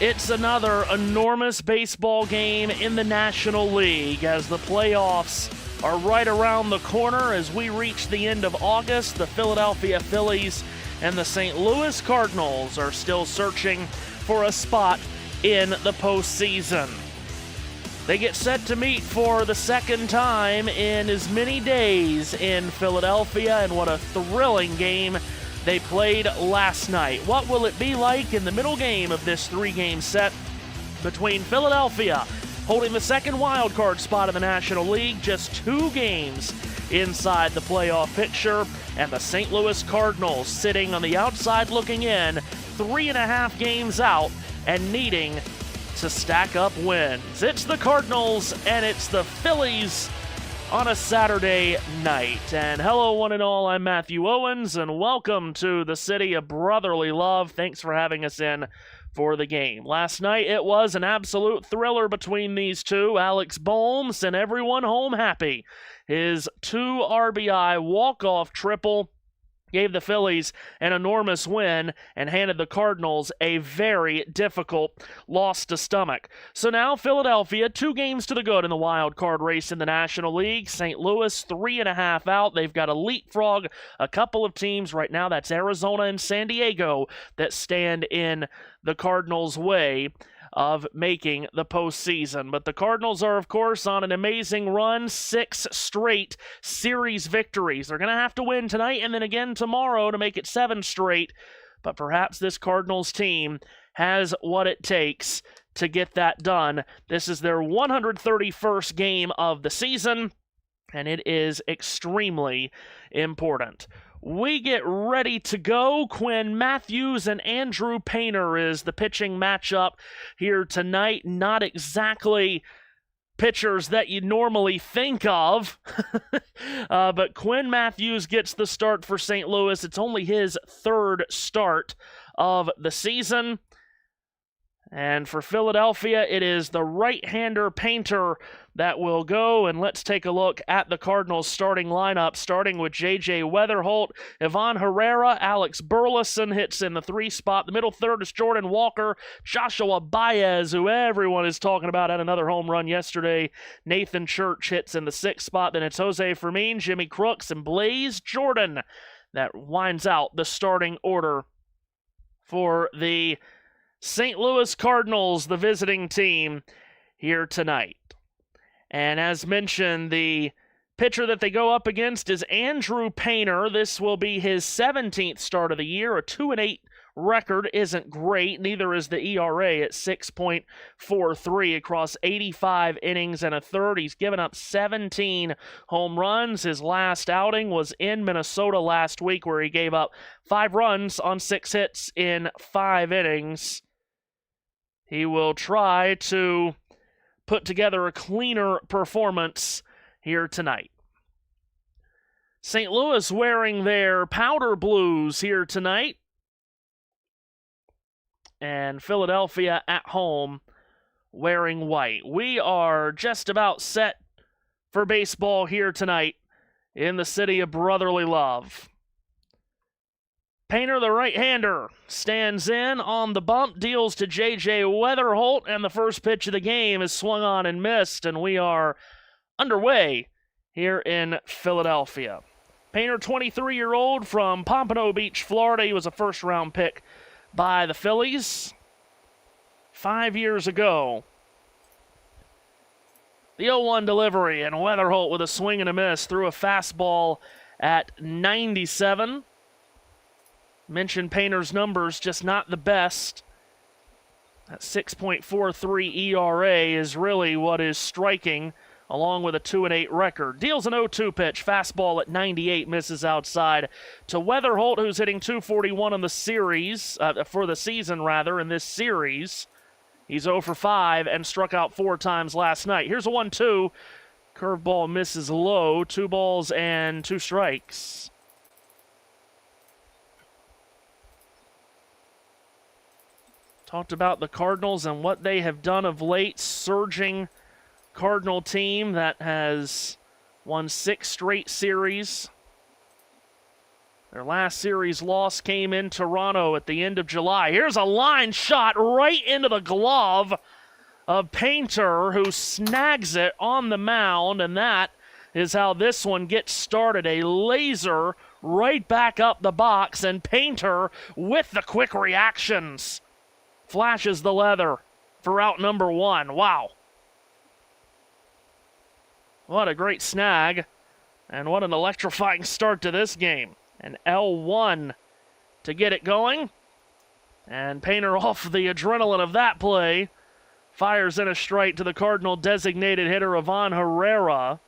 It's another enormous baseball game in the National League as the playoffs are right around the corner as we reach the end of August. The Philadelphia Phillies and the St. Louis Cardinals are still searching for a spot in the postseason. They get set to meet for the second time in as many days in Philadelphia, and what a thrilling game they played last night. What will it be like in the middle game of this three-game set between Philadelphia holding the second wild card spot in the National League, just 2 games inside the playoff picture, and the St. Louis Cardinals sitting on the outside looking in, 3.5 games out and needing to stack up wins? It's the Cardinals and it's the Phillies on a Saturday night. And hello, one and all, I'm Matthew Owens, and welcome to the city of brotherly love. Thanks for having us in for the game. Last night, it was an absolute thriller between these two. Alex Bohm sent everyone home happy. His 2 RBI walk-off triple gave the Phillies an enormous win and handed the Cardinals a very difficult loss to stomach. So now Philadelphia, 2 games to the good in the wild card race in the National League. St. Louis, 3.5 out. They've got to leapfrog a couple of teams right now. That's Arizona and San Diego that stand in the Cardinals' way of making the postseason. But the Cardinals are, of course, on an amazing run, 6 straight series victories. They're going to have to win tonight and then again tomorrow to make it 7 straight, but perhaps this Cardinals team has what it takes to get that done. This is their 131st game of the season, and it is extremely important. We get ready to go. Quinn Matthews and Andrew Painter is the pitching matchup here tonight. Not exactly pitchers that you normally think of, but Quinn Matthews gets the start for St. Louis. It's only his 3rd start of the season. And for Philadelphia, it is the right-hander Painter that will go. And let's take a look at the Cardinals' starting lineup, starting with J.J. Weatherholt, Ivan Herrera, Alex Burleson hits in the 3 spot. The middle third is Jordan Walker, Joshua Baez, who everyone is talking about, had another home run yesterday. Nathan Church hits in the 6th spot. Then it's Jose Fermin, Jimmy Crooks, and Blaze Jordan that winds out the starting order for the St. Louis Cardinals, the visiting team here tonight. And as mentioned, the pitcher that they go up against is Andrew Painter. This will be his 17th start of the year. A 2-8 record isn't great. Neither is the ERA at 6.43 across 85 innings and a third. He's given up 17 home runs. His last outing was in Minnesota last week, where he gave up 5 runs on 6 hits in 5 innings. He will try to put together a cleaner performance here tonight. St. Louis wearing their powder blues here tonight, and Philadelphia at home wearing white. We are just about set for baseball here tonight in the city of brotherly love. Painter, the right-hander, stands in on the bump, deals to J.J. Weatherholt, and the first pitch of the game is swung on and missed, and we are underway here in Philadelphia. Painter, 23-year-old from Pompano Beach, Florida. He was a first-round pick by the Phillies 5 years ago. The 0-1 delivery, and Weatherholt with a swing and a miss threw a fastball at 97. Mentioned Painter's numbers, just not the best. That 6.43 ERA is really what is striking, along with a 2-8 record. Deals an 0-2 pitch, fastball at 98, misses outside to Weatherholt, who's hitting .241 in the series, for the season rather, in this series. He's 0 for 5 and struck out 4 times last night. Here's a 1-2. Curveball misses low, 2 balls and 2 strikes. Talked about the Cardinals and what they have done of late. Surging Cardinal team that has won 6 straight series. Their last series loss came in Toronto at the end of July. Here's a line shot right into the glove of Painter, who snags it on the mound, and that is how this one gets started. A laser right back up the box, and Painter with the quick reactions flashes the leather for out number one. Wow. What a great snag, and what an electrifying start to this game. An L1 to get it going, and Painter, off the adrenaline of that play, fires in a strike to the Cardinal designated hitter Ivan Herrera.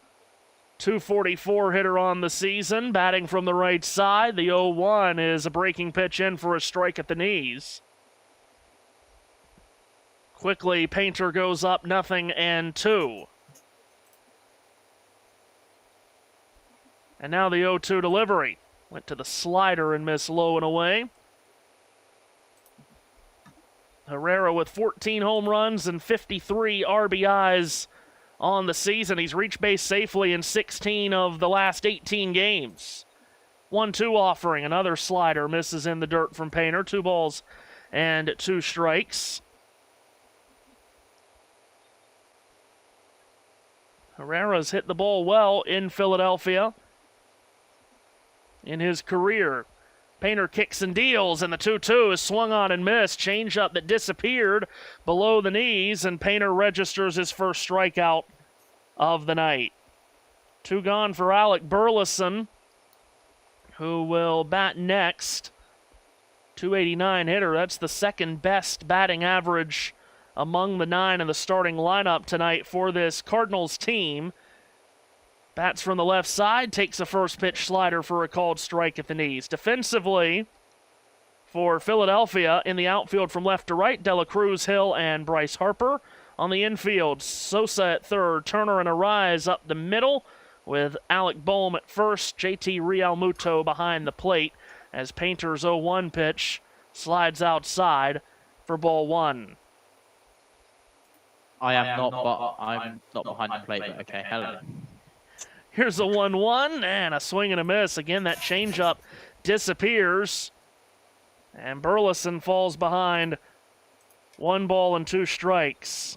244 hitter on the season, batting from the right side. The 0-1 is a breaking pitch in for a strike at the knees. Quickly, Painter goes up 0-2. And now the 0-2 delivery. Went to the slider and missed low and away. Herrera with 14 home runs and 53 RBIs on the season. He's reached base safely in 16 of the last 18 games. 1-2 offering. Another slider misses in the dirt from Painter. 2 balls and 2 strikes. Herrera's hit the ball well in Philadelphia in his career. Painter kicks and deals, and the 2-2 is swung on and missed. Changeup that disappeared below the knees, and Painter registers his first strikeout of the night. 2 gone for Alec Burleson, who will bat next. 289 hitter. That's the second best batting average among the 9 in the starting lineup tonight for this Cardinals team. Bats from the left side, takes a first pitch slider for a called strike at the knees. Defensively, for Philadelphia, in the outfield from left to right, Dela Cruz, Hill, and Bryce Harper. On the infield, Sosa at third, Turner and Arise up the middle, with Alec Boehm at first, JT Realmuto behind the plate, as Painter's 0-1 pitch slides outside for ball 1. I'm not behind the plate, but okay, hello. Here's a 1-1 and a swing and a miss. Again, that changeup disappears, and Burleson falls behind 1 ball and 2 strikes.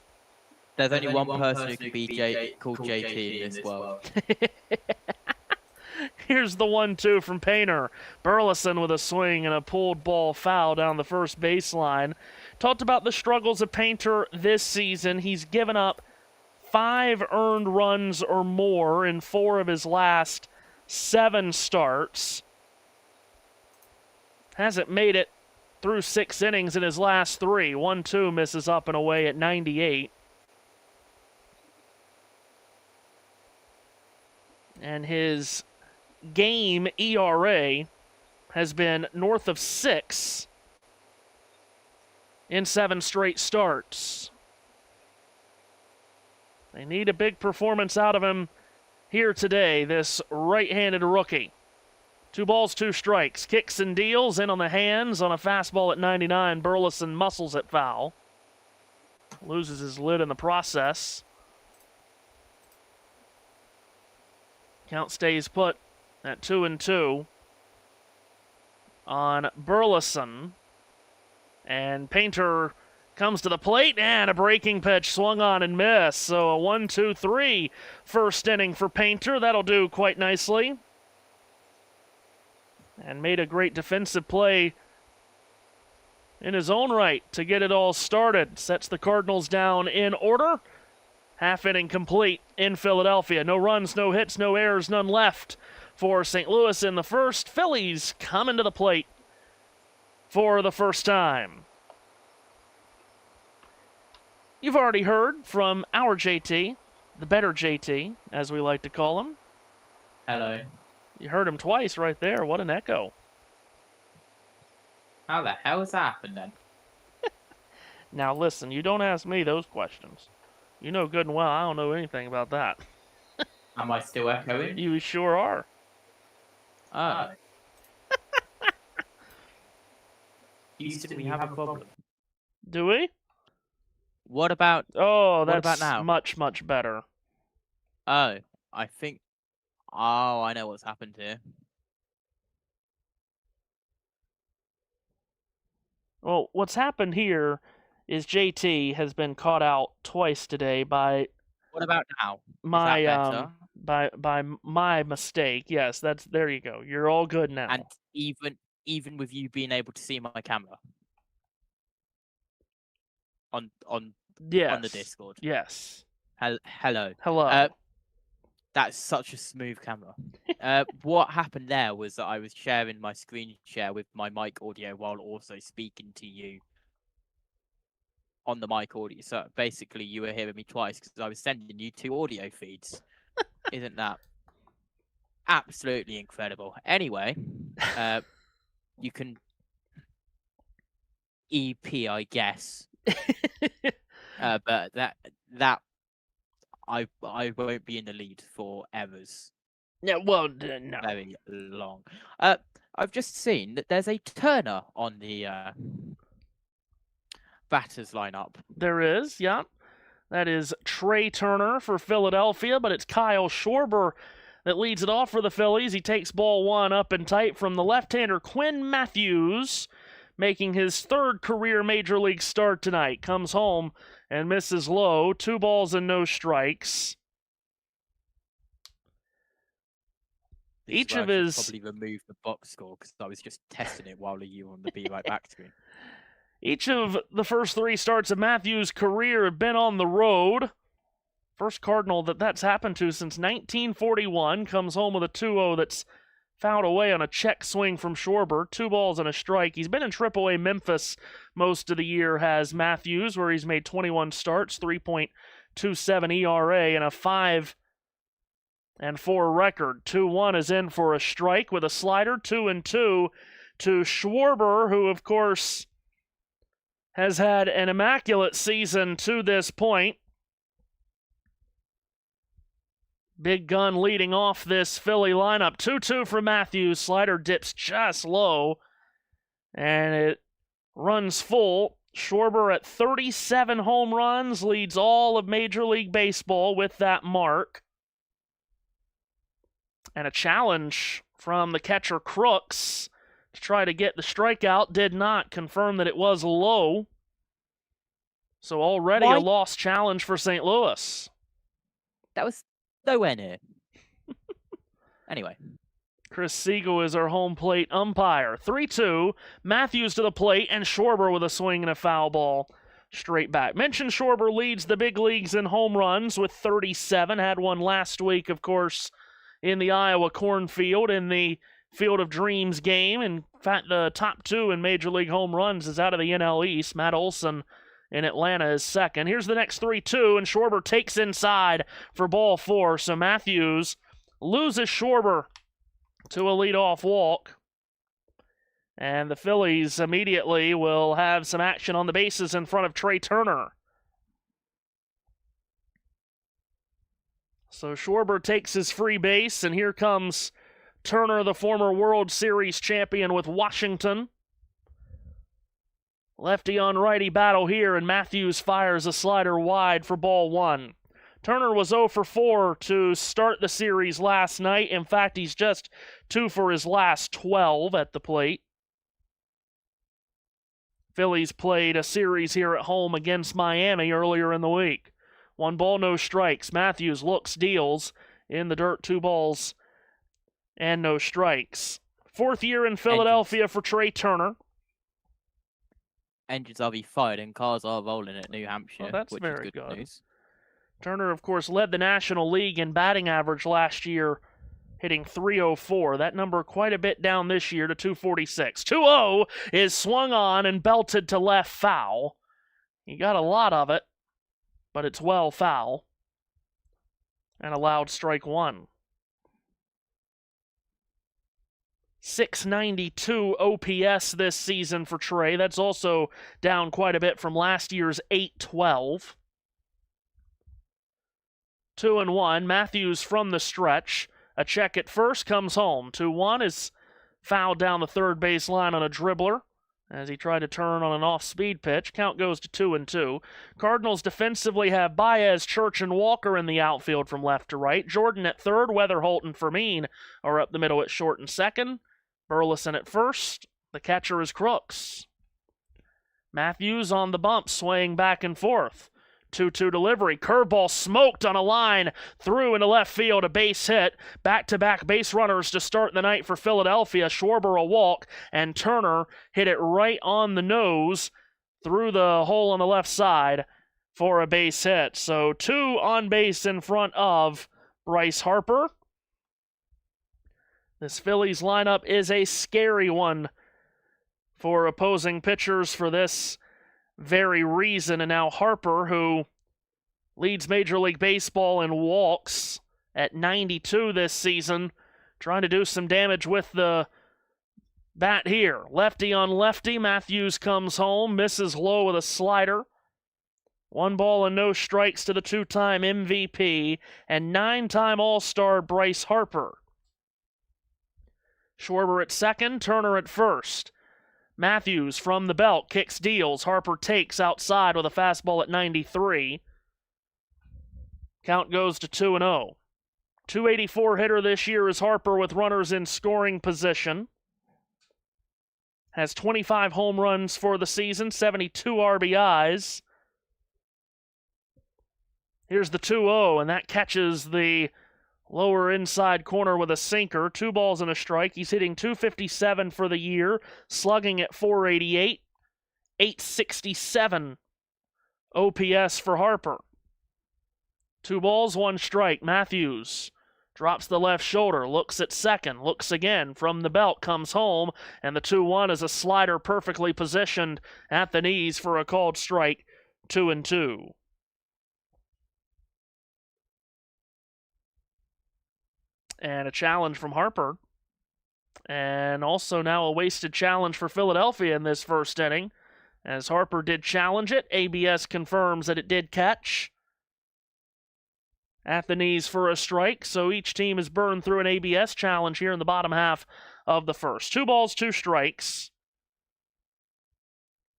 There's only one person who could be called JT in this world. Here's the 1-2 from Painter. Burleson with a swing and a pulled ball foul down the first baseline. Talked about the struggles of Painter this season. He's given up 5 earned runs or more in 4 of his last 7 starts. Hasn't made it through 6 innings in his last 3. 1-2 misses up and away at 98. And his game ERA has been north of 6 in 7 straight starts. They need a big performance out of him here today, this right-handed rookie. 2 balls, 2 strikes. Kicks and deals in on the hands on a fastball at 99. Burleson muscles it foul. Loses his lid in the process. Count stays put at 2-2 on Burleson. And Painter comes to the plate, and a breaking pitch swung on and missed. So a 1-2-3 first inning for Painter. That'll do quite nicely. And made a great defensive play in his own right to get it all started. Sets the Cardinals down in order. Half inning complete in Philadelphia. No runs, no hits, no errors, none left for St. Louis in the first. Phillies coming to the plate for the first time. You've already heard from our JT, the better JT, as we like to call him. Hello. You heard him twice right there. What an echo. How the hell has that happened then? Now listen, you don't ask me those questions. You know good and well I don't know anything about that. Am I still echoing? You sure are. Oh. Houston, we have a problem. Do we? What about... Oh, that's what about now? much, much better. Oh, I think... Oh, I know what's happened here. Well, what's happened here is JT has been caught out twice today by What about now? my Is that better? by my mistake. Yes, there you go. You're all good now. And even with you being able to see my camera on the Discord. Yes. Hello. Hello. That's such a smooth camera. What happened there was that I was sharing my screen share with my mic audio while also speaking to you on the mic audio. So basically, you were hearing me twice because I was sending you 2 audio feeds. Isn't that absolutely incredible? Anyway, you can EP, I guess. But that I won't be in the lead for errors. Yeah, well, no. Very long. I've just seen that there's a Turner on the batters lineup. There is, yeah. That is Trey Turner for Philadelphia, but it's Kyle Schwarber that leads it off for the Phillies. He takes ball 1 up and tight from the left-hander Quinn Matthews, making his 3rd career Major League start tonight. Comes home and misses low. 2 balls and no strikes. Each of his... probably remove the box score because I was just testing it while you were on the Be Right Back screen. Each of the first 3 starts of Matthews' career have been on the road. First Cardinal that's happened to since 1941. Comes home with a 2-0 that's fouled away on a check swing from Schwarber. 2 balls and a strike. He's been in AAA Memphis most of the year, has Matthews, where he's made 21 starts, 3.27 ERA, and a 5-4 record. 2-1 is in for a strike with a slider. 2-2 to Schwarber, who, of course, has had an immaculate season to this point. Big gun leading off this Philly lineup. 2-2 for Matthews. Slider dips just low, and it runs full. Schwarber at 37 home runs leads all of Major League Baseball with that mark. And a challenge from the catcher Crooks to try to get the strikeout. Did not confirm that it was low. So already a lost challenge for St. Louis. That was nowhere near. Anyway. Chris Siegel is our home plate umpire. 3-2. Matthews to the plate, and Schwarber with a swing and a foul ball straight back. Mentioned Schwarber leads the big leagues in home runs with 37. Had one last week, of course, in the Iowa cornfield in the Field of Dreams game. In fact, the top 2 in Major League home runs is out of the NL East. Matt Olson in Atlanta is second. Here's the next 3-2, and Schwarber takes inside for ball 4. So Matthews loses Schwarber to a leadoff walk. And the Phillies immediately will have some action on the bases in front of Trey Turner. So Schwarber takes his free base, and here comes Turner, the former World Series champion with Washington. Lefty on righty battle here, and Matthews fires a slider wide for ball 1. Turner was 0 for 4 to start the series last night. In fact, he's just 2 for his last 12 at the plate. Phillies played a series here at home against Miami earlier in the week. 1 ball, no strikes. Matthews looks, deals in the dirt, 2 balls and no strikes. 4th year in Philadelphia for Trey Turner. Engines are fired and cars are rolling at New Hampshire, well, that's which very is good news. Turner, of course, led the National League in batting average last year, hitting .304. That number quite a bit down this year to .246. 2-0 is swung on and belted to left foul. He got a lot of it, but it's well foul. And allowed strike 1. .692 OPS this season for Trey. That's also down quite a bit from last year's .812. 2-1. Matthews from the stretch. A check at first, comes home. 2-1 is fouled down the third base line on a dribbler as he tried to turn on an off-speed pitch. Count goes to 2-2. Cardinals defensively have Baez, Church, and Walker in the outfield from left to right. Jordan at third, Weatherholt and Fermin are up the middle at short and second. Burleson at first. The catcher is Crooks. Matthews on the bump, swaying back and forth. 2-2 delivery. Curveball smoked on a line through into left field. A base hit. Back-to-back base runners to start the night for Philadelphia. Schwarber a walk, and Turner hit it right on the nose through the hole on the left side for a base hit. So 2 on base in front of Bryce Harper. This Phillies lineup is a scary one for opposing pitchers for this very reason. And now Harper, who leads Major League Baseball in walks at 92 this season, trying to do some damage with the bat here. Lefty on lefty. Matthews comes home, misses low with a slider. 1 ball and no strikes to the 2-time MVP and 9-time All-Star Bryce Harper. Schwarber at second, Turner at first. Matthews from the belt, kicks, deals. Harper takes outside with a fastball at 93. Count goes to 2-0. 284 hitter this year is Harper with runners in scoring position. Has 25 home runs for the season, 72 RBIs. Here's the 2-0, and that catches the lower inside corner with a sinker. 2 balls and a strike. He's hitting .257 for the year, slugging at .488, .867 OPS for Harper. 2 balls, 1 strike. Matthews drops the left shoulder, looks at second, looks again from the belt, comes home, and the 2-1 is a slider perfectly positioned at the knees for a called strike. 2-2. And a challenge from Harper. And also now a wasted challenge for Philadelphia in this first inning. As Harper did challenge it, ABS confirms that it did catch at the knees for a strike. So each team has burned through an ABS challenge here in the bottom half of the first. 2 balls, 2 strikes.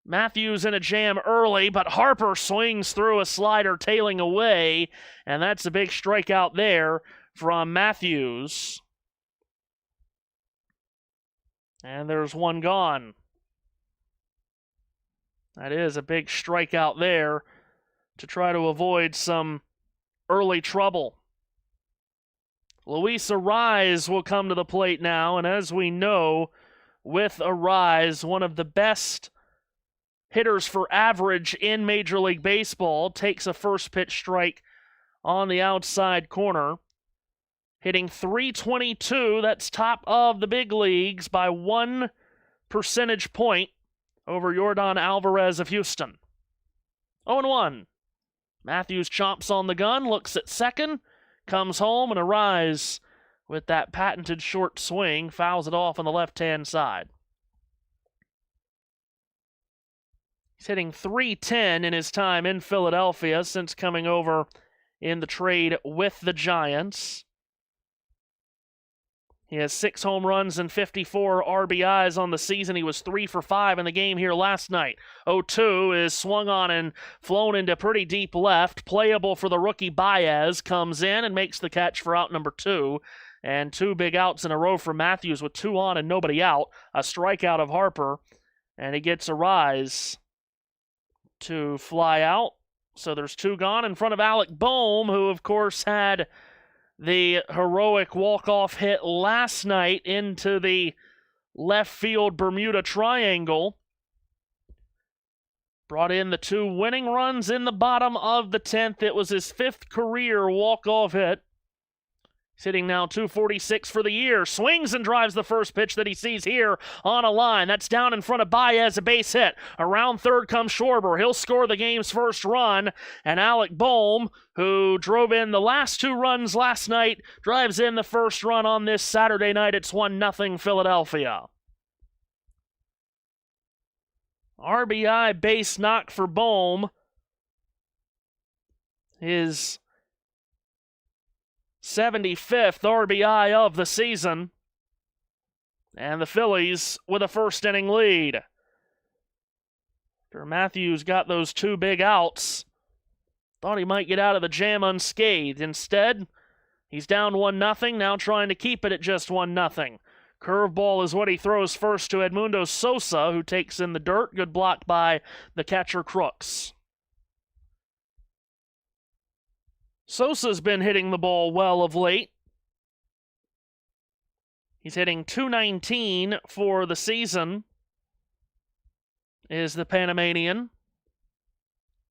Matthews in a jam early, but Harper swings through a slider tailing away, and that's a big strikeout there from Matthews. And there's 1 gone. That is a big strikeout there to try to avoid some early trouble. Luis Arraez will come to the plate now, and as we know, with Arraez, one of the best hitters for average in Major League Baseball, takes a first pitch strike on the outside corner. Hitting .322, that's top of the big leagues by 1 percentage point over Yordan Alvarez of Houston. 0-1. Matthews chomps on the gun, looks at second, comes home, and Arraez with that patented short swing fouls it off on the left-hand side. He's hitting .310 in his time in Philadelphia since coming over in the trade with the Giants. He has 6 home runs and 54 RBIs on the season. He was 3 for 5 in the game here last night. 0-2 is swung on and flown into pretty deep left. Playable for the rookie Baez. Comes in and makes the catch for out number 2. And 2 big outs in a row for Matthews with 2 on and nobody out. A strikeout of Harper. And he gets Arraez to fly out. So there's 2 gone in front of Alec Boehm, who of course had the heroic walk-off hit last night into the left field Bermuda Triangle. Brought in the 2 winning runs in the bottom of the 10th. It was his 5th career walk-off hit. He's hitting now .246 for the year. Swings and drives the first pitch that he sees here on a line. That's down in front of Baez, a base hit. Around third comes Schwarber. He'll score the game's first run. And Alec Boehm, who drove in the last 2 runs last night, drives in the first run on this Saturday night. It's 1-0 Philadelphia. RBI base knock for Boehm. His 75th RBI of the season. And the Phillies with a first inning lead. After Matthews got those 2 big outs, thought he might get out of the jam unscathed. Instead, he's down 1-0, now trying to keep it at just 1-0. Curveball is what he throws first to Edmundo Sosa, who takes in the dirt. Good block by the catcher Crooks. Sosa's been hitting the ball well of late. He's hitting .219 for the season, is the Panamanian.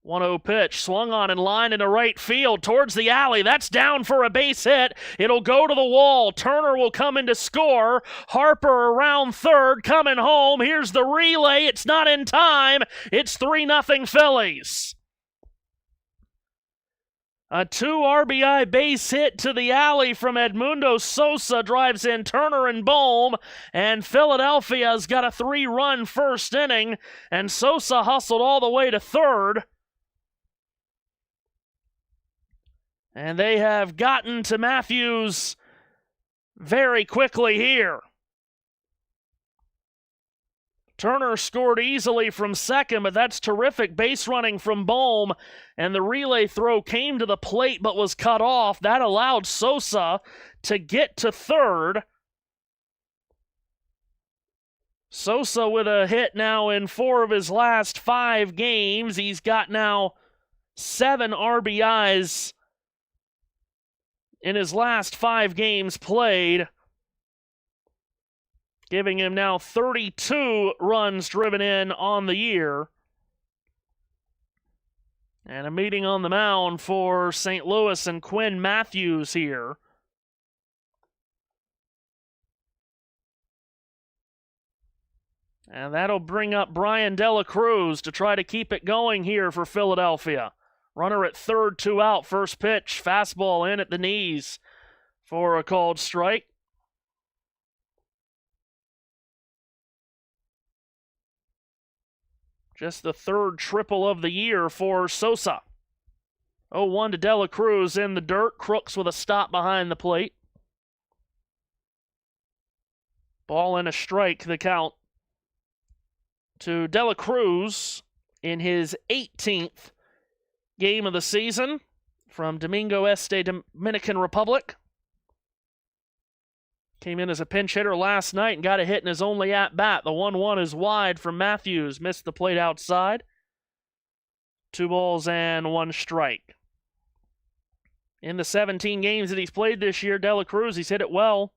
1-0 pitch, swung on in line into right field towards the alley. That's down for a base hit. It'll go to the wall. Turner will come in to score. Harper around third, coming home. Here's the relay. It's not in time. It's 3-0 Phillies. A 2 RBI base hit to the alley from Edmundo Sosa drives in Turner and Bohm, and Philadelphia's got a 3-run first inning, and Sosa hustled all the way to third. And they have gotten to Matthews very quickly here. Turner scored easily from second, but that's terrific base running from Bohm, and the relay throw came to the plate but was cut off. That allowed Sosa to get to third. Sosa with a hit now in 4 of his last 5 games. He's got now 7 RBIs in his last 5 games played, giving him now 32 runs driven in on the year. And a meeting on the mound for St. Louis and Quinn Matthews here. And that'll bring up Brian Dela Cruz to try to keep it going here for Philadelphia. Runner at third, 2 out, first pitch, fastball in at the knees for a called strike. Just the 3rd triple of the year for Sosa. 0-1 to Dela Cruz in the dirt. Crooks with a stop behind the plate. Ball and a strike, the count to Dela Cruz in his 18th game of the season from Domingo Este, Dominican Republic. Came in as a pinch hitter last night and got a hit in his only at-bat. The 1-1 is wide from Matthews. Missed the plate outside. 2 balls and 1 strike. In the 17 games that he's played this year, Dela Cruz, he's hit it well.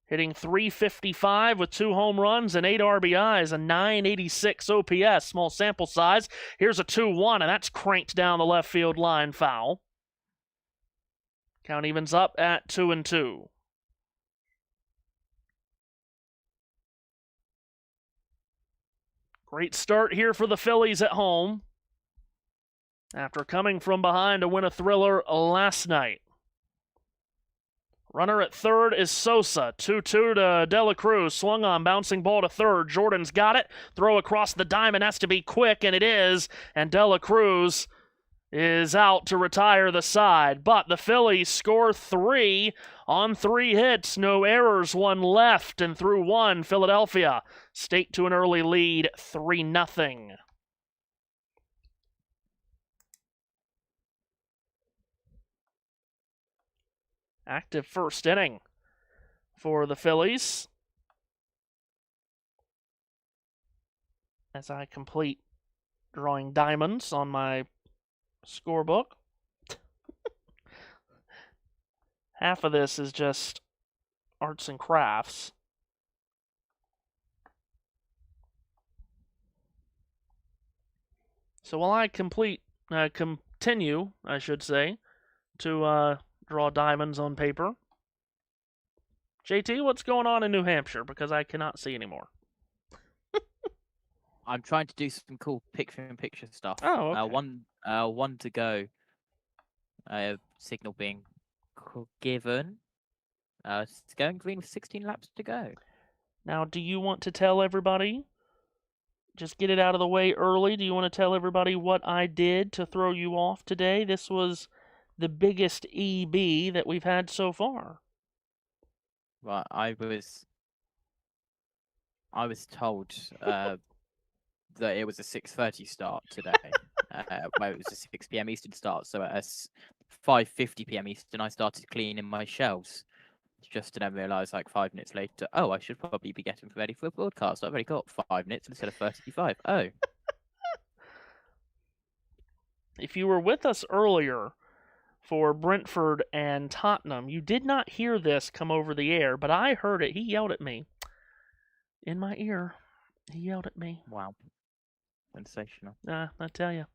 Hitting .355 with 2 home runs and 8 RBIs, a .986 OPS, small sample size. Here's a 2-1, and that's cranked down the left field line, foul. Count evens up at 2-2. Great start here for the Phillies at home after coming from behind to win a thriller last night. Runner at third is Sosa. 2-2 to Dela Cruz. Swung on, bouncing ball to third. Jordan's got it. Throw across the diamond has to be quick, and it is. And Dela Cruz is out to retire the side. But the Phillies score 3 on 3 hits. No errors, 1 left. And through 1, Philadelphia staked to an early lead, 3-0. Active first inning for the Phillies. As I complete drawing diamonds on my scorebook. Half of this is just arts and crafts. So while I continue, I should say, to draw diamonds on paper. JT, what's going on in New Hampshire? Because I cannot see anymore. I'm trying to do some cool picture-in-picture stuff. Oh, okay. One to go. Signal being given. It's going green with 16 laps to go. Now, do you want to tell everybody? Just get it out of the way early. Do you want to tell everybody what I did to throw you off today? This was the biggest EB that we've had so far. Right, I was told that it was a 6:30 start today, where it was a 6 p.m. Eastern start. So at 5:50 p.m. Eastern, I started cleaning my shelves. just to then realise, like 5 minutes later, oh, I should probably be getting ready for a broadcast. I've already got 5 minutes instead of 35. Oh. If you were with us earlier for Brentford and Tottenham, you did not hear this come over the air, but I heard it. He yelled at me in my ear. He yelled at me. Wow. Sensational. I tell you.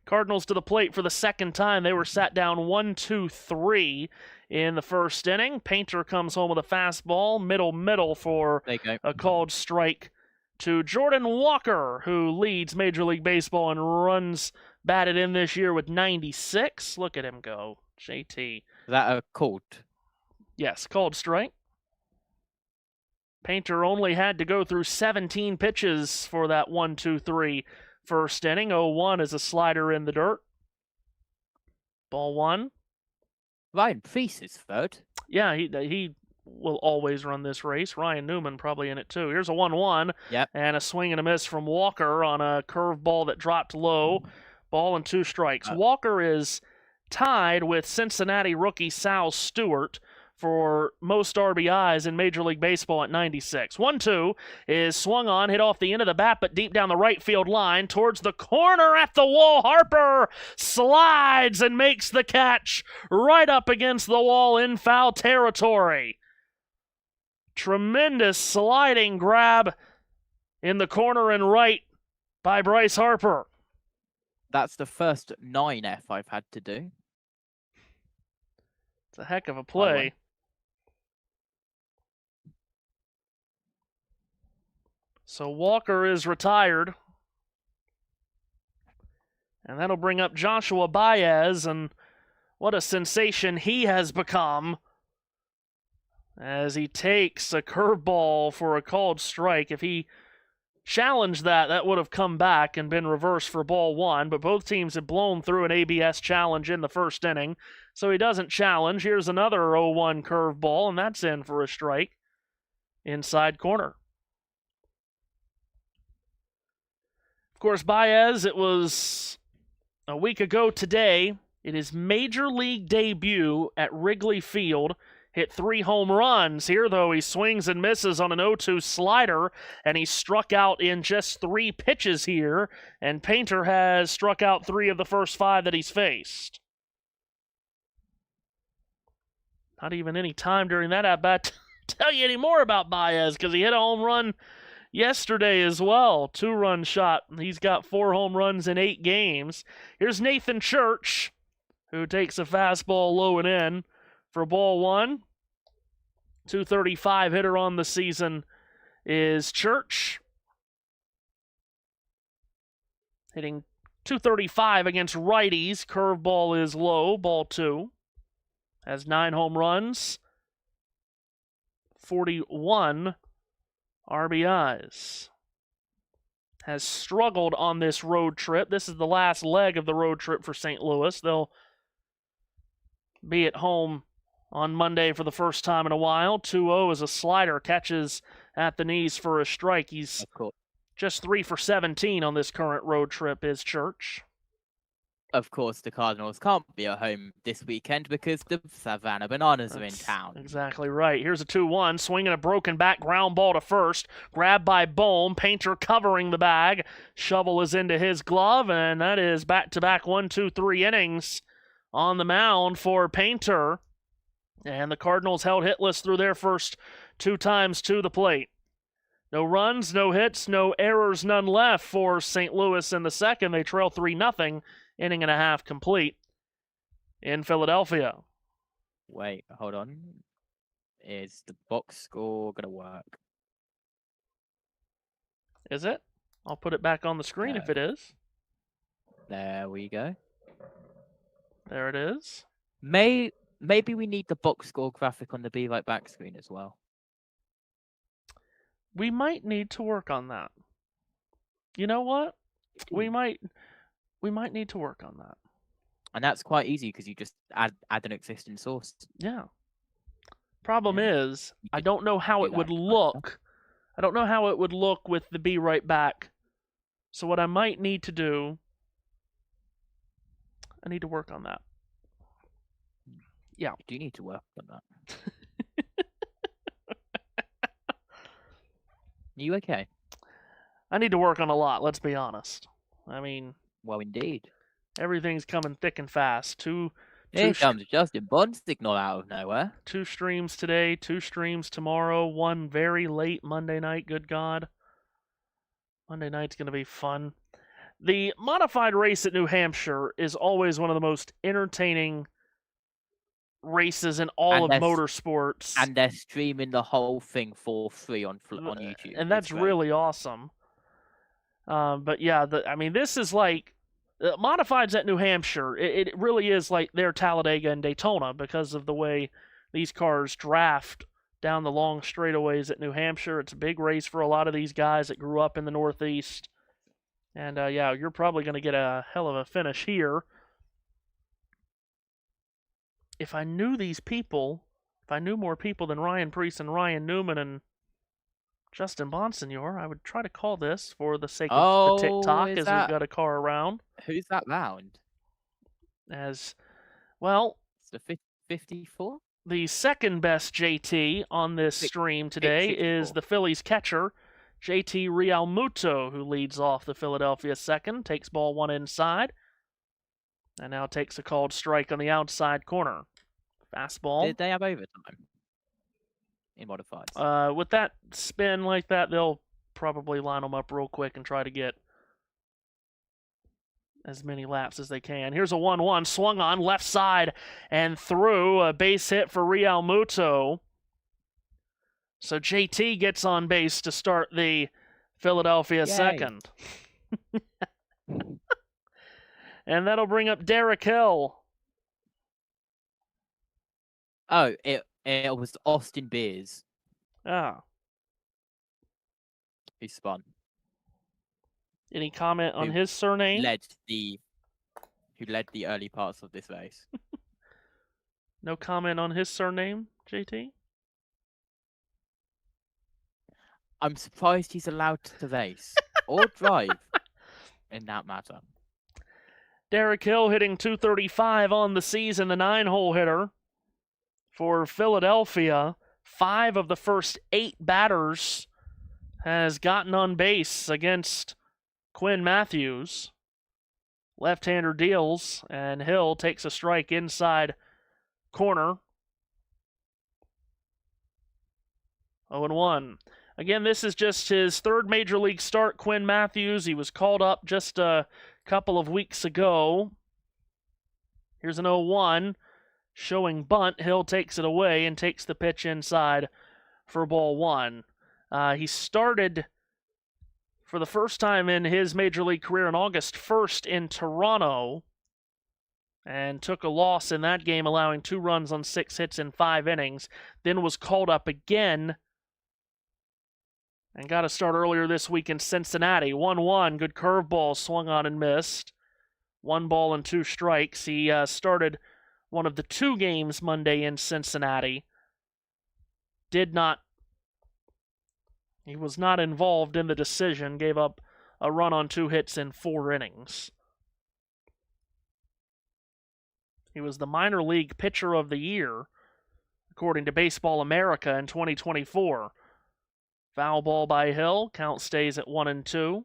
Cardinals to the plate for the second time. They were sat down 1-2-3 in the first inning. Painter comes home with a fastball, middle for a called strike to Jordan Walker, who leads Major League Baseball in runs batted in this year with 96. Look at him go, JT. Is that a called? Yes, called strike. Painter only had to go through 17 pitches for that 1-2-3 first inning. 0-1 is a slider in the dirt. Ball 1. Ryan Preece is third. Yeah, he will always run this race. Ryan Newman probably in it too. Here's a 1-1. Yep. And a swing and a miss from Walker on a curveball that dropped low. Ball and 2 strikes. Walker is tied with Cincinnati rookie Sal Stewart for most RBIs in Major League Baseball at 96. 1-2 is swung on, hit off the end of the bat, but deep down the right field line towards the corner at the wall. Harper slides and makes the catch right up against the wall in foul territory. Tremendous sliding grab in the corner and right by Bryce Harper. That's the first 9F I've had to do. It's a heck of a play. So Walker is retired. And that'll bring up Joshua Baez, and what a sensation he has become as he takes a curveball for a called strike. If he challenged that, that would have come back and been reversed for ball 1, but both teams had blown through an ABS challenge in the first inning, so he doesn't challenge. Here's another 0-1 curveball, and that's in for a strike. Inside corner. Of course, Baez, it was a week ago today, in his major league debut at Wrigley Field, hit 3 home runs. Here, though, he swings and misses on an 0-2 slider, and he struck out in just 3 pitches here, and Painter has struck out 3 of the first 5 that he's faced. Not even any time during that at-bat to tell you any more about Baez, because he hit a home run yesterday as well. 2-run shot. He's got 4 home runs in 8 games. Here's Nathan Church, who takes a fastball low and in for ball 1. 235 hitter on the season is Church. Hitting 235 against righties. Curveball is low. Ball 2. Has 9 home runs. 41 RBIs. Has struggled on this road trip. This is the last leg of the road trip for St. Louis. They'll be at home on Monday for the first time in a while. 2-0 is a slider. Catches at the knees for a strike. He's just 3 for 17 on this current road trip, is Church. Of course, the Cardinals can't be at home this weekend because the Savannah Bananas are in town. Exactly right. Here's a 2-1. Swinging a broken back ground ball to first. Grabbed by Bohm. Painter covering the bag. Shovel is into his glove, and that is back-to-back 1-2-3 innings on the mound for Painter. And the Cardinals held hitless through their first 2 times to the plate. No runs, no hits, no errors, none left for St. Louis in the second. They trail 3-0. Inning and a half complete in Philadelphia. Wait, hold on. Is the box score going to work? Is it? I'll put it back on the screen if it is. There we go. There it is. Maybe we need the box score graphic on the Be Right Back screen as well. We might need to work on that. You know what? We might need to work on that. And that's quite easy because you just add an existing source. Yeah. Problem is, I don't know how it would look. I don't know how it would look with the Be Right Back. So what I might need to do, I need to work on that. Yeah. You do need to work on that. You okay? I need to work on a lot, let's be honest. I mean, Well, indeed. everything's coming thick and fast. Here comes Justin Bond signal out of nowhere. 2 streams today, 2 streams tomorrow, 1 very late Monday night, good God. Monday night's going to be fun. The modified race at New Hampshire is always one of the most entertaining races in all of motorsports. And they're streaming the whole thing for free on YouTube. And that's really awesome. But yeah, this is like modifieds at New Hampshire. It really is like their Talladega and Daytona because of the way these cars draft down the long straightaways at New Hampshire. It's a big race for a lot of these guys that grew up in the Northeast. And yeah, you're probably going to get a hell of a finish here. If I knew these people, if I knew more people than Ryan Preece and Ryan Newman and Justin Bonsignor, I would try to call this for the sake of the TikTok as we've got a car around. Who's that round? As well, it's the 54. The second best JT on this stream today is the Phillies catcher, JT Realmuto, who leads off the Philadelphia second, takes ball 1 inside, and now takes a called strike on the outside corner. Fastball. Did they have overtime in modifieds? With that spin like that, they'll probably line them up real quick and try to get as many laps as they can. Here's a 1-1, swung on left side and through, a base hit for Realmuto. So JT gets on base to start the Philadelphia second. And that'll bring up Derek Hill. Oh, it was Austin Beers. Ah. Who spun. Any comment on his surname? Who led the early parts of this race. No comment on his surname, JT? I'm surprised he's allowed to race or drive in that matter. Derek Hill hitting .235 on the season, the 9-hole hitter for Philadelphia. 5 of the first 8 batters has gotten on base against Quinn Matthews. Left-hander deals, and Hill takes a strike inside corner. 0-1. Again, this is just his 3rd Major League start, Quinn Matthews. He was called up just a couple of weeks ago. Here's an 0-1. Showing bunt, Hill takes it away and takes the pitch inside for ball 1. He started for the first time in his Major League career on August 1st in Toronto and took a loss in that game, allowing 2 runs on 6 hits in 5 innings. Then was called up again and got a start earlier this week in Cincinnati. 1-1, good curveball, swung on and missed. 1 ball and 2 strikes. He started one of the 2 games Monday in Cincinnati. He was not involved in the decision, gave up a run on 2 hits in 4 innings. He was the minor league pitcher of the year, according to Baseball America in 2024. Foul ball by Hill. Count stays at 1-2.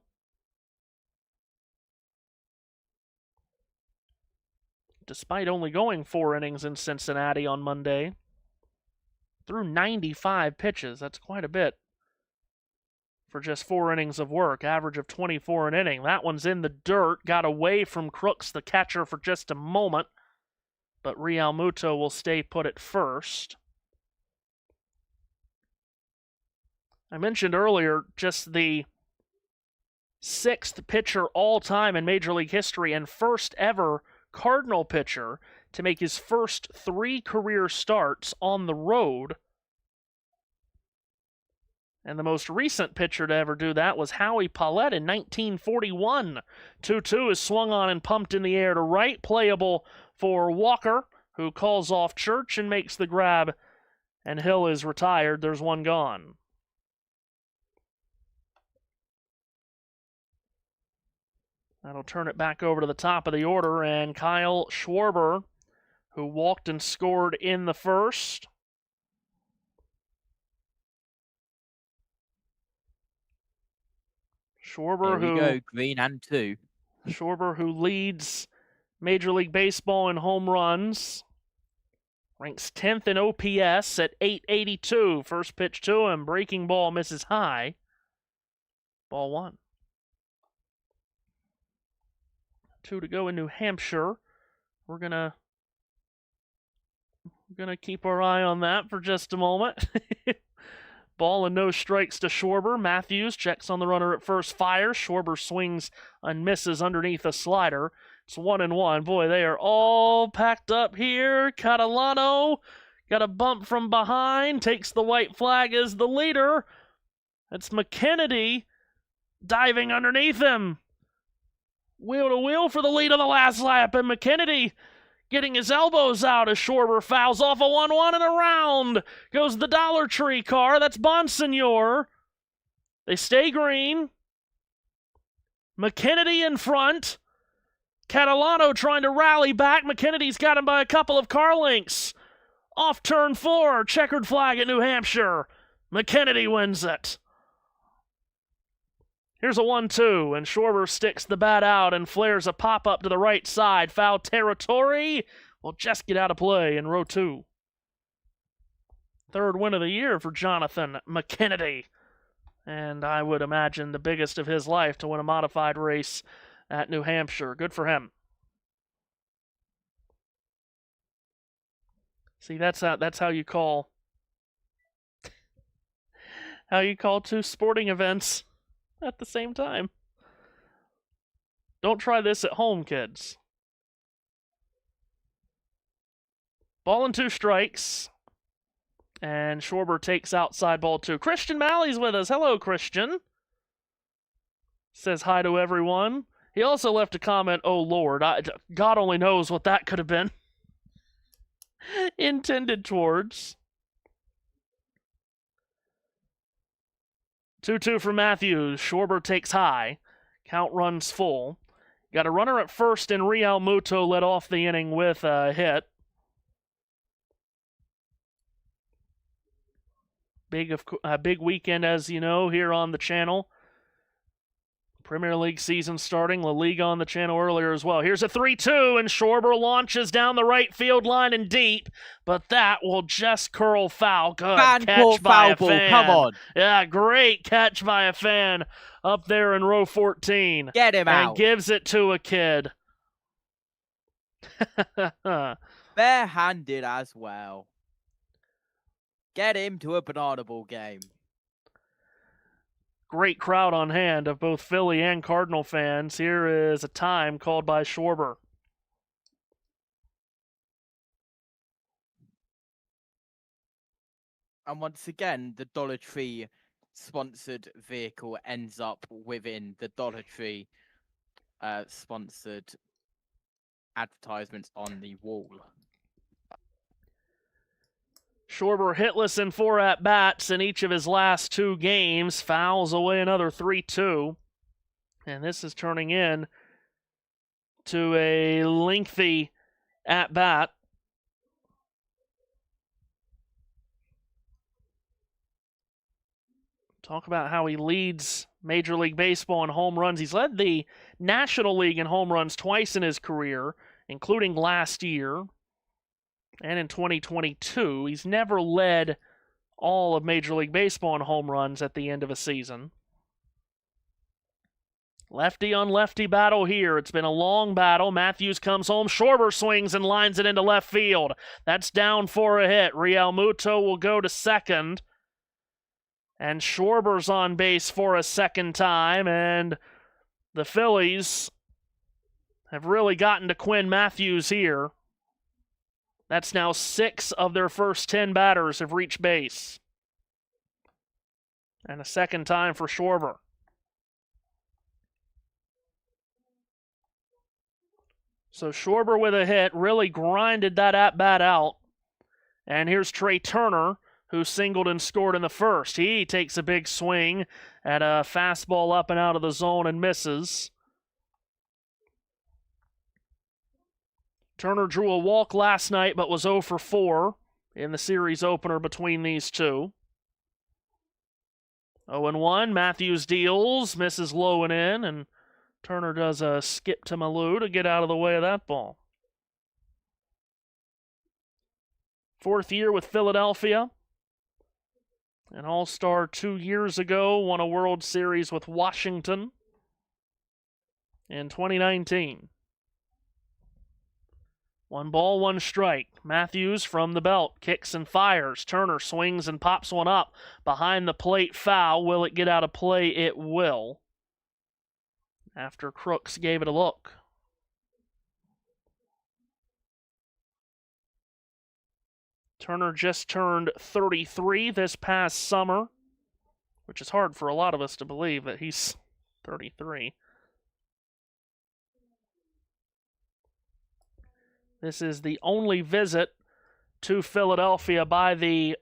Despite only going 4 innings in Cincinnati on Monday, threw 95 pitches. That's quite a bit for just 4 innings of work. Average of 24 an inning. That one's in the dirt. Got away from Crooks, the catcher, for just a moment. But Realmuto will stay put at first. I mentioned earlier just the 6th pitcher all-time in Major League history and first ever Cardinal pitcher to make his first 3 career starts on the road. And the most recent pitcher to ever do that was Howie Paulette in 1941. 2-2 is swung on and pumped in the air to right. Playable for Walker, who calls off Church and makes the grab. And Hill is retired. There's 1 gone. That'll turn it back over to the top of the order, and Kyle Schwarber, who walked and scored in the first. Schwarber, Here we go, green and 2. Schwarber, who leads Major League Baseball in home runs, ranks 10th in OPS at 882. First pitch to him, breaking ball misses high. Ball 1. 2 to go in New Hampshire. We're gonna keep our eye on that for just a moment. Ball and no strikes to Schwarber. Matthews checks on the runner at first, fires. Schwarber swings and misses underneath a slider. It's 1-1. Boy, they are all packed up here. Catalano got a bump from behind, takes the white flag as the leader. That's McKennedy diving underneath him. Wheel to wheel for the lead of the last lap, and McKennedy getting his elbows out as Schwarber fouls off a 1-1 and around goes the Dollar Tree car. That's Bonsignor. They stay green. McKennedy in front. Catalano trying to rally back. McKennedy's got him by a couple of car lengths. Off turn 4, checkered flag at New Hampshire. McKennedy wins it. Here's a 1-2, and Schwarber sticks the bat out and flares a pop-up to the right side. Foul territory will just get out of play in row 2. Third win of the year for Jonathan McKennedy. And I would imagine the biggest of his life to win a modified race at New Hampshire. Good for him. See, that's how you call two sporting events at the same time. Don't try this at home, kids. Ball and 2 strikes. And Schwarber takes outside ball 2. Christian Malley's with us. Hello, Christian. Says hi to everyone. He also left a comment, oh Lord, God only knows what that could have been intended towards. 2-2 for Matthews. Schwarber takes high. Count runs full. Got a runner at first, and Real Muto led off the inning with a hit. Big weekend, as you know, here on the channel. Premier League season starting. La Liga on the channel earlier as well. Here's a 3-2, and Schwarber launches down the right field line and deep, but that will just curl foul. Good catch by a fan. Come on. Yeah, great catch by a fan up there in row 14. Get him out. And gives it to a kid. Bare-handed as well. Get him to a banana ball game. Great crowd on hand of both Philly and Cardinal fans. Here is a time called by Schwarber. And once again, the Dollar Tree sponsored vehicle ends up within the Dollar Tree sponsored advertisements on the wall. Schwarber hitless in 4 at-bats in each of his last 2 games. Fouls away another 3-2. And this is turning in to a lengthy at-bat. Talk about how he leads Major League Baseball in home runs. He's led the National League in home runs twice in his career, including last year. And in 2022, he's never led all of Major League Baseball in home runs at the end of a season. Lefty on lefty battle here. It's been a long battle. Matthews comes home. Schwarber swings and lines it into left field. That's down for a hit. Real Muto will go to second. And Schwarber's on base for a second time. And the Phillies have really gotten to Quinn Matthews here. That's now 6 of their first 10 batters have reached base. And a second time for Schwarber. So Schwarber with a hit really grinded that at-bat out. And here's Trey Turner, who singled and scored in the first. He takes a big swing at a fastball up and out of the zone and misses. Turner drew a walk last night, but was 0 for 4 in the series opener between these two. 0-1. Matthews deals, misses low and in, and Turner does a skip to Malou to get out of the way of that ball. 4th year with Philadelphia. An All-Star 2 years ago, won a World Series with Washington in 2019. 1 ball, 1 strike. Matthews from the belt, kicks and fires. Turner swings and pops one up. Behind the plate, foul. Will it get out of play? It will. After Crooks gave it a look. Turner just turned 33 this past summer, which is hard for a lot of us to believe that he's 33. This is the only visit to Philadelphia by the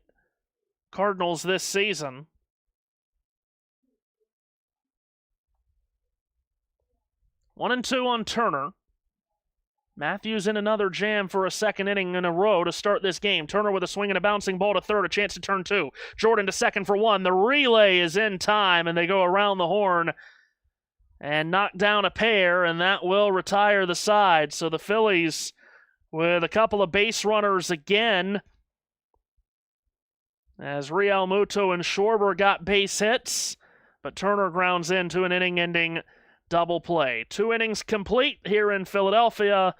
Cardinals this season. One and two on Turner. Matthews in another jam for a second inning in a row to start this game. Turner with a swing and a bouncing ball to third, a chance to turn 2. Jordan to second for 1. The relay is in time, and they go around the horn and knock down a pair, and that will retire the side. So the Phillies with a couple of base runners again, as Real Muto and Schwarber got base hits, but Turner grounds into an inning-ending double play. 2 innings complete here in Philadelphia,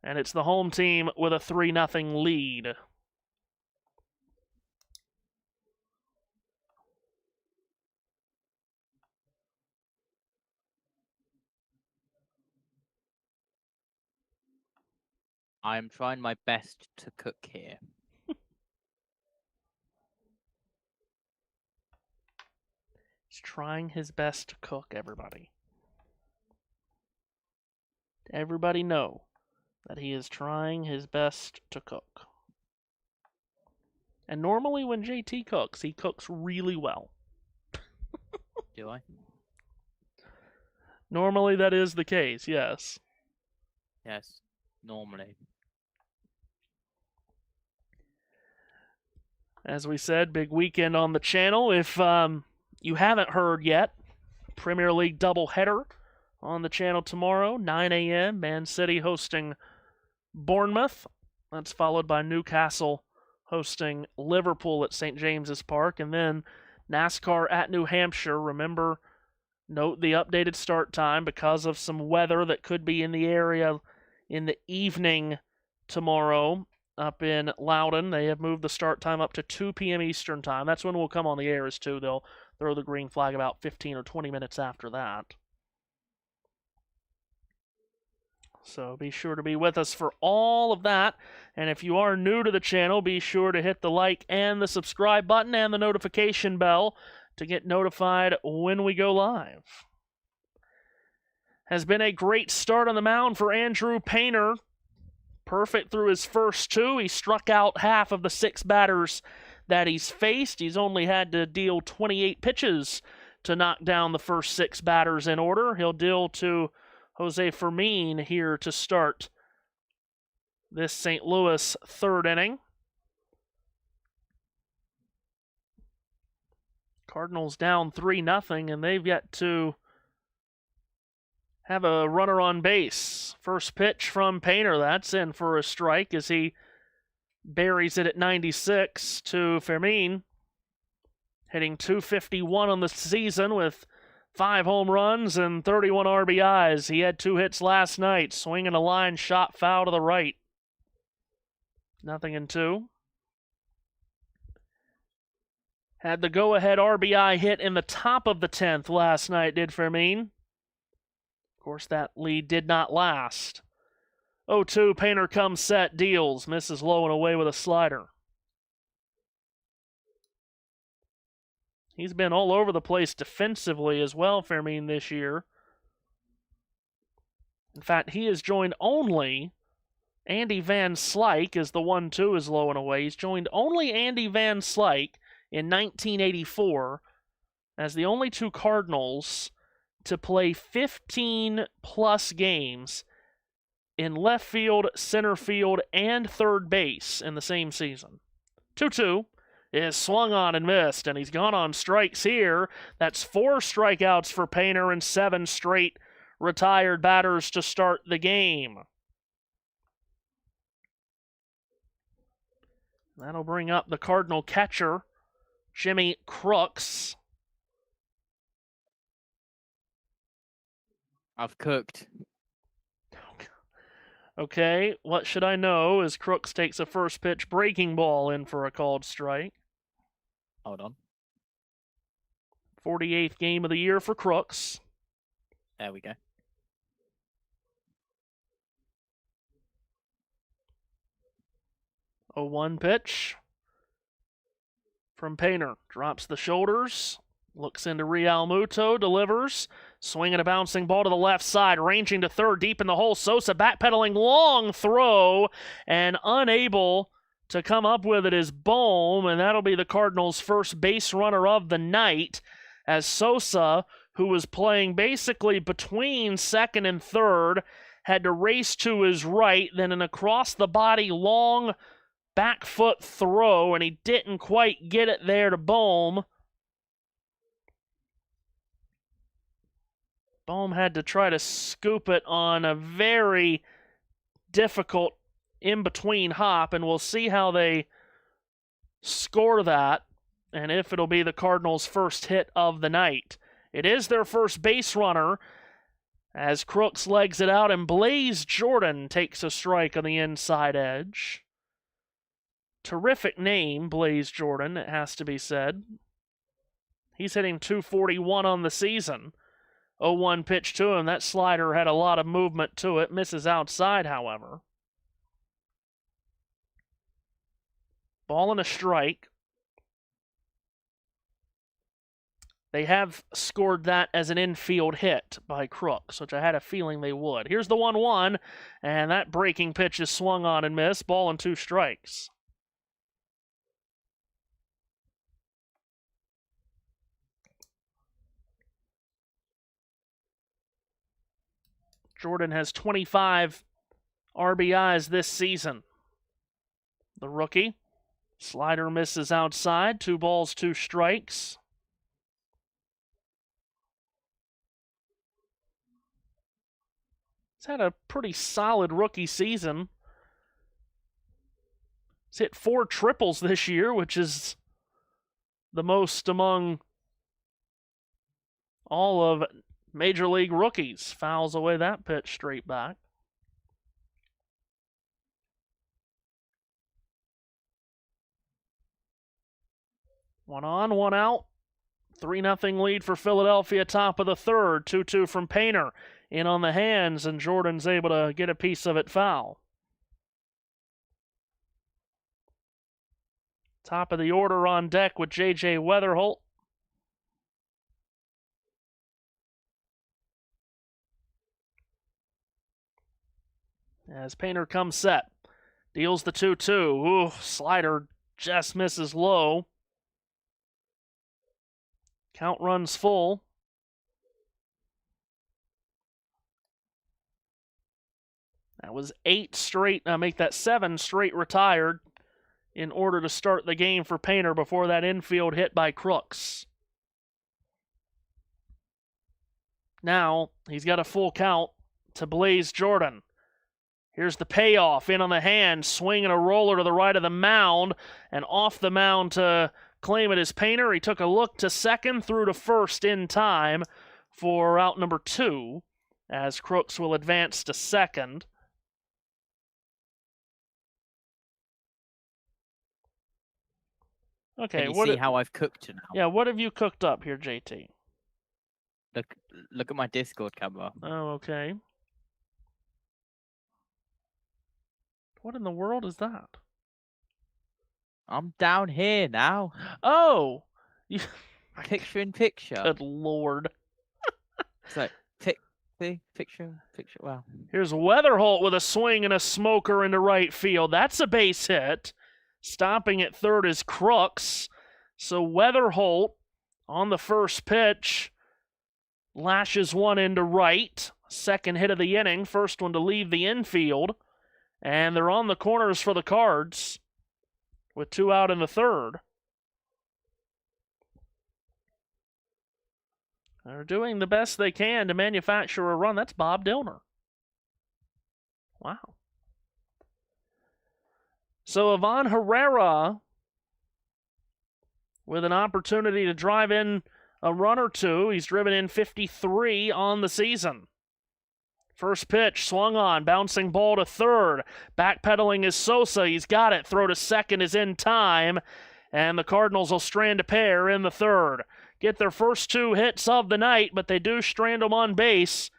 and it's the home team with a 3-0 lead. I am trying my best to cook here. He's trying his best to cook, everybody. Everybody know that he is trying his best to cook. And normally when JT cooks, he cooks really well. Do I? Normally that is the case, yes. Yes, normally. As we said, big weekend on the channel. If you haven't heard yet, Premier League doubleheader on the channel tomorrow, 9 a.m. Man City hosting Bournemouth. That's followed by Newcastle hosting Liverpool at St. James's Park. And then NASCAR at New Hampshire. Remember, note the updated start time because of some weather that could be in the area in the evening tomorrow. Up in Loudon, they have moved the start time up to 2 p.m. Eastern time. That's when we'll come on the air as too. They'll throw the green flag about 15 or 20 minutes after that. So be sure to be with us for all of that. And if you are new to the channel, be sure to hit the like and the subscribe button and the notification bell to get notified when we go live. Has been a great start on the mound for Andrew Painter. Perfect through his first 2. He struck out half of the 6 batters that he's faced. He's only had to deal 28 pitches to knock down the first 6 batters in order. He'll deal to Jose Fermin here to start this St. Louis 3rd inning. Cardinals down 3-0, and they've yet to have a runner on base. First pitch from Painter, that's in for a strike as he buries it at 96 to Fermin, hitting .251 on the season with 5 home runs and 31 RBIs. He had 2 hits last night, swinging a line shot foul to the right. 0-2. Had the go-ahead RBI hit in the top of the 10th last night, did Fermin. Of course, that lead did not last. 0-2, Painter comes set, deals, misses low and away with a slider. He's been all over the place defensively as well, Fermin, this year. In fact, he has joined only Andy Van Slyke as the 1-2 is low and away. He's joined only Andy Van Slyke in 1984 as the only 2 Cardinals to play 15-plus games in left field, center field, and third base in the same season. 2-2, is swung on and missed, and he's gone on strikes here. That's 4 strikeouts for Painter and 7 straight retired batters to start the game. That'll bring up the Cardinal catcher, Jimmy Crooks. I've cooked. Okay, what should I know as Crooks takes a first pitch breaking ball in for a called strike. Hold on. 48th game of the year for Crooks. There we go. A 1 pitch from Painter. Drops the shoulders. Looks into Real Muto. Delivers. Swinging a bouncing ball to the left side. Ranging to third. Deep in the hole. Sosa backpedaling. Long throw. And unable to come up with it is Bohm. And that'll be the Cardinals' first base runner of the night. As Sosa, who was playing basically between second and third, had to race to his right. Then an across-the-body long back foot throw, and he didn't quite get it there to Bohm. Bohm had to try to scoop it on a very difficult in-between hop, and we'll see how they score that and if it'll be the Cardinals' first hit of the night. It is their first base runner as Crooks legs it out, and Blaze Jordan takes a strike on the inside edge. Terrific name, Blaze Jordan, it has to be said. He's hitting .241 on the season. 0-1 pitch to him. That slider had a lot of movement to it. Misses outside, however. Ball and a strike. They have scored that as an infield hit by Crooks, which I had a feeling they would. Here's the 1-1, and that breaking pitch is swung on and missed. Ball and 2 strikes. Jordan has 25 RBIs this season. The rookie. Slider misses outside. 2 balls, 2 strikes. He's had a pretty solid rookie season. He's hit 4 triples this year, which is the most among all of Major League rookies. Fouls away that pitch straight back. One on, one out. 3-0 lead for Philadelphia, top of the third. 2-2 from Painter. In on the hands, and Jordan's able to get a piece of it foul. Top of the order on deck with J.J. Weatherholt. As Painter comes set. Deals the 2-2. Ooh, slider just misses low. Count runs full. That was 8 straight. Make that 7 straight retired in order to start the game for Painter before that infield hit by Crooks. Now he's got a full count to Blaze Jordan. Here's the payoff. In on the hand, swinging a roller to the right of the mound, and off the mound to claim it as Painter. He took a look to second, through to first in time for out number 2, as Crooks will advance to second. Okay, can you see how I've cooked now? Yeah, what have you cooked up here, JT? Look at my Discord camera. Oh, okay. What in the world is that? I'm down here now. Oh! Picture in picture. Good Lord. So, picture. Wow. Here's Weatherholt with a swing and a smoker into right field. That's a base hit. Stopping at third is Crooks. So Weatherholt on the first pitch lashes one into right. Second hit of the inning. First one to leave the infield. And they're on the corners for the Cards with 2 out in the third. are doing the best they can to manufacture a run. That's Bob Dillner. Wow. So Ivan Herrera with an opportunity to drive in a run or two. He's driven in 53 on the season. First pitch, swung on, bouncing ball to third. Backpedaling is Sosa. He's got it. Throw to second is in time. And the Cardinals will strand a pair in the third. Get their first 2 hits of the night, but they do strand them on base.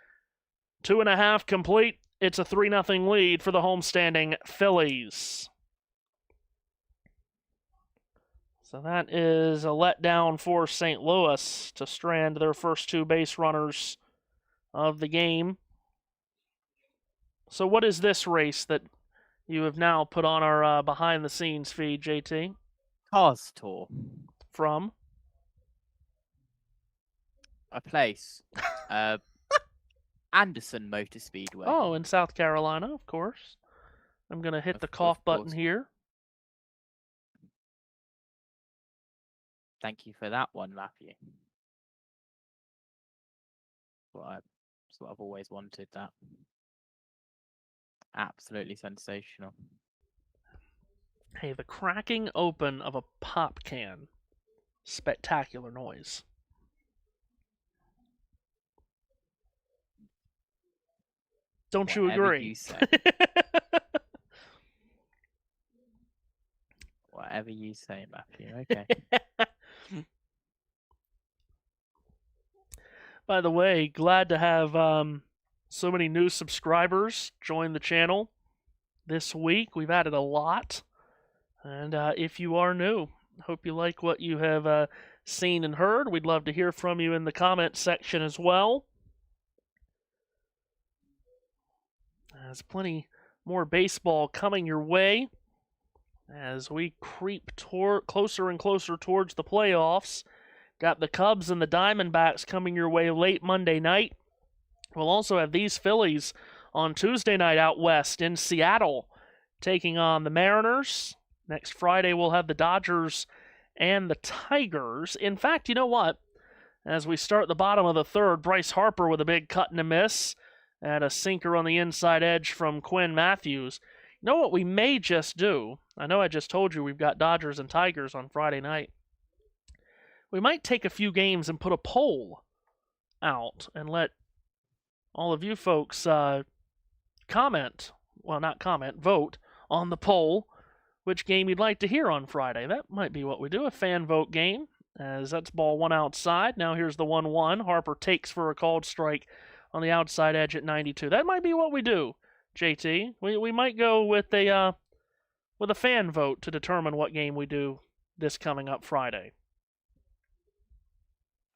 2.5 complete. It's a 3-0 lead for the homestanding Phillies. So that is a letdown for St. Louis to strand their first 2 base runners of the game. So what is this race that you have now put on our behind-the-scenes feed, JT? Cars Tour. From? A place. Anderson Motor Speedway. Oh, in South Carolina, of course. I'm going to hit the cough button here. Thank you for that one, Matthew. That's what I've always wanted, that. Absolutely sensational. Hey, the cracking open of a pop can. Spectacular noise. Don't you agree? You say. Whatever you say, Matthew. Okay. By the way, glad to have so many new subscribers join the channel this week. We've added a lot. And if you are new, hope you like what you have seen and heard. We'd love to hear from you in the comment section as well. There's plenty more baseball coming your way as we creep closer and closer towards the playoffs. Got the Cubs and the Diamondbacks coming your way late Monday night. We'll also have these Phillies on Tuesday night out west in Seattle, taking on the Mariners. Next Friday, we'll have the Dodgers and the Tigers. In fact, you know what? As we start the bottom of the third, Bryce Harper with a big cut and a miss, and a sinker on the inside edge from Quinn Matthews. You know what we may just do? I know I just told you we've got Dodgers and Tigers on Friday night. We might take a few games and put a poll out and let all of you folks comment. Well, not comment, vote on the poll which game you'd like to hear on Friday. That might be what we do, a fan vote game, as that's ball 1 outside. Now here's the 1-1. Harper takes for a called strike on the outside edge at 92. That might be what we do, JT. We might go with a fan vote to determine what game we do this coming up Friday.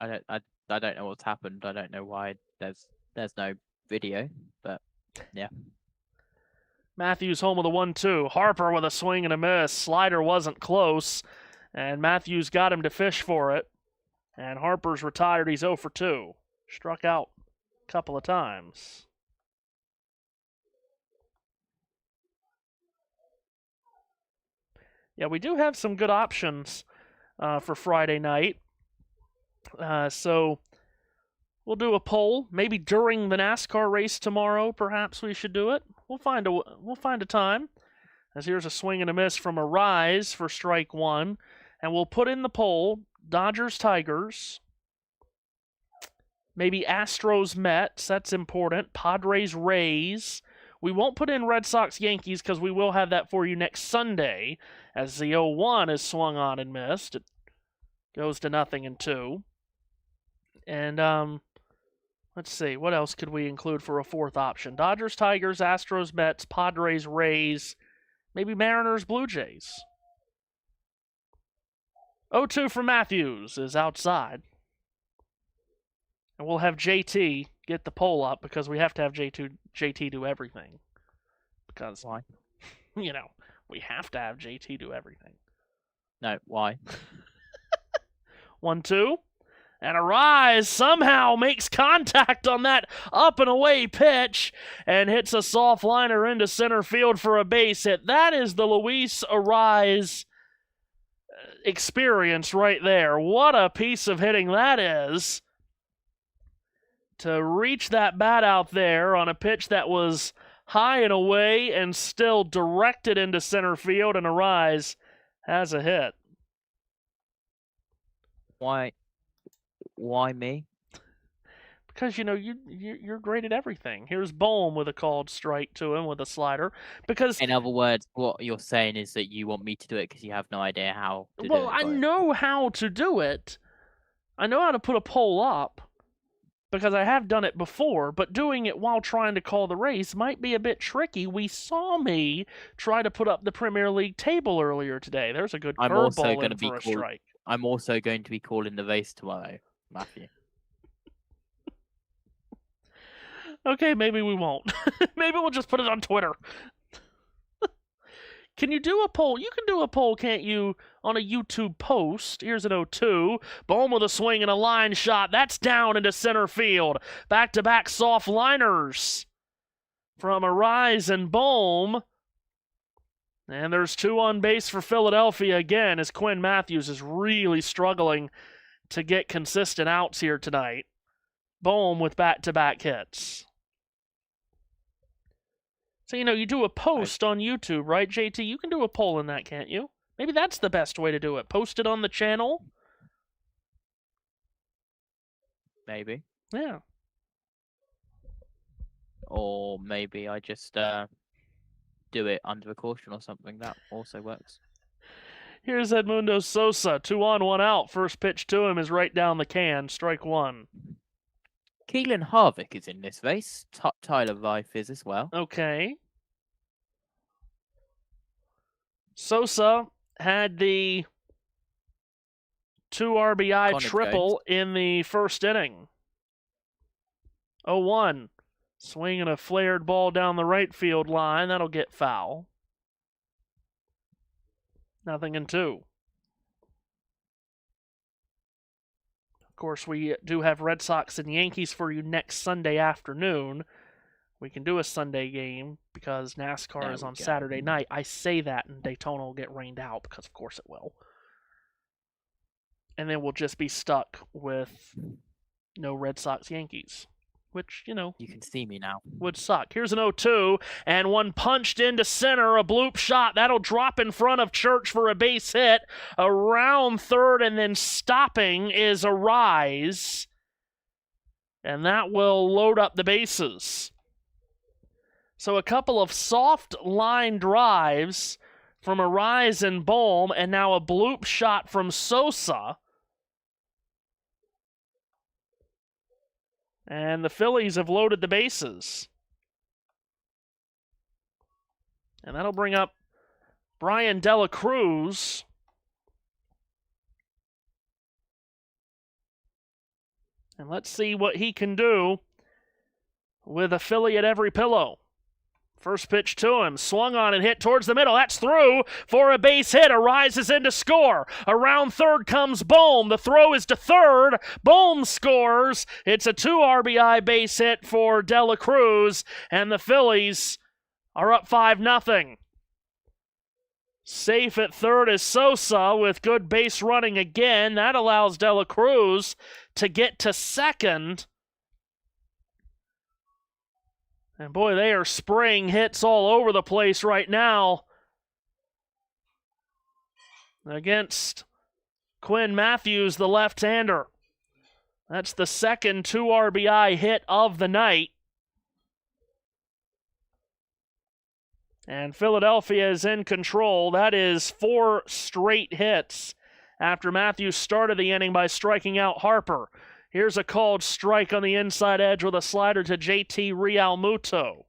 I don't know what's happened. I don't know why there's no video, but yeah. Matthews home with a 1-2. Harper with a swing and a miss. Slider wasn't close, and Matthews got him to fish for it. And Harper's retired. He's 0 for 2. Struck out a couple of times. Yeah, we do have some good options for Friday night. So we'll do a poll. Maybe during the NASCAR race tomorrow, perhaps we should do it. We'll find a time. As here's a swing and a miss from Arise for strike 1. And we'll put in the poll Dodgers, Tigers. Maybe Astros, Mets. That's important. Padres, Rays. We won't put in Red Sox, Yankees because we will have that for you next Sunday. As the 0-1 is swung on and missed. It goes to 0-2. And let's see, what else could we include for a fourth option? Dodgers, Tigers, Astros, Mets, Padres, Rays, maybe Mariners, Blue Jays. 0-2 for Matthews is outside. And we'll have JT get the poll up because we have to have JT do everything. Because, why? We have to have JT do everything. No, why? 1-2. And Arise somehow makes contact on that up and away pitch and hits a soft liner into center field for a base hit. That is the Luis Arise experience right there. What a piece of hitting that is. to reach that bat out there on a pitch that was high and away and still directed into center field, and Arise has a hit. Why me? Because, you're great at everything. Here's Bohm with a called strike to him with a slider. Because, in other words, what you're saying is that you want me to do it because you have no idea how to do it. I know how to do it. I know how to put a poll up because I have done it before, but doing it while trying to call the race might be a bit tricky. We saw me try to put up the Premier League table earlier today. There's a good curveball in for a strike. I'm also going to be calling the race tomorrow, Matthew. Okay, maybe we won't. Maybe we'll just put it on Twitter. Can you do a poll? You can do a poll, can't you, on a YouTube post? Here's an 0-2. Bohm with a swing and a line shot. That's down into center field. Back-to-back soft liners from Arise and Bohm. And there's 2 on base for Philadelphia again, as Quinn Matthews is really struggling to get consistent outs here tonight. Bohm with back-to-back hits. So, you do a post on YouTube, right, JT? You can do a poll in that, can't you? Maybe that's the best way to do it. Post it on the channel? Maybe. Yeah. Or maybe I just do it under a caution or something. That also works. Here's Edmundo Sosa. 2 on, 1 out. First pitch to him is right down the can. Strike 1. Keelan Harvick is in this race. Tyler Reif is as well. Okay. Sosa had the 2 RBI triple in the first inning. 0-1. Swinging a flared ball down the right field line. That'll get foul. 0-2. Of course, we do have Red Sox and Yankees for you next Sunday afternoon. We can do a Sunday game because NASCAR is on Saturday night. I say that and Daytona will get rained out because, of course, it will. And then we'll just be stuck with no Red Sox Yankees, which, You can see me now. would suck. Here's an 0-2, and one punched into center, a bloop shot. That'll drop in front of Church for a base hit. Around third, and then stopping is Arise. And that will load up the bases. So a couple of soft line drives from Arise and Bohm, and now a bloop shot from Sosa. And the Phillies have loaded the bases. And that'll bring up Brian Dela Cruz. And let's see what he can do with a Philly at every pillow. First pitch to him, swung on and hit towards the middle. That's through for a base hit. Arises in to score. Around third comes Bohm. The throw is to third. Bohm scores. It's a 2 RBI base hit for Dela Cruz, and the Phillies are up 5-0. Safe at third is Sosa with good base running again. That allows Dela Cruz to get to second. And boy, they are spraying hits all over the place right now against Quinn Matthews, the left-hander. That's the second 2 RBI hit of the night. And Philadelphia is in control. That is 4 straight hits after Matthews started the inning by striking out Harper. Here's a called strike on the inside edge with a slider to JT Realmuto.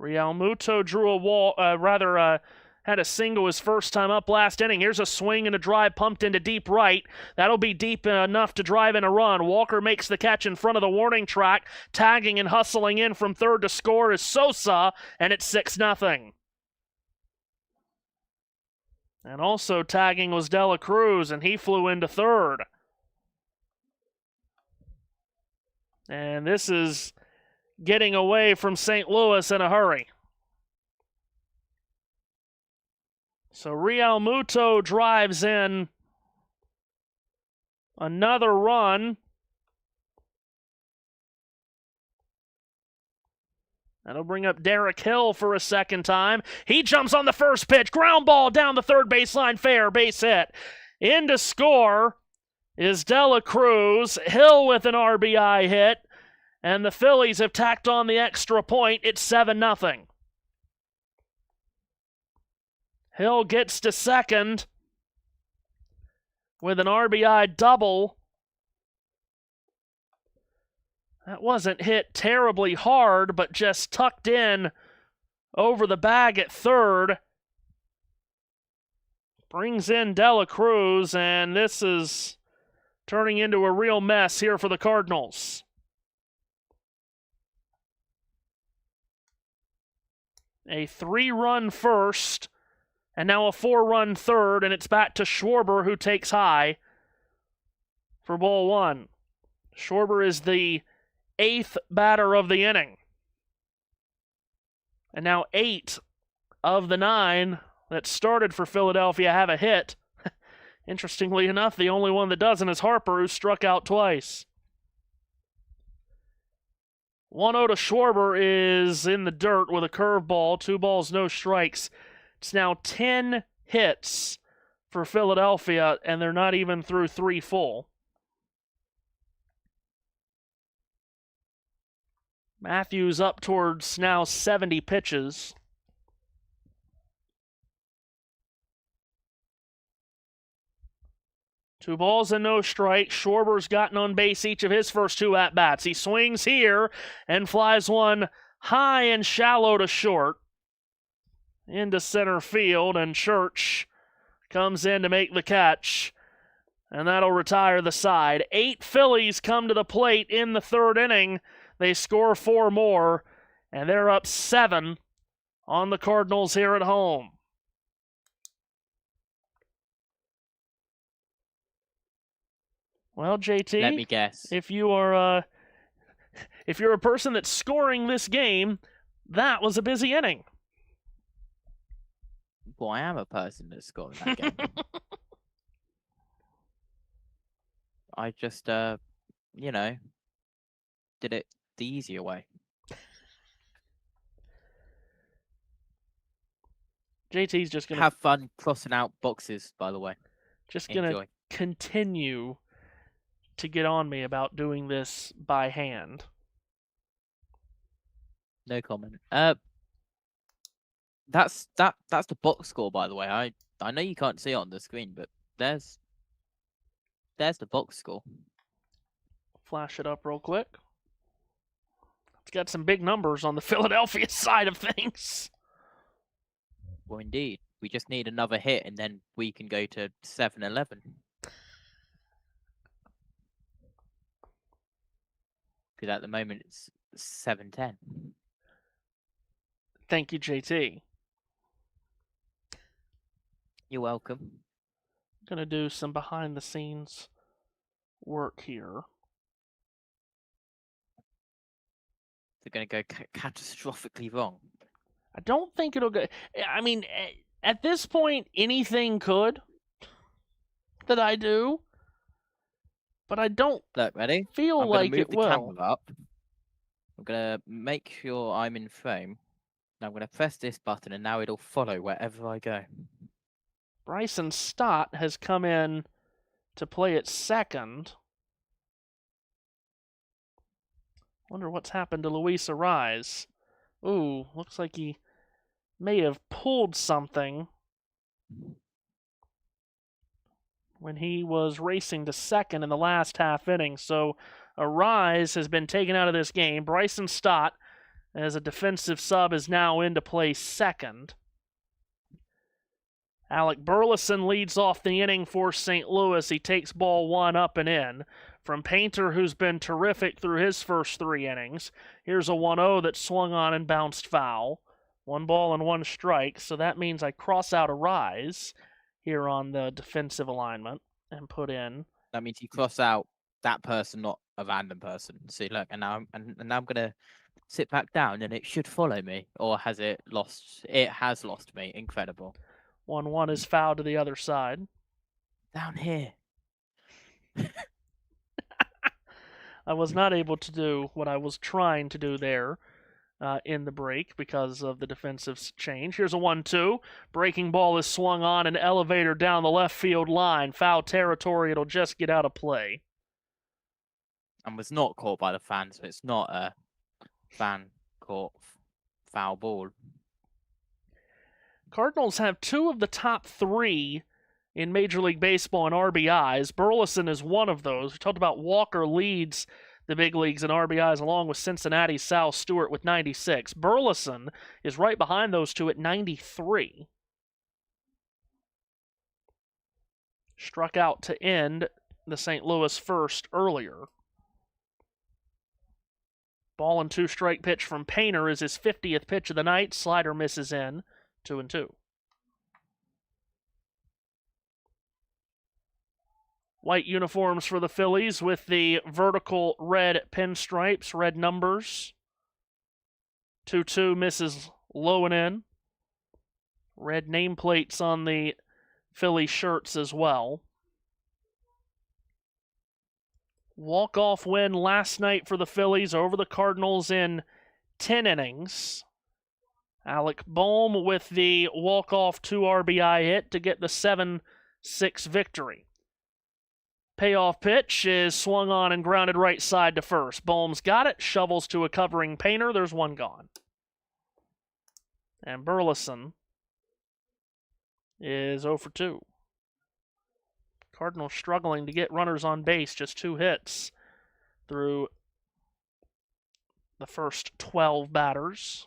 Realmuto drew a wall, had a single his first time up last inning. Here's a swing and a drive pumped into deep right. That'll be deep enough to drive in a run. Walker makes the catch in front of the warning track. Tagging and hustling in from third to score is Sosa, and it's 6-0. And also tagging was Dela Cruz, and he flew into third. And this is getting away from St. Louis in a hurry. So Real Muto drives in another run. That'll bring up Derek Hill for a second time. He jumps on the first pitch. Ground ball down the third baseline. Fair, base hit. In to score is Dela Cruz. Hill with an RBI hit. And the Phillies have tacked on the extra point. It's 7-0. Hill gets to second with an RBI double. That wasn't hit terribly hard, but just tucked in over the bag at third. Brings in Dela Cruz, and this is turning into a real mess here for the Cardinals. A 3-run first, and now a 4-run third, and it's back to Schwarber, who takes high for ball one. Schwarber is the 8th batter of the inning. And now 8 of the 9 that started for Philadelphia have a hit. Interestingly enough, the only one that doesn't is Harper, who struck out twice. 1-0 to Schwarber is in the dirt with a curveball. 2 balls, no strikes. It's now 10 hits for Philadelphia, and they're not even through 3 full. Matthews up towards now 70 pitches. Two balls and no strikes. Schwarber's gotten on base each of his first 2 at-bats. He swings here and flies one high and shallow to short. Into center field, and Church comes in to make the catch. And that'll retire the side. 8 Phillies come to the plate in the 3rd inning. They score 4 more, and they're up 7 on the Cardinals here at home. Well, JT, let me guess. If you're a person that's scoring this game, that was a busy inning. Well, I am a person that's scoring that game. I just, did it the easier way. JT's just going to have fun crossing out boxes, by the way. Just going to continue to get on me about doing this by hand. No comment. That's the box score, by the way. I know you can't see it on the screen, but there's the box score. Flash it up real quick. It's got some big numbers on the Philadelphia side of things. Well, indeed. We just need another hit, and then we can go to 7-11. Because at the moment, it's 7-10. Thank you, JT. You're welcome. I'm going to do some behind-the-scenes work here. They're going to go catastrophically wrong. I don't think it'll go... I mean, at this point, anything could that I do, but I don't feel like it will. I'm going to move the camera up. I'm going to make sure I'm in frame. Now I'm going to press this button, and now it'll follow wherever I go. Bryson Stott has come in to play at second. Wonder what's happened to Luis Arise. Ooh, looks like he may have pulled something when he was racing to second in the last half inning. So Arise has been taken out of this game. Bryson Stott, as a defensive sub, is now in to play second. Alec Burleson leads off the inning for St. Louis. He takes ball 1 up and in. From Painter, who's been terrific through his first 3 innings. Here's a 1-0 that swung on and bounced foul. 1 ball and 1 strike, so that means I cross out Arise here on the defensive alignment and put in. That means you cross out that person, not a random person. See, look, and now I'm going to sit back down, and it should follow me. Or has it lost? It has lost me. Incredible. 1-1 is fouled to the other side. Down here. I was not able to do what I was trying to do there in the break because of the defensive change. Here's a 1-2. Breaking ball is swung on an elevator down the left field line. Foul territory. It'll just get out of play. And was not caught by the fan, so it's not a fan caught foul ball. Cardinals have 2 of the top 3 in Major League Baseball in RBIs. Burleson is one of those. We talked about Walker leads the big leagues in RBIs along with Cincinnati's Sal Stewart with 96. Burleson is right behind those two at 93. Struck out to end the St. Louis first earlier. Ball and 2-strike pitch from Painter is his 50th pitch of the night. Slider misses in. 2-2. White uniforms for the Phillies with the vertical red pinstripes, red numbers. 2-2 misses low and in. Red nameplates on the Philly shirts as well. Walk-off win last night for the Phillies over the Cardinals in 10 innings. Alec Boehm with the walk-off 2 RBI hit to get the 7-6 victory. Payoff pitch is swung on and grounded right side to first. Boehm's got it, shovels to a covering Painter. There's one gone. And Burleson is 0 for 2. Cardinals struggling to get runners on base, just 2 hits through the first 12 batters.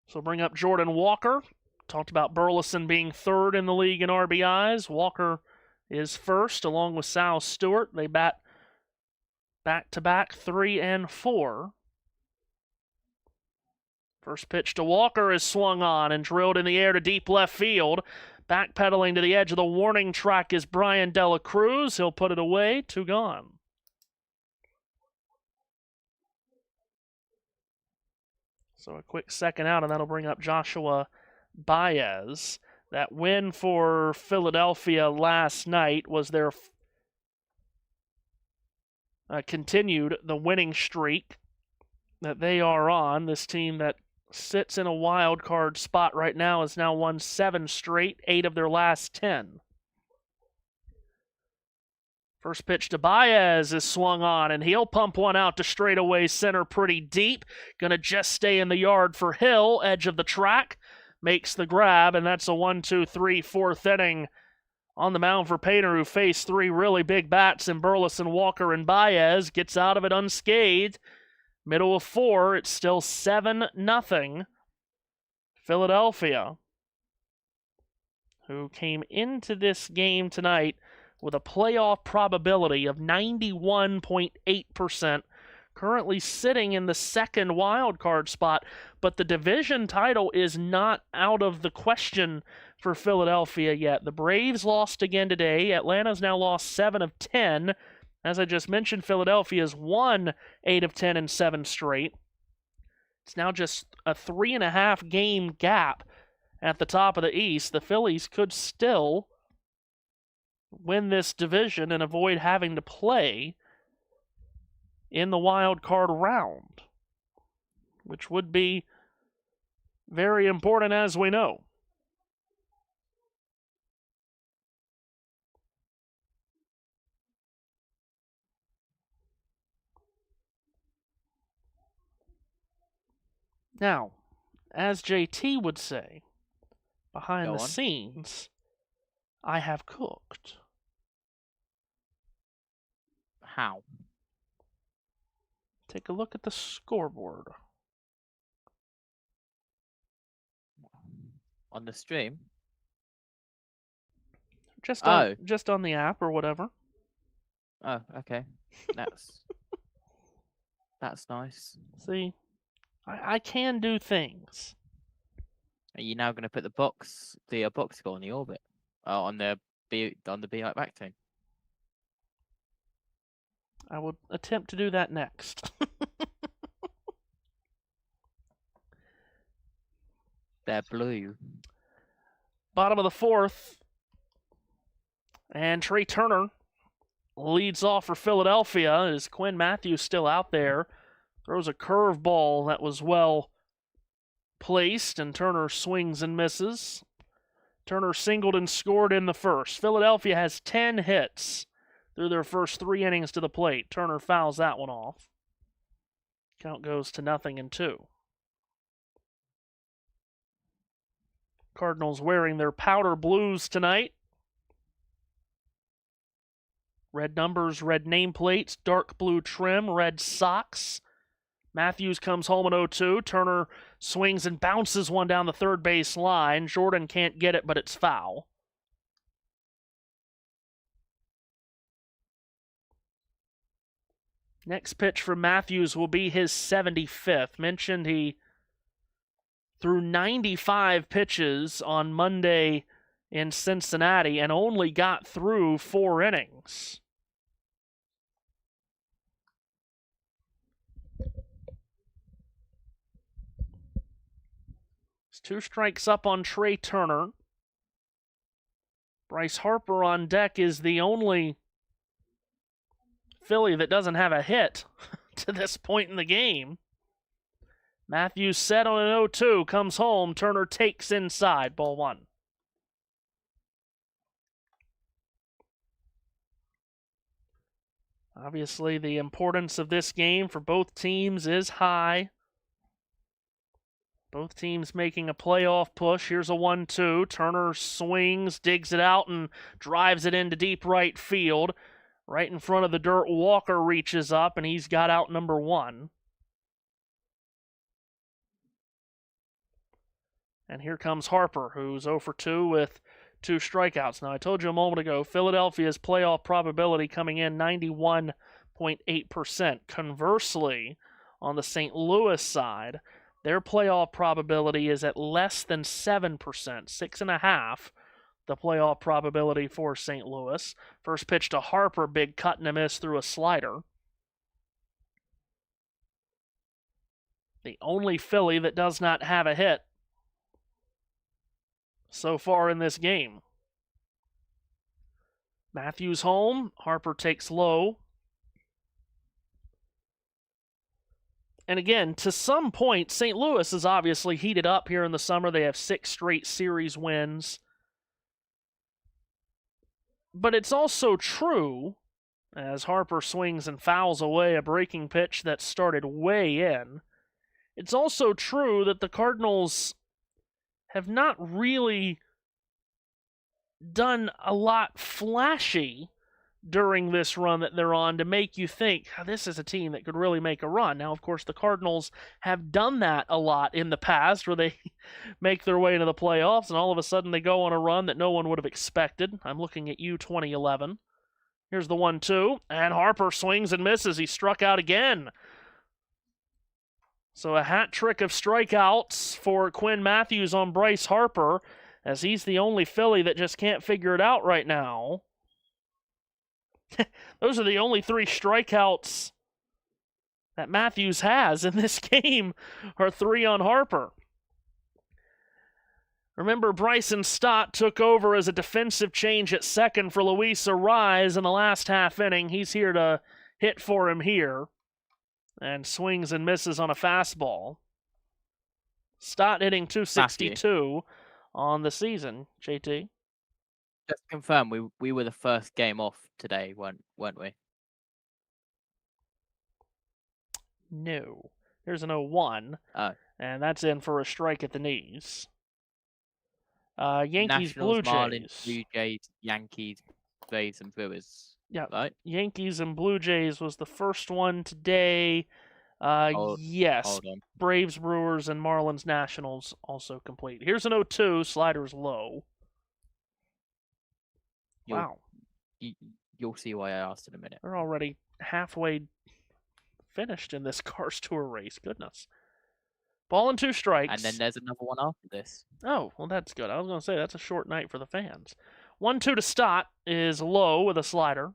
So bring up Jordan Walker. Talked about Burleson being 3rd in the league in RBIs. Walker is 1st along with Sal Stewart. They bat back-to-back 3 and 4. First pitch to Walker is swung on and drilled in the air to deep left field. Backpedaling to the edge of the warning track is Brian Dela Cruz. He'll put it away. 2 gone. So a quick second out, and that'll bring up Joshua Baez. That win for Philadelphia last night was their continued the winning streak that they are on. This team that sits in a wild card spot right now has now won 7 straight, 8 of their last 10. First pitch to Baez is swung on, and he'll pump one out to straightaway center pretty deep. Gonna just stay in the yard for Hill, edge of the track. Makes the grab, and that's a 1-2-3 4th inning on the mound for Painter, who faced 3 really big bats in Burleson, Walker, and Baez. Gets out of it unscathed. Middle of 4, it's still 7-0. Philadelphia, who came into this game tonight with a playoff probability of 91.8%, currently sitting in the 2nd wild card spot, but the division title is not out of the question for Philadelphia yet. The Braves lost again today. Atlanta's now lost 7 of 10. As I just mentioned, Philadelphia's won 8 of 10 and 7 straight. It's now just a 3.5 game gap at the top of the East. The Phillies could still win this division and avoid having to play in the wild card round, which would be very important, as we know. Now, as JT would say, behind the scenes, I have cooked. How? Take a look at the scoreboard. On the stream? Just on the app or whatever. Oh, okay. That's nice. See, I can do things. Are you now going to put the box score on the orbit? On the Be Right Back team? I will attempt to do that next. They're blue. Bottom of the fourth. And Trey Turner leads off for Philadelphia as Quinn Matthews still out there. Throws a curveball that was well placed, and Turner swings and misses. Turner singled and scored in the first. Philadelphia has 10 hits through their first 3 innings to the plate. Turner fouls that one off. Count goes to 0-2. Cardinals wearing their powder blues tonight. Red numbers, red nameplates, dark blue trim, red socks. Matthews comes home in 0-2. Turner swings and bounces one down the third base line. Jordan can't get it, but it's foul. Next pitch for Matthews will be his 75th. Mentioned he threw 95 pitches on Monday in Cincinnati and only got through 4 innings. It's 2 strikes up on Trey Turner. Bryce Harper on deck is the only Philly that doesn't have a hit to this point in the game. Matthews set on an 0-2, comes home. Turner takes inside, ball 1. Obviously, the importance of this game for both teams is high. Both teams making a playoff push. Here's a 1-2. Turner swings, digs it out, and drives it into deep right field. Right in front of the dirt, Walker reaches up, and he's got out number 1. And here comes Harper, who's 0 for 2 with 2 strikeouts. Now, I told you a moment ago, Philadelphia's playoff probability coming in 91.8%. Conversely, on the St. Louis side, their playoff probability is at less than 7%, 6.5%. The playoff probability for St. Louis. First pitch to Harper, big cut and a miss through a slider. The only Philly that does not have a hit so far in this game. Matthews home. Harper takes low. And again, to some point, St. Louis is obviously heated up here in the summer. They have 6 straight series wins. But it's also true, as Harper swings and fouls away a breaking pitch that started way in, it's also true that the Cardinals have not really done a lot flashy during this run that they're on to make you think, oh, this is a team that could really make a run. Now, of course, the Cardinals have done that a lot in the past where they make their way into the playoffs and all of a sudden they go on a run that no one would have expected. I'm looking at you, 2011. Here's the 1-2, and Harper swings and misses. He struck out again. So a hat trick of strikeouts for Quinn Matthews on Bryce Harper, as he's the only Philly that just can't figure it out right now. Those are the only 3 strikeouts that Matthews has in this game, are 3 on Harper. Remember, Bryson Stott took over as a defensive change at second for Luis Arise in the last half inning. He's here to hit for him here, and swings and misses on a fastball. Stott hitting .262 on the season, JT. Just to confirm, we were the first game off today, weren't we? No. Here's an 0-1. And that's in for a strike at the knees. Yankees, Nationals, Blue Jays. Marlins, Blue Jays, Yankees, Braves, and Brewers. Yeah. Right? Yankees and Blue Jays was the first one today. Yes. Hold on. Braves, Brewers, and Marlins, Nationals also complete. Here's an 0-2. Slider's low. Wow. You'll see why I asked in a minute. They're already halfway finished in this Cars Tour race. Goodness. Ball and 2 strikes. And then there's another one after this. Oh, well, that's good. I was going to say, that's a short night for the fans. 1-2 to Stott is low with a slider.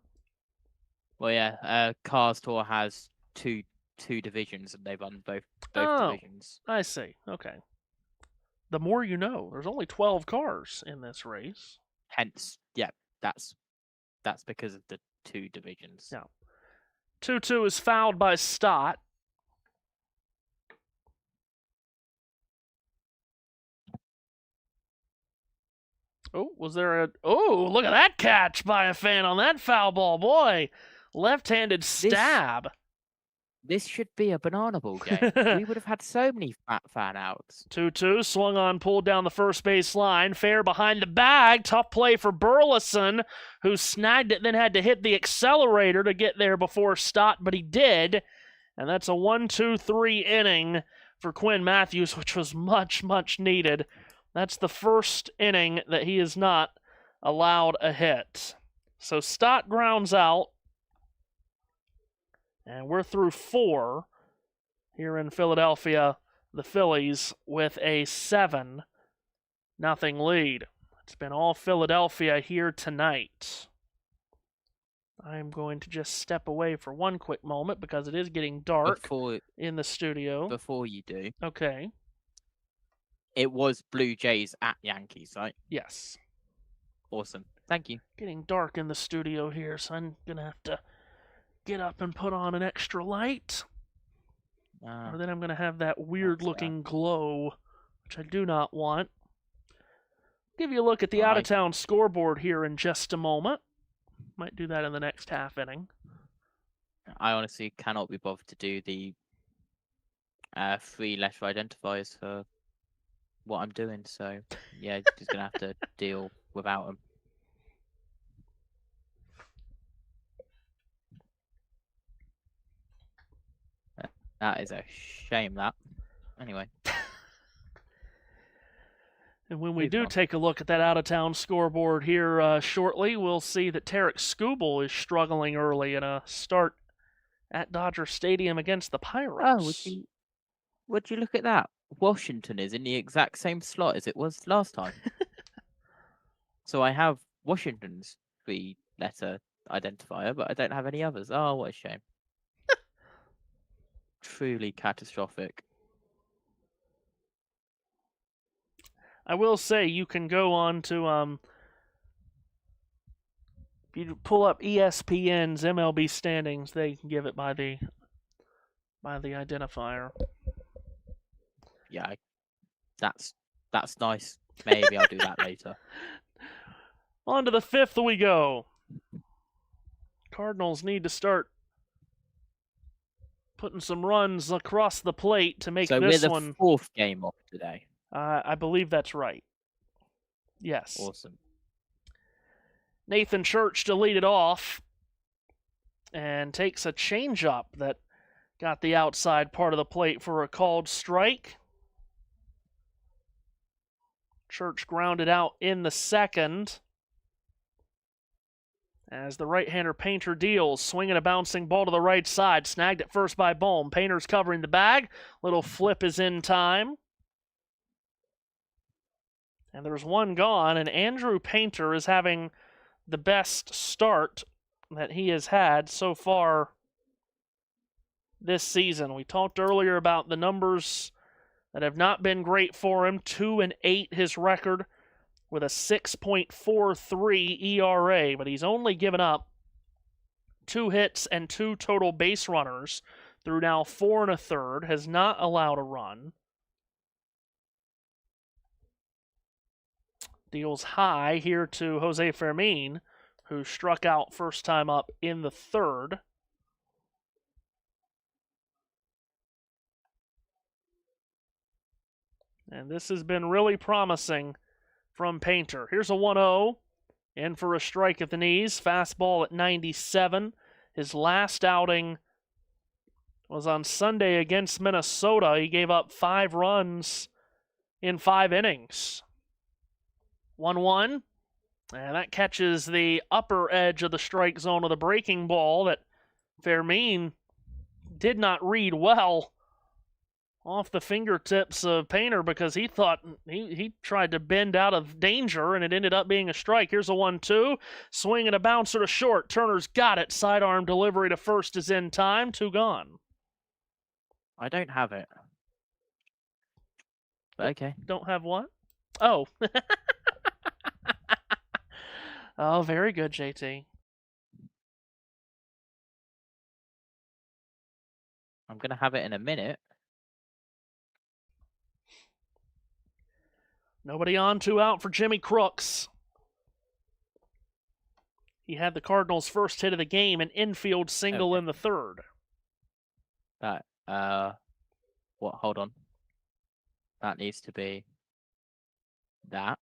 Well, yeah, Cars Tour has two divisions, and they've won both divisions. I see. Okay. The more you know. There's only 12 cars in this race. Hence, yeah, that's because of the 2 divisions. Yeah. 2-2 is fouled by Stott. Oh, was there a... Oh, look at that catch by a fan on that foul ball. Boy, left-handed stab. This should be a banana ball game. We would have had so many fan outs. 2-2, swung on, pulled down the first base line. Fair behind the bag. Tough play for Burleson, who snagged it, then had to hit the accelerator to get there before Stott, but he did. And that's a 1-2-3 inning for Quinn Matthews, which was much, much needed. That's the first inning that he has not allowed a hit. So Stott grounds out. And we're through 4 here in Philadelphia. The Phillies with a 7-0 lead. It's been all Philadelphia here tonight. I'm going to just step away for one quick moment because it is getting dark in the studio. Before you do. Okay. It was Blue Jays at Yankees, right? Yes. Awesome. Thank you. Getting dark in the studio here, so I'm going to have to get up and put on an extra light. Or then I'm going to have that weird-looking glow, which I do not want. Give you a look at the out-of-town scoreboard here in just a moment. Might do that in the next half inning. I honestly cannot be bothered to do the 3 letter identifiers for what I'm doing, so yeah, just going to have to deal without them. That is a shame, that. Anyway. And when we do take a look at that out-of-town scoreboard here shortly, we'll see that Tarek Skubal is struggling early in a start at Dodger Stadium against the Pirates. Oh, would you look at that? Washington is in the exact same slot as it was last time. So I have Washington's 3-letter identifier, but I don't have any others. Oh, what a shame. Truly catastrophic. I will say you can go on to if you pull up ESPN's MLB standings, they can give it by the identifier. Yeah, that's nice. Maybe I'll do that later. On to the 5th we go. Cardinals need to start putting some runs across the plate to make this one. So we're the 4th game off today. I believe that's right. Yes. Awesome. Nathan Church to lead it off and takes a changeup that got the outside part of the plate for a called strike. Church grounded out in the 2nd. As the right-hander Painter deals, swinging a bouncing ball to the right side, snagged at first by Bohm. Painter's covering the bag. Little flip is in time. And there's one gone, and Andrew Painter is having the best start that he has had so far this season. We talked earlier about the numbers that have not been great for him. 2-8 his record, with a 6.43 ERA, but he's only given up 2 hits and 2 total base runners through now 4 1/3, has not allowed a run. Deals high here to Jose Fermin, who struck out first time up in the 3rd. And this has been really promising from Painter. Here's a 1-0, in for a strike at the knees. Fastball at 97. His last outing was on Sunday against Minnesota. He gave up 5 runs in 5 innings. 1-1, and that catches the upper edge of the strike zone of the breaking ball that Fermin did not read well off the fingertips of Painter, because he thought he tried to bend out of danger, and it ended up being a strike. Here's a 1-2. Swing and a bouncer to short. Turner's got it. Sidearm delivery to first is in time. 2 gone. I don't have it. Okay. Don't have what? Oh. Oh, very good, JT. I'm going to have it in a minute. Nobody on, 2 out for Jimmy Crooks. He had the Cardinals' first hit of the game, an infield single in the third. That, what? Hold on. That needs to be that.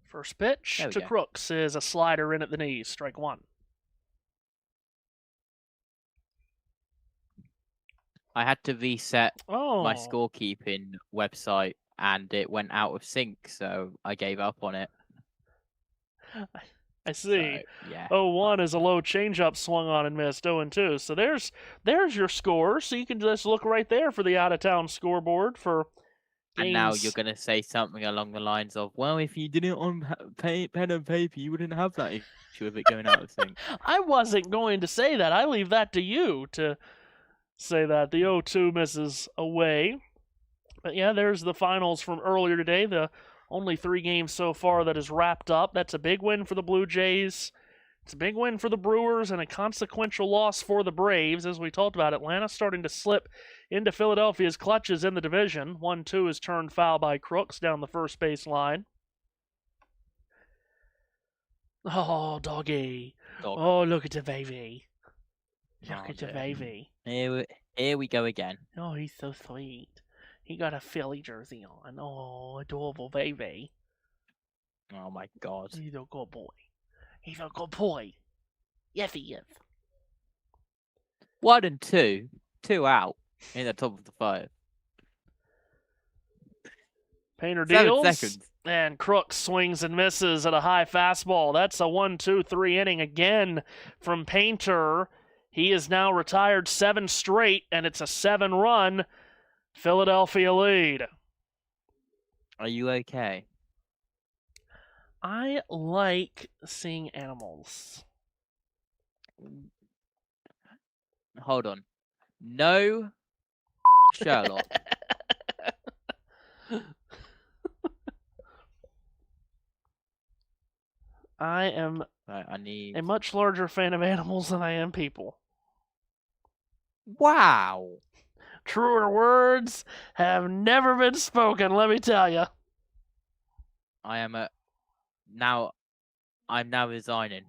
First pitch to Crooks is a slider in at the knees, strike one. I had to reset my Oh, scorekeeping website, and it went out of sync, so I gave up on it. I see. So, yeah. 0-1 is a low changeup swung on and missed. 0-2. So there's your score. So you can just look right there for the out-of-town scoreboard for games. And now you're going to say something along the lines of, well, if you did it on pen and paper, you wouldn't have that issue of it going out of sync. I wasn't going to say that. I leave that to you to say that. The 0-2 misses away. But yeah, there's the finals from earlier today. The only 3 games so far that is wrapped up. That's a big win for the Blue Jays. It's a big win for the Brewers and a consequential loss for the Braves. As we talked about, Atlanta starting to slip into Philadelphia's clutches in the division. 1-2 is turned foul by Crooks down the first base line. Oh, doggy. Dog. Oh, look at the baby. Look at the baby. Here we go again. Oh, he's so sweet. He got a Philly jersey on. Oh, adorable baby. Oh, my God. He's a good boy. He's a good boy. Yes, he is. 1 and 2. 2 out in the top of the 5. Painter 7 deals. seconds. And Crooks swings and misses at a high fastball. That's a 1-2-3 inning again from Painter. He is now retired 7 straight, and it's a 7-run Philadelphia lead. Are you okay? I like seeing animals. Hold on. No Sherlock. I am a much larger fan of animals than I am people. Wow. Truer words have never been spoken, let me tell you. I'm now resigning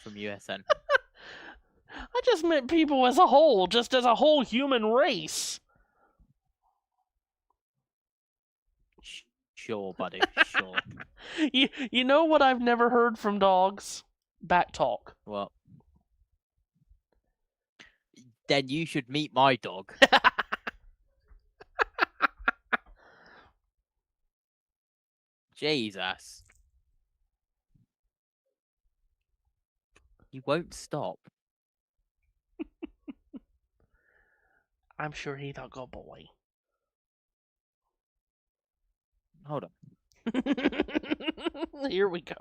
from USN. I just meant people as a whole, just as a whole human race. Sure, buddy, sure. You know what I've never heard from dogs? Back talk. Well, then you should meet my dog. Jesus. He won't stop. I'm sure he's a good boy. Hold on. Here we go.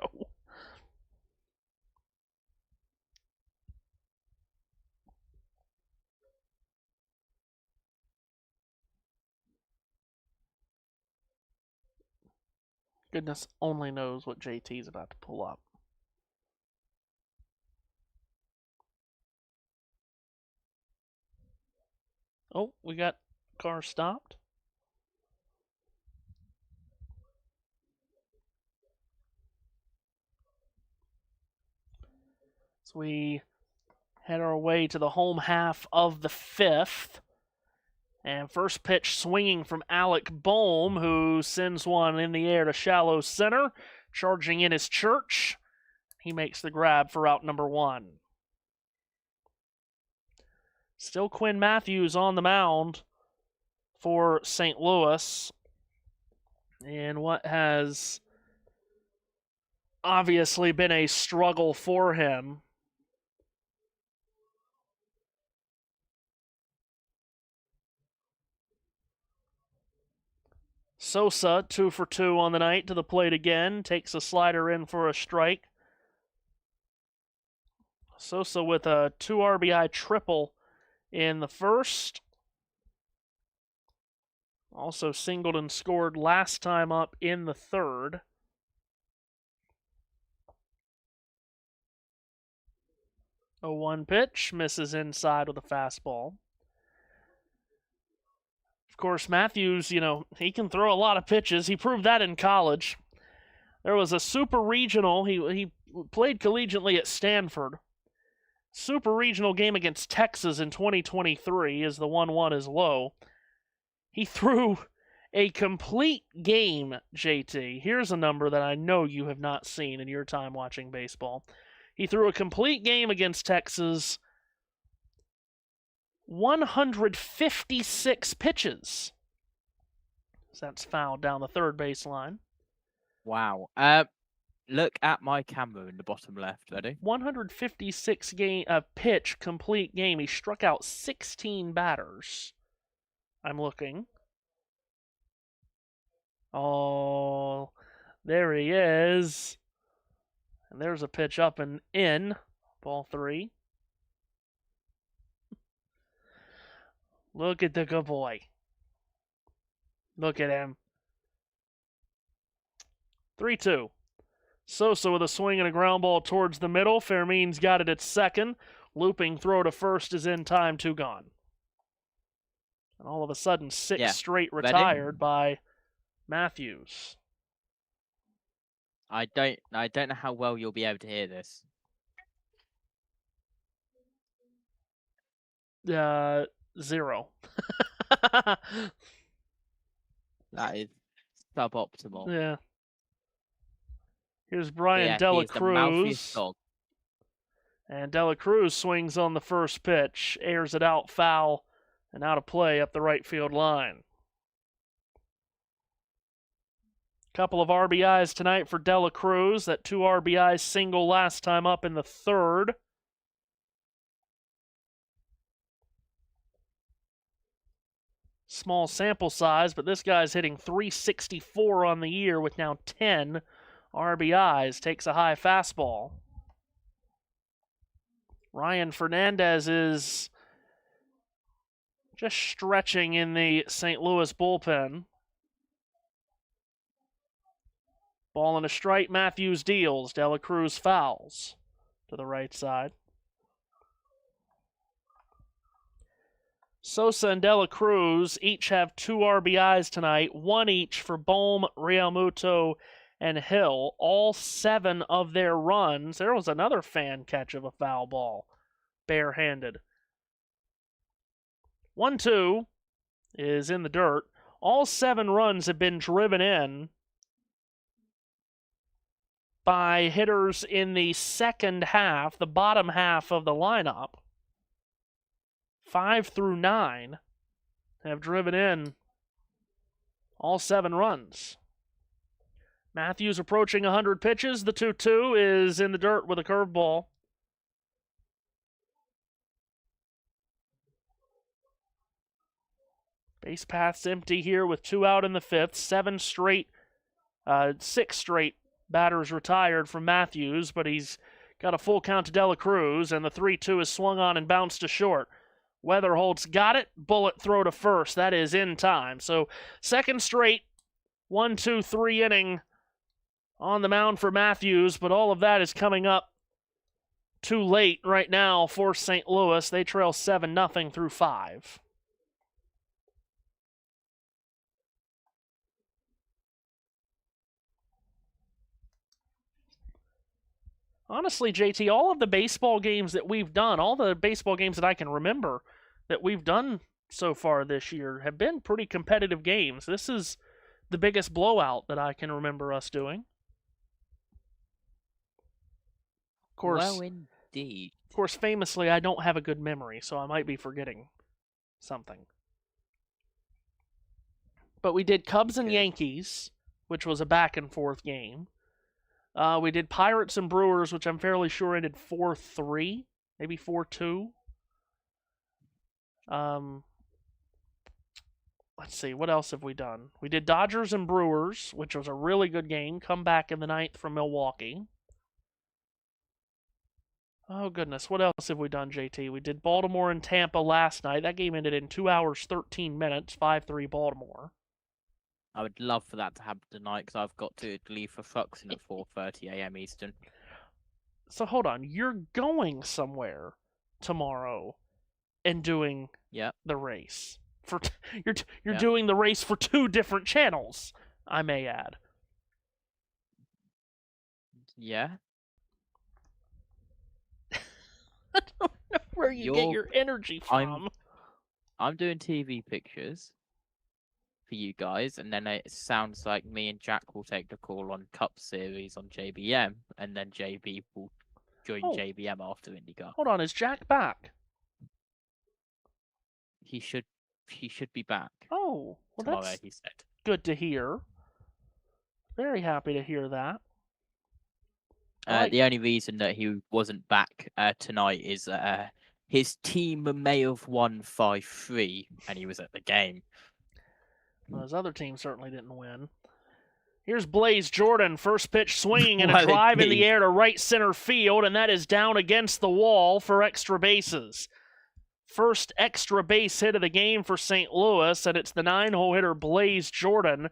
Goodness only knows what JT's about to pull up. Oh, we got car stopped. So we head our way to the home half of the 5th. And first pitch swinging from Alec Boehm, who sends one in the air to shallow center. Charging in his Church. He makes the grab for out number 1. Still Quinn Matthews on the mound for St. Louis. And what has obviously been a struggle for him. Sosa, 2 for 2 on the night, to the plate again. Takes a slider in for a strike. Sosa with a 2 RBI triple in the first. Also singled and scored last time up in the third. A 1 pitch, misses inside with a fastball. Of course, Matthews, he can throw a lot of pitches. He proved that in college. There was a super regional. He played collegiately at Stanford. Super regional game against Texas in 2023 as the 1-1 is low. He threw a complete game, JT. Here's a number that I know you have not seen in your time watching baseball. He threw a complete game against Texas, 156 pitches. So that's fouled down the third baseline. Wow. Look at my camera in the bottom left, ready? 156 pitch complete game. He struck out 16 batters. I'm looking. Oh, there he is. And there's a pitch up and in. Ball 3. Look at the good boy. Look at him. 3-2. Sosa with a swing and a ground ball towards the middle. Fermin's got it at second. Looping throw to first is in time, 2 gone. And all of a sudden, 6 straight retired by Matthews. I don't know how well you'll be able to hear this. 0. That is suboptimal. Yeah. Here's Brian Dela Cruz. And Dela Cruz swings on the first pitch, airs it out foul, and out of play up the right field line. Couple of RBIs tonight for Dela Cruz. That 2 RBI single last time up in the third. Small sample size, but this guy's hitting .364 on the year with now 10 RBIs. Takes a high fastball. Ryan Fernandez is just stretching in the St. Louis bullpen. Ball and a strike, Matthews deals. Dela Cruz fouls to the right side. Sosa and Dela Cruz each have 2 RBIs tonight, 1 each for Bohm, Realmuto, and Hill. All 7 of their runs. There was another fan catch of a foul ball, barehanded. 1-2 is in the dirt. All 7 runs have been driven in by hitters in the second half, the bottom half of the lineup. 5 through 9 have driven in all 7 runs. Matthews approaching 100 pitches. The 2-2 is in the dirt with a curveball. Base path's empty here with 2 out in the 5th. 6 straight batters retired from Matthews, but he's got a full count to Dela Cruz, and the 3-2 is swung on and bounced to short. Weatherholt's got it. Bullet throw to first. That is in time. So second straight 1-2-3 inning on the mound for Matthews, but all of that is coming up too late right now for St. Louis. They trail 7-0 through 5. Honestly, JT, all of the baseball games that we've done, all the baseball games that I can remember that we've done so far this year have been pretty competitive games. This is the biggest blowout that I can remember us doing. Of course, well, indeed. Of course, famously, I don't have a good memory, so I might be forgetting something. But we did Cubs and Yankees, which was a back-and-forth game. We did Pirates and Brewers, which I'm fairly sure ended 4-3, maybe 4-2. Let's see, what else have we done? We did Dodgers and Brewers, which was a really good game. Come back in the 9th from Milwaukee. Oh, goodness, what else have we done, JT? We did Baltimore and Tampa last night. That game ended in 2 hours, 13 minutes, 5-3 Baltimore. I would love for that to happen tonight because I've got to leave for Fruxton at 4:30 a.m. Eastern. So hold on, you're going somewhere tomorrow and doing the race for you're doing the race for 2 different channels, I may add. Yeah. I don't know where you get your energy from. I'm doing TV pictures for you guys, and then it sounds like me and Jack will take the call on Cup Series on JBM, and then JB will join JBM after IndyCar. Hold on, is Jack back? He should be back. Oh, well, tomorrow, that's he said. Good to hear. Very happy to hear that. The only reason that he wasn't back tonight is his team may have won 5-3, and he was at the game. Well, his other team certainly didn't win. Here's Blaze Jordan, first pitch swinging and a drive in the air to right center field, and that is down against the wall for extra bases. First extra base hit of the game for St. Louis, and it's the 9-hole hitter Blaze Jordan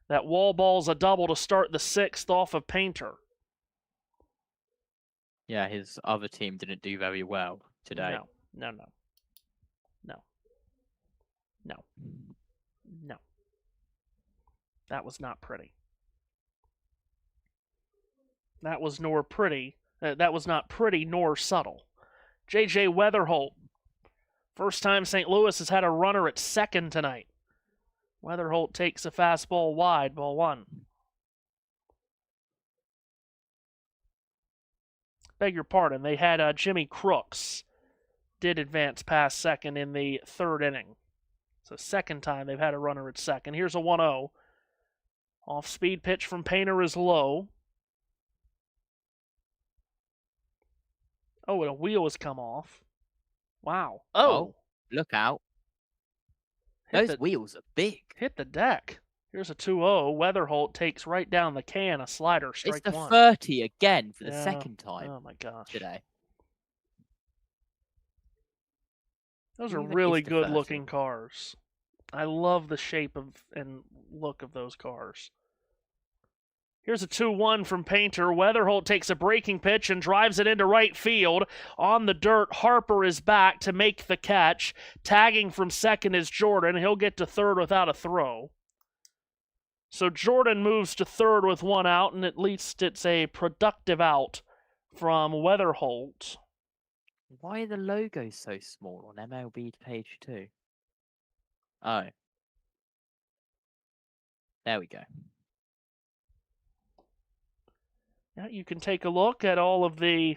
that wall balls a double to start the 6th off of Painter. Yeah, his other team didn't do very well today. No. That was not pretty. That was not pretty nor subtle. J.J. Weatherholt. First time St. Louis has had a runner at second tonight. Weatherholt takes a fastball wide, ball 1. Beg your pardon, they had Jimmy Crooks did advance past second in the 3rd inning. So second time they've had a runner at second. Here's a 1-0. Off-speed pitch from Painter is low. Oh, and a wheel has come off. Wow. Oh, look out. Those wheels are big. Hit the deck. Here's a 2-0. Weatherholt takes right down the can, a slider, strike 1. It's the 30 again for the second time. Oh, my gosh. Today. Those are really good-looking cars. I love the shape and look of those cars. Here's a 2-1 from Painter. Weatherholt takes a breaking pitch and drives it into right field. On the dirt, Harper is back to make the catch. Tagging from second is Jordan. He'll get to third without a throw. So Jordan moves to third with 1 out, and at least it's a productive out from Weatherholt. Why are the logos so small on MLB page 2? Oh. There we go. Now you can take a look at all of the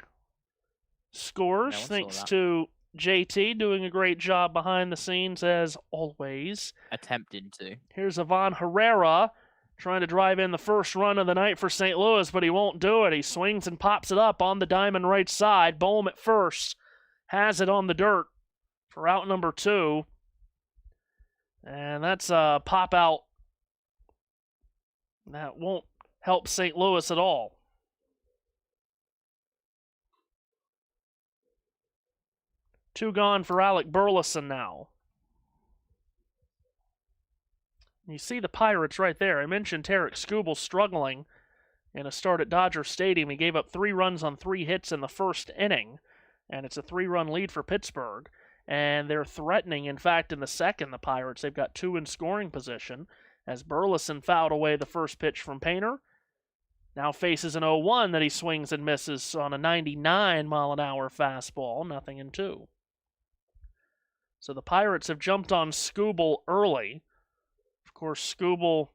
scores, thanks to JT doing a great job behind the scenes as always. Attempting to. Here's Ivan Herrera trying to drive in the first run of the night for St. Louis, but he won't do it. He swings and pops it up on the diamond right side. Bohm at first has it on the dirt for out number 2. And that's a pop out that won't help St. Louis at all. Two gone for Alec Burleson now. You see the Pirates right there. I mentioned Tarek Skubal struggling in a start at Dodger Stadium. He gave up 3 runs on 3 hits in the first inning, and it's a 3-run lead for Pittsburgh. And they're threatening, in fact, in the second, the Pirates. They've got 2 in scoring position as Burleson fouled away the first pitch from Painter. Now faces an 0-1 that he swings and misses on a 99-mile-an-hour fastball, 0-2. So the Pirates have jumped on Skubal early. Of course, Skubal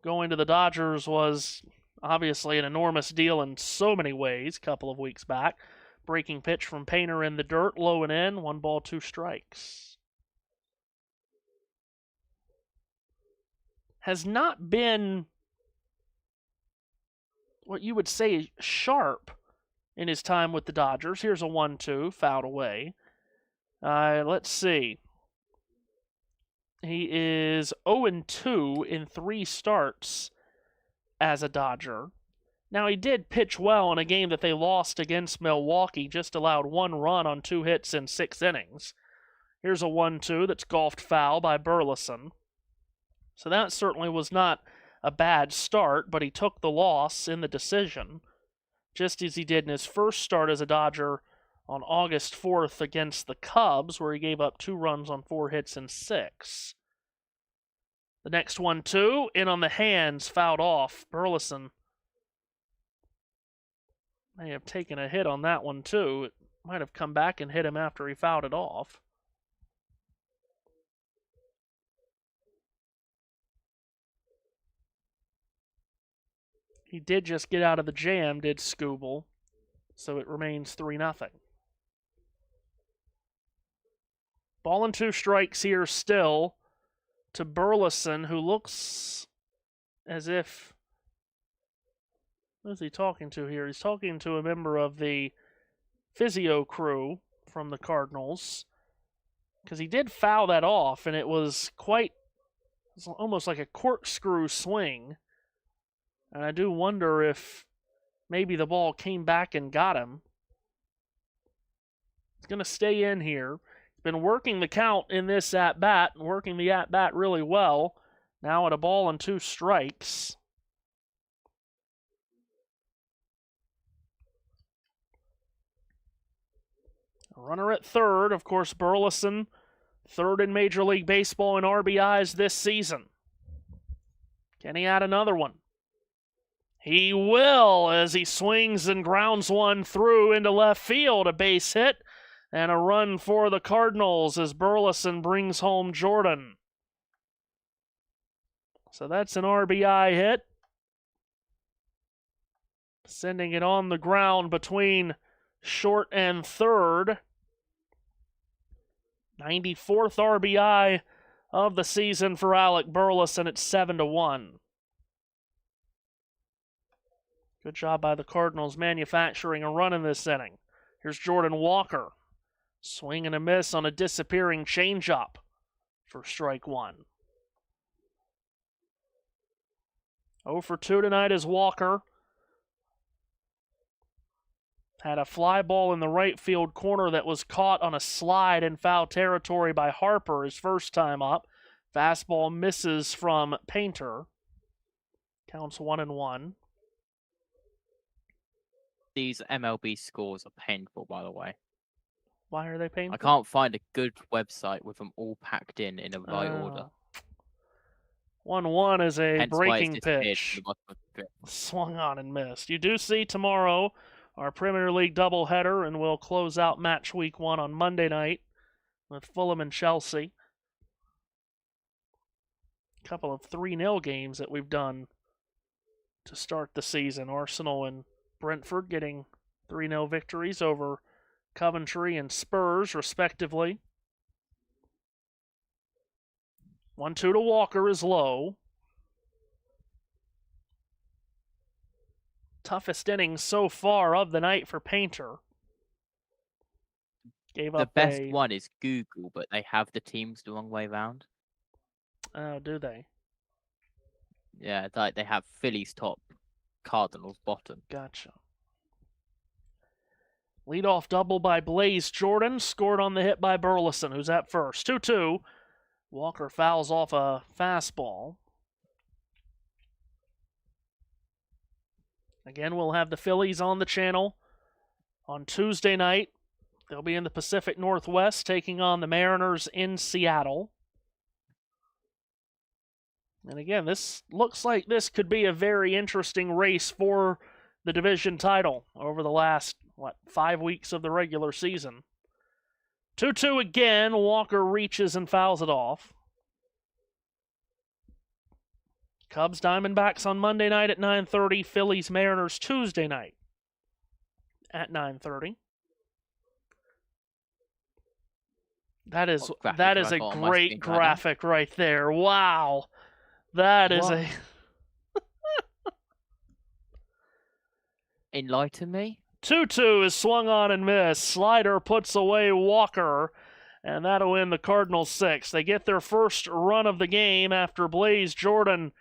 going to the Dodgers was obviously an enormous deal in so many ways a couple of weeks back. Breaking pitch from Painter in the dirt, low and in, 1 ball, 2 strikes. Has not been what you would say sharp in his time with the Dodgers. Here's a 1-2, fouled away. Let's see. He is 0-2 in 3 starts as a Dodger. Now, he did pitch well in a game that they lost against Milwaukee, just allowed 1 run on 2 hits in 6 innings. Here's a 1-2 that's golfed foul by Burleson. So that certainly was not a bad start, but he took the loss in the decision, just as he did in his first start as a Dodger on August 4th against the Cubs, where he gave up 2 runs on 4 hits and 6. The next 1-2, in on the hands, fouled off. Burleson may have taken a hit on that one, too. It might have come back and hit him after he fouled it off. He did just get out of the jam, did Scooble, so it remains 3-0. Ball and 2 strikes here still to Burleson, who looks as if... Who is he talking to here? He's talking to a member of the physio crew from the Cardinals, because he did foul that off, and it was almost like a corkscrew swing. And I do wonder if maybe the ball came back and got him. He's going to stay in here. He's been working the count in this at-bat, working the at-bat really well. Now at a ball and 2 strikes. A runner at third. Of course, Burleson, third in Major League Baseball in RBIs this season. Can he add another one? He will, as he swings and grounds one through into left field. A base hit and a run for the Cardinals as Burleson brings home Jordan. So that's an RBI hit. Sending it on the ground between short and third. 94th RBI of the season for Alec Burleson at 7-1. Good job by the Cardinals manufacturing a run in this inning. Here's Jordan Walker. Swing and a miss on a disappearing changeup for strike 1. 0 for 2 tonight is Walker. Had a fly ball in the right field corner that was caught on a slide in foul territory by Harper his first time up. Fastball misses from Painter. Counts 1-1. These MLB scores are painful, by the way. Why are they painful? I can't find a good website with them all packed in a right order. 1-1 is a Hence breaking pitch. Swung on and missed. You do see tomorrow our Premier League doubleheader, and we'll close out match week 1 on Monday night with Fulham and Chelsea. A couple of 3-0 games that we've done to start the season. Arsenal and Brentford getting 3-0 victories over Coventry and Spurs, respectively. 1-2 to Walker is low. Toughest inning so far of the night for Painter. The best one is Google, but they have the teams the wrong way round. Oh, do they? Yeah, they have Phillies top, Cardinals bottom. Gotcha. Leadoff double by Blaze Jordan, scored on the hit by Burleson, who's at first. 2-2. Walker fouls off a fastball. Again, we'll have the Phillies on the channel on Tuesday night. They'll be in the Pacific Northwest taking on the Mariners in Seattle. And again, this looks like this could be a very interesting race for the division title over the last, 5 weeks of the regular season. 2-2 again. Walker reaches and fouls it off. Cubs Diamondbacks on Monday night at 9:30. Phillies Mariners Tuesday night at 9:30. That is a great graphic right there. Wow. That is a Enlighten me. 2-2 is swung on and missed. Slider puts away Walker, and that'll end the Cardinals 6. They get their first run of the game after Blaze Jordan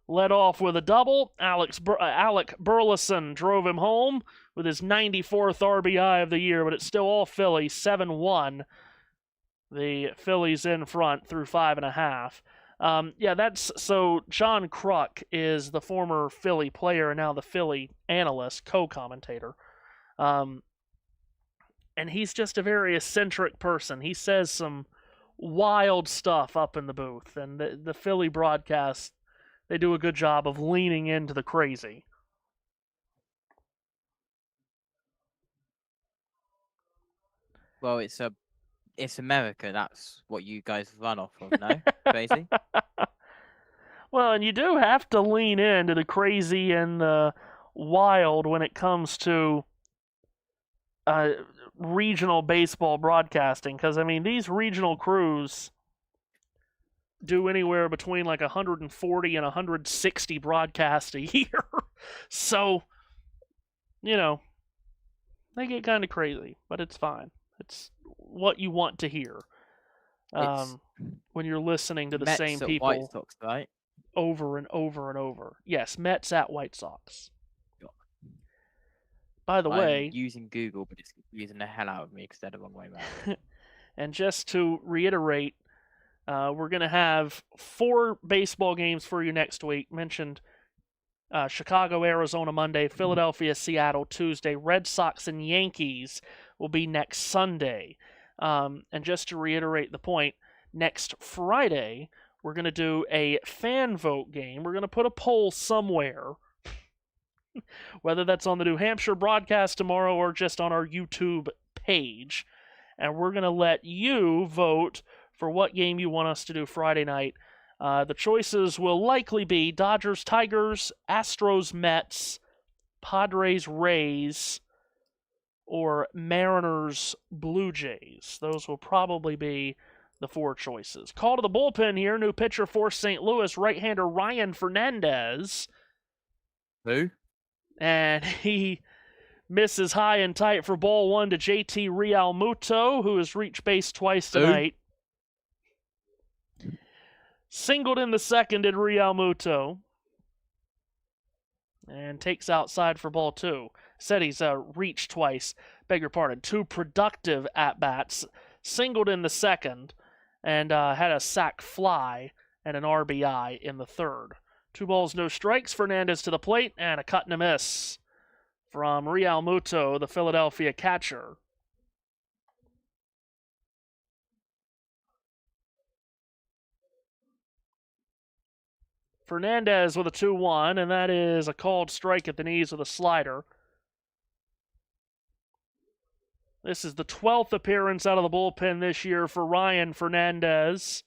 led off with a double. Alec Burleson drove him home with his 94th RBI of the year, but it's still all Phillies, 7-1. The Phillies in front through 5.5. So John Kruk is the former Philly player and now the Philly analyst, co-commentator. And he's just a very eccentric person. He says some wild stuff up in the booth, and the Philly broadcast, they do a good job of leaning into the crazy. Well, it's America. That's what you guys run off of, no? Crazy? Well, and you do have to lean into the crazy and the wild when it comes to regional baseball broadcasting, because, I mean, these regional crews do anywhere between like 140 and 160 broadcasts a year. So, they get kind of crazy, but it's fine. It's what you want to hear when you're listening to the Mets same at people White Sox, right? over and over and over. Yes, Mets at White Sox. By the way, using Google, but it's confusing the hell out of me because they're the wrong way around. And just to reiterate, we're going to have 4 baseball games for you next week. Mentioned Chicago, Arizona Monday, Philadelphia, Seattle Tuesday, Red Sox and Yankees will be next Sunday. And just to reiterate the point, next Friday, we're going to do a fan vote game. We're going to put a poll somewhere, whether that's on the New Hampshire broadcast tomorrow or just on our YouTube page. And we're going to let you vote for what game you want us to do Friday night. The choices will likely be Dodgers, Tigers, Astros, Mets, Padres, Rays, or Mariners, Blue Jays. Those will probably be the 4 choices. Call to the bullpen here. New pitcher for St. Louis, right-hander Ryan Fernandez. Who? And he misses high and tight for ball 1 to JT Realmuto, who has reached base twice tonight. Singled in the second did Realmuto. And takes outside for ball 2. Said he's reached twice. Beg your pardon. 2 productive at-bats. Singled in the second. And had a sac fly and an RBI in the third. 2 balls, no strikes. Fernandez to the plate. And a cut and a miss from Realmuto, the Philadelphia catcher. Fernandez with a 2-1, and that is a called strike at the knees with a slider. This is the 12th appearance out of the bullpen this year for Ryan Fernandez.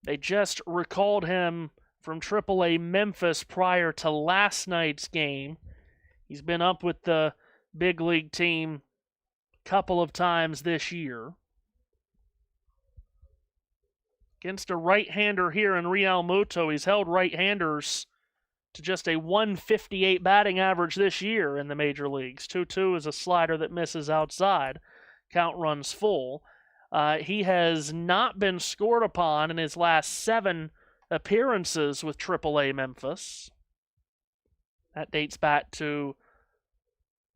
They just recalled him from AAA Memphis prior to last night's game. He's been up with the big league team a couple of times this year. Against a right-hander here in Realmuto, he's held right-handers to just a 158 batting average this year in the major leagues. 2-2 is a slider that misses outside. Count runs full. He has not been scored upon in his last 7 appearances with AAA Memphis. That dates back to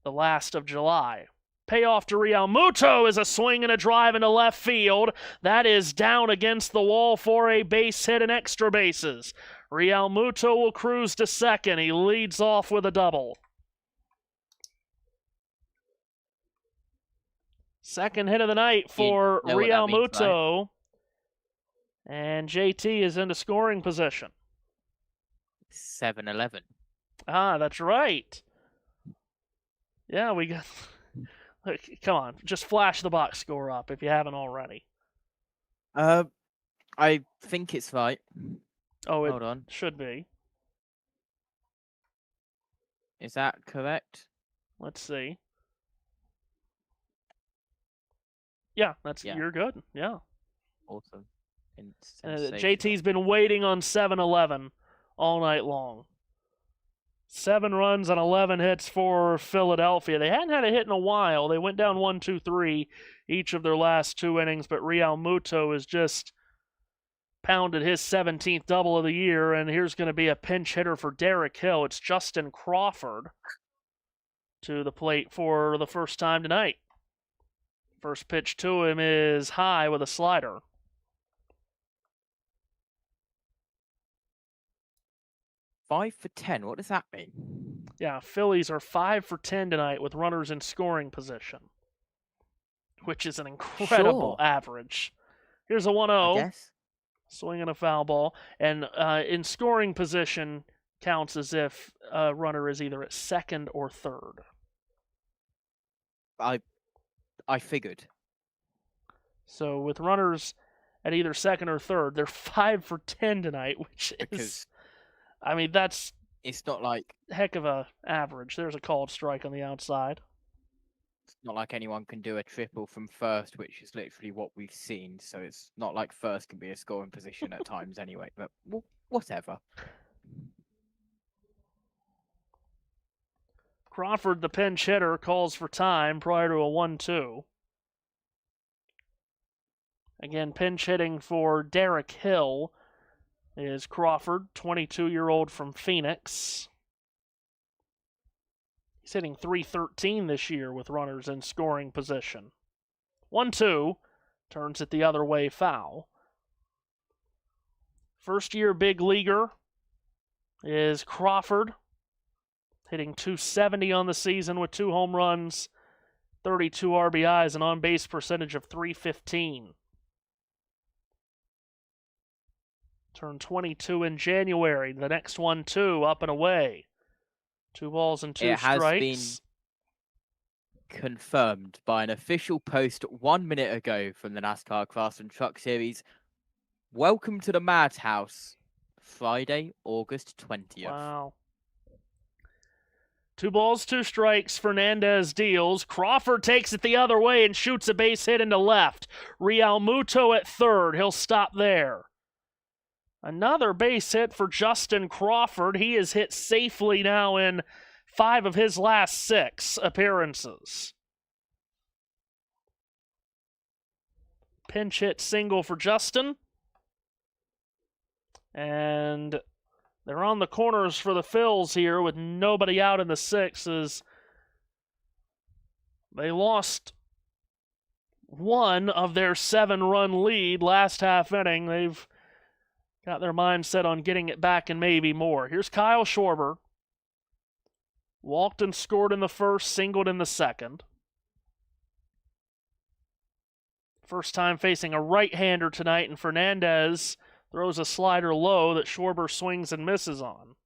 the last of July. Payoff to Realmuto is a swing and a drive into left field. That is down against the wall for a base hit and extra bases. Realmuto will cruise to second. He leads off with a double. Second hit of the night for Realmuto. Right? And JT is into scoring position. 7-11. Ah, that's right. Yeah, we got... Come on, just flash the box score up if you haven't already. I think it's right. Oh, hold on. Should be. Is that correct? Let's see. Yeah, you're good. Yeah. Awesome. JT's been waiting on 7-11 all night long. 7 runs and 11 hits for Philadelphia. They hadn't had a hit in a while. They went down 1-2-3 each of their last 2 innings, but Realmuto has just pounded his 17th double of the year, and here's going to be a pinch hitter for Derek Hill. It's Justin Crawford to the plate for the first time tonight. First pitch to him is high with a slider. 5 for 10. What does that mean? Yeah, Phillies are 5 for 10 tonight with runners in scoring position, which is an incredible Sure, average. Here's a I 1-0, guess. swinging a foul ball, and in scoring position counts as if a runner is either at second or third. I figured. So with runners at either second or third, they're 5 for 10 tonight, which is, Because I mean, that's it's not like heck of a average. There's a called strike on the outside. anyone can do a triple from first, which is literally what we've seen. So it's not like first can be a scoring position at times anyway. But whatever. Crawford, the pinch hitter, calls for time prior to a 1-2. Again, pinch hitting for Derek Hill is Crawford, 22-year-old from Phoenix. He's hitting .313 this year with runners in scoring position. 1-2, turns it the other way, foul. First-year big leaguer is Crawford, hitting .270 on the season with 2 home runs, 32 RBIs, and on-base percentage of .315. Turned 22 in January. The next 1-2, up and away. 2 balls and 2 strikes. It has been confirmed by an official post 1 minute ago from the NASCAR Class and Truck Series. Welcome to the Madhouse. Friday, August 20th. Wow. 2 balls, 2 strikes. Fernandez deals. Crawford takes it the other way and shoots a base hit into left. Realmuto at third. He'll stop there. Another base hit for Justin Crawford. He is hit safely now in 5 of his last 6 appearances. Pinch hit single for Justin. And they're on the corners for the Phils here with nobody out in the 6th. They lost 1 of their 7-run lead last half inning. They've got their mind set on getting it back and maybe more. Here's Kyle Schwarber. Walked and scored in the first, singled in the second. First time facing a right-hander tonight, and Fernandez throws a slider low that Schwarber swings and misses on.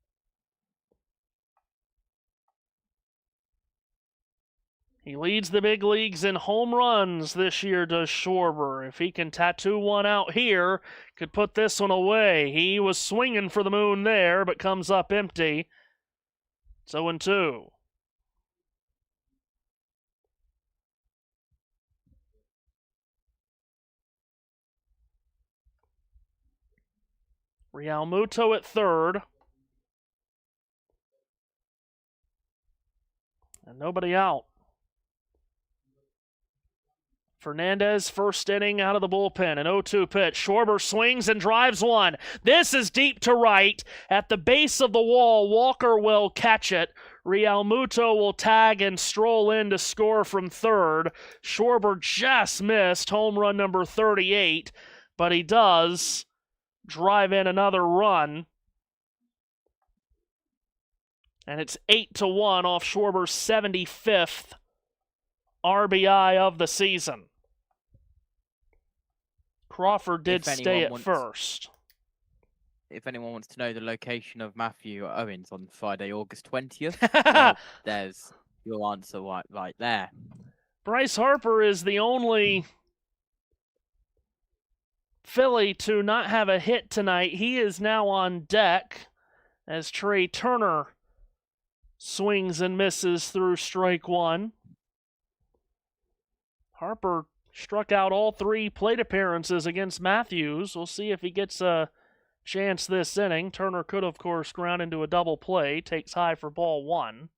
He leads the big leagues in home runs this year, does Schwarber. If he can tattoo one out here, could put this one away. He was swinging for the moon there, but comes up empty. It's 0-2. Realmuto at third. And nobody out. Fernandez, first inning out of the bullpen, an 0-2 pitch. Schwarber swings and drives one. This is deep to right. At the base of the wall, Walker will catch it. Realmuto will tag and stroll in to score from third. Schwarber just missed home run number 38, but he does drive in another run. And it's 8-1 off Schwarber's 75th RBI of the season. Crawford did stay at first. If anyone wants to know the location of Matthew Owens on Friday, August 20th, well, there's your answer right there. Bryce Harper is the only Philly to not have a hit tonight. He is now on deck as Trey Turner swings and misses through strike 1. Harper struck out all 3 plate appearances against Matthews. We'll see if he gets a chance this inning. Turner could, of course, ground into a double play. Takes high for ball 1.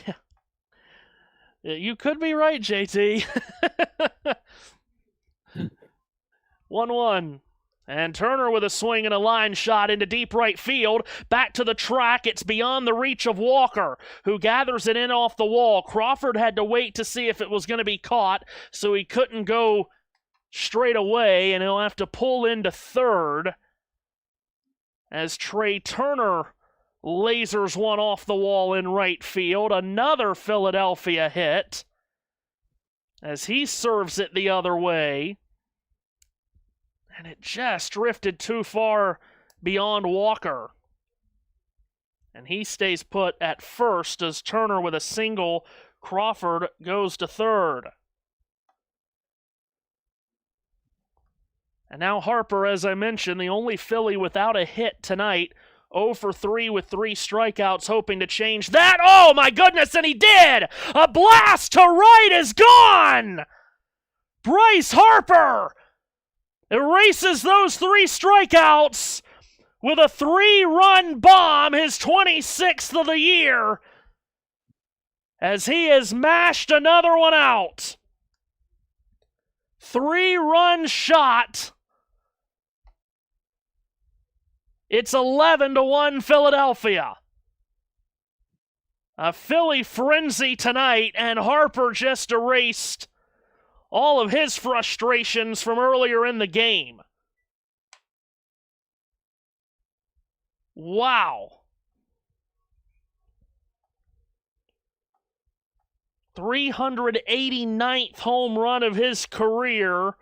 Yeah. You could be right, JT. 1-1. And Turner with a swing and a line shot into deep right field. Back to the track. It's beyond the reach of Walker, who gathers it in off the wall. Crawford had to wait to see if it was going to be caught, so he couldn't go straight away, and he'll have to pull into third. as Trey Turner lasers one off the wall in right field. Another Philadelphia hit as he serves it the other way. And it just drifted too far beyond Walker. And he stays put at first as Turner with a single. Crawford goes to third. And now Harper, as I mentioned, the only Philly without a hit tonight. 0 for 3 with 3 strikeouts, hoping to change that. Oh, my goodness, and he did! A blast to right is gone! Bryce Harper erases those 3 strikeouts with a 3-run bomb, his 26th of the year, as he has mashed another one out. 3-run shot. It's 11-1 Philadelphia. A Philly frenzy tonight, and Harper just erased all of his frustrations from earlier in the game. Wow. 389th home run of his career.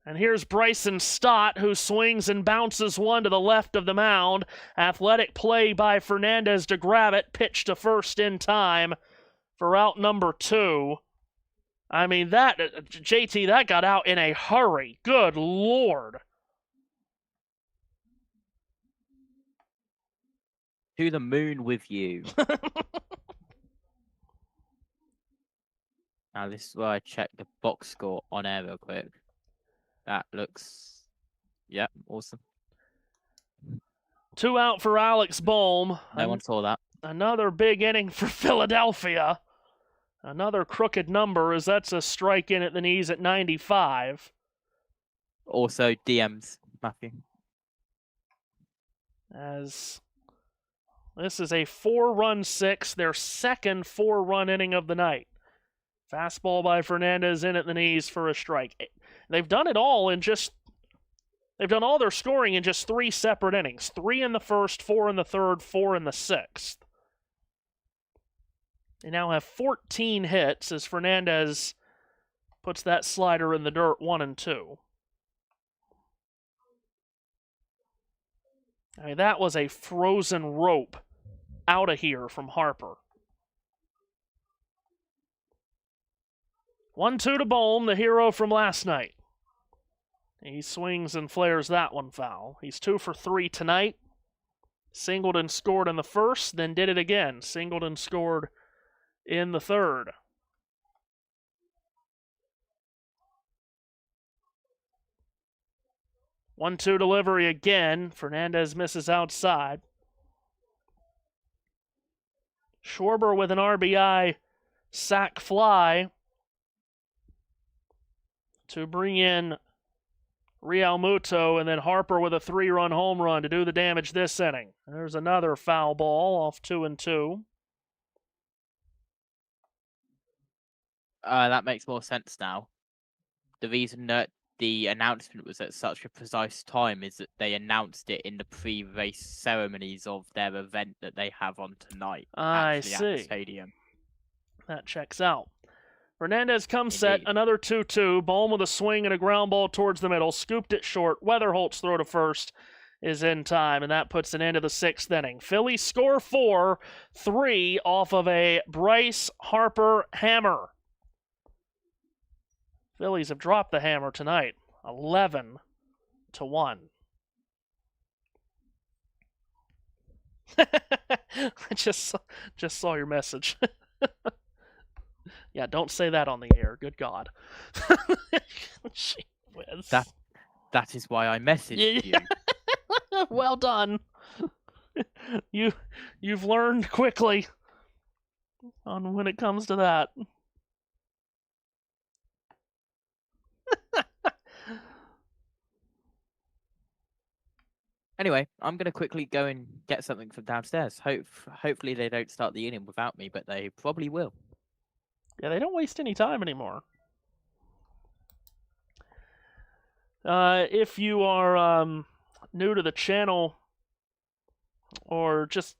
And here's Bryson Stott, who swings and bounces one to the left of the mound. Athletic play by Fernandez to grab it, pitch to first in time for out number 2. I mean, that, JT, that got out in a hurry. Good Lord. To the moon with you. Now, this is where I check the box score on air real quick. That looks... yeah, awesome. 2 out for Alex Bohm. No one saw that. Another big inning for Philadelphia. Another crooked number, as that's a strike in at the knees at 95. Also, DMs, Matthew. As this is a 4-run 6, their second 4-run inning of the night. Fastball by Fernandez in at the knees for a strike. They've done it all in just... they've done all their scoring in just 3 separate innings. 3 in the first, 4 in the third, 4 in the sixth. They now have 14 hits as Fernandez puts that slider in the dirt 1 and 2. I mean, that was a frozen rope out of here from Harper. 1-2 to Bohm, the hero from last night. He swings and flares that one foul. He's 2 for 3 tonight. Singled and scored in the first, then did it again. Singled and scored in the third. One-two delivery again. Fernandez misses outside. Schwarber with an RBI sac fly to bring in Real Muto, and then Harper with a 3-run home run to do the damage this inning. There's another foul ball off 2-2. That makes more sense now. The reason that the announcement was at such a precise time is that they announced it in the pre-race ceremonies of their event that they have on tonight. I At the see. stadium. That checks out. Fernandez comes set, another 2-2. Bohm with a swing and a ground ball towards the middle. Scooped it short. Weatherholt's throw to first is in time, and that puts an end to the 6th inning. Phillies score 4, 3 off of a Bryce Harper hammer. Phillies have dropped the hammer tonight, 11-1. I just saw your message. Yeah, don't say that on the air. Good God. Gee whiz. That is why I messaged you. Well done. You've learned quickly on when it comes to that. Anyway, I'm going to quickly go and get something from downstairs. Hopefully they don't start the inning without me, but they probably will. Yeah, they don't waste any time anymore. If you are new to the channel or just,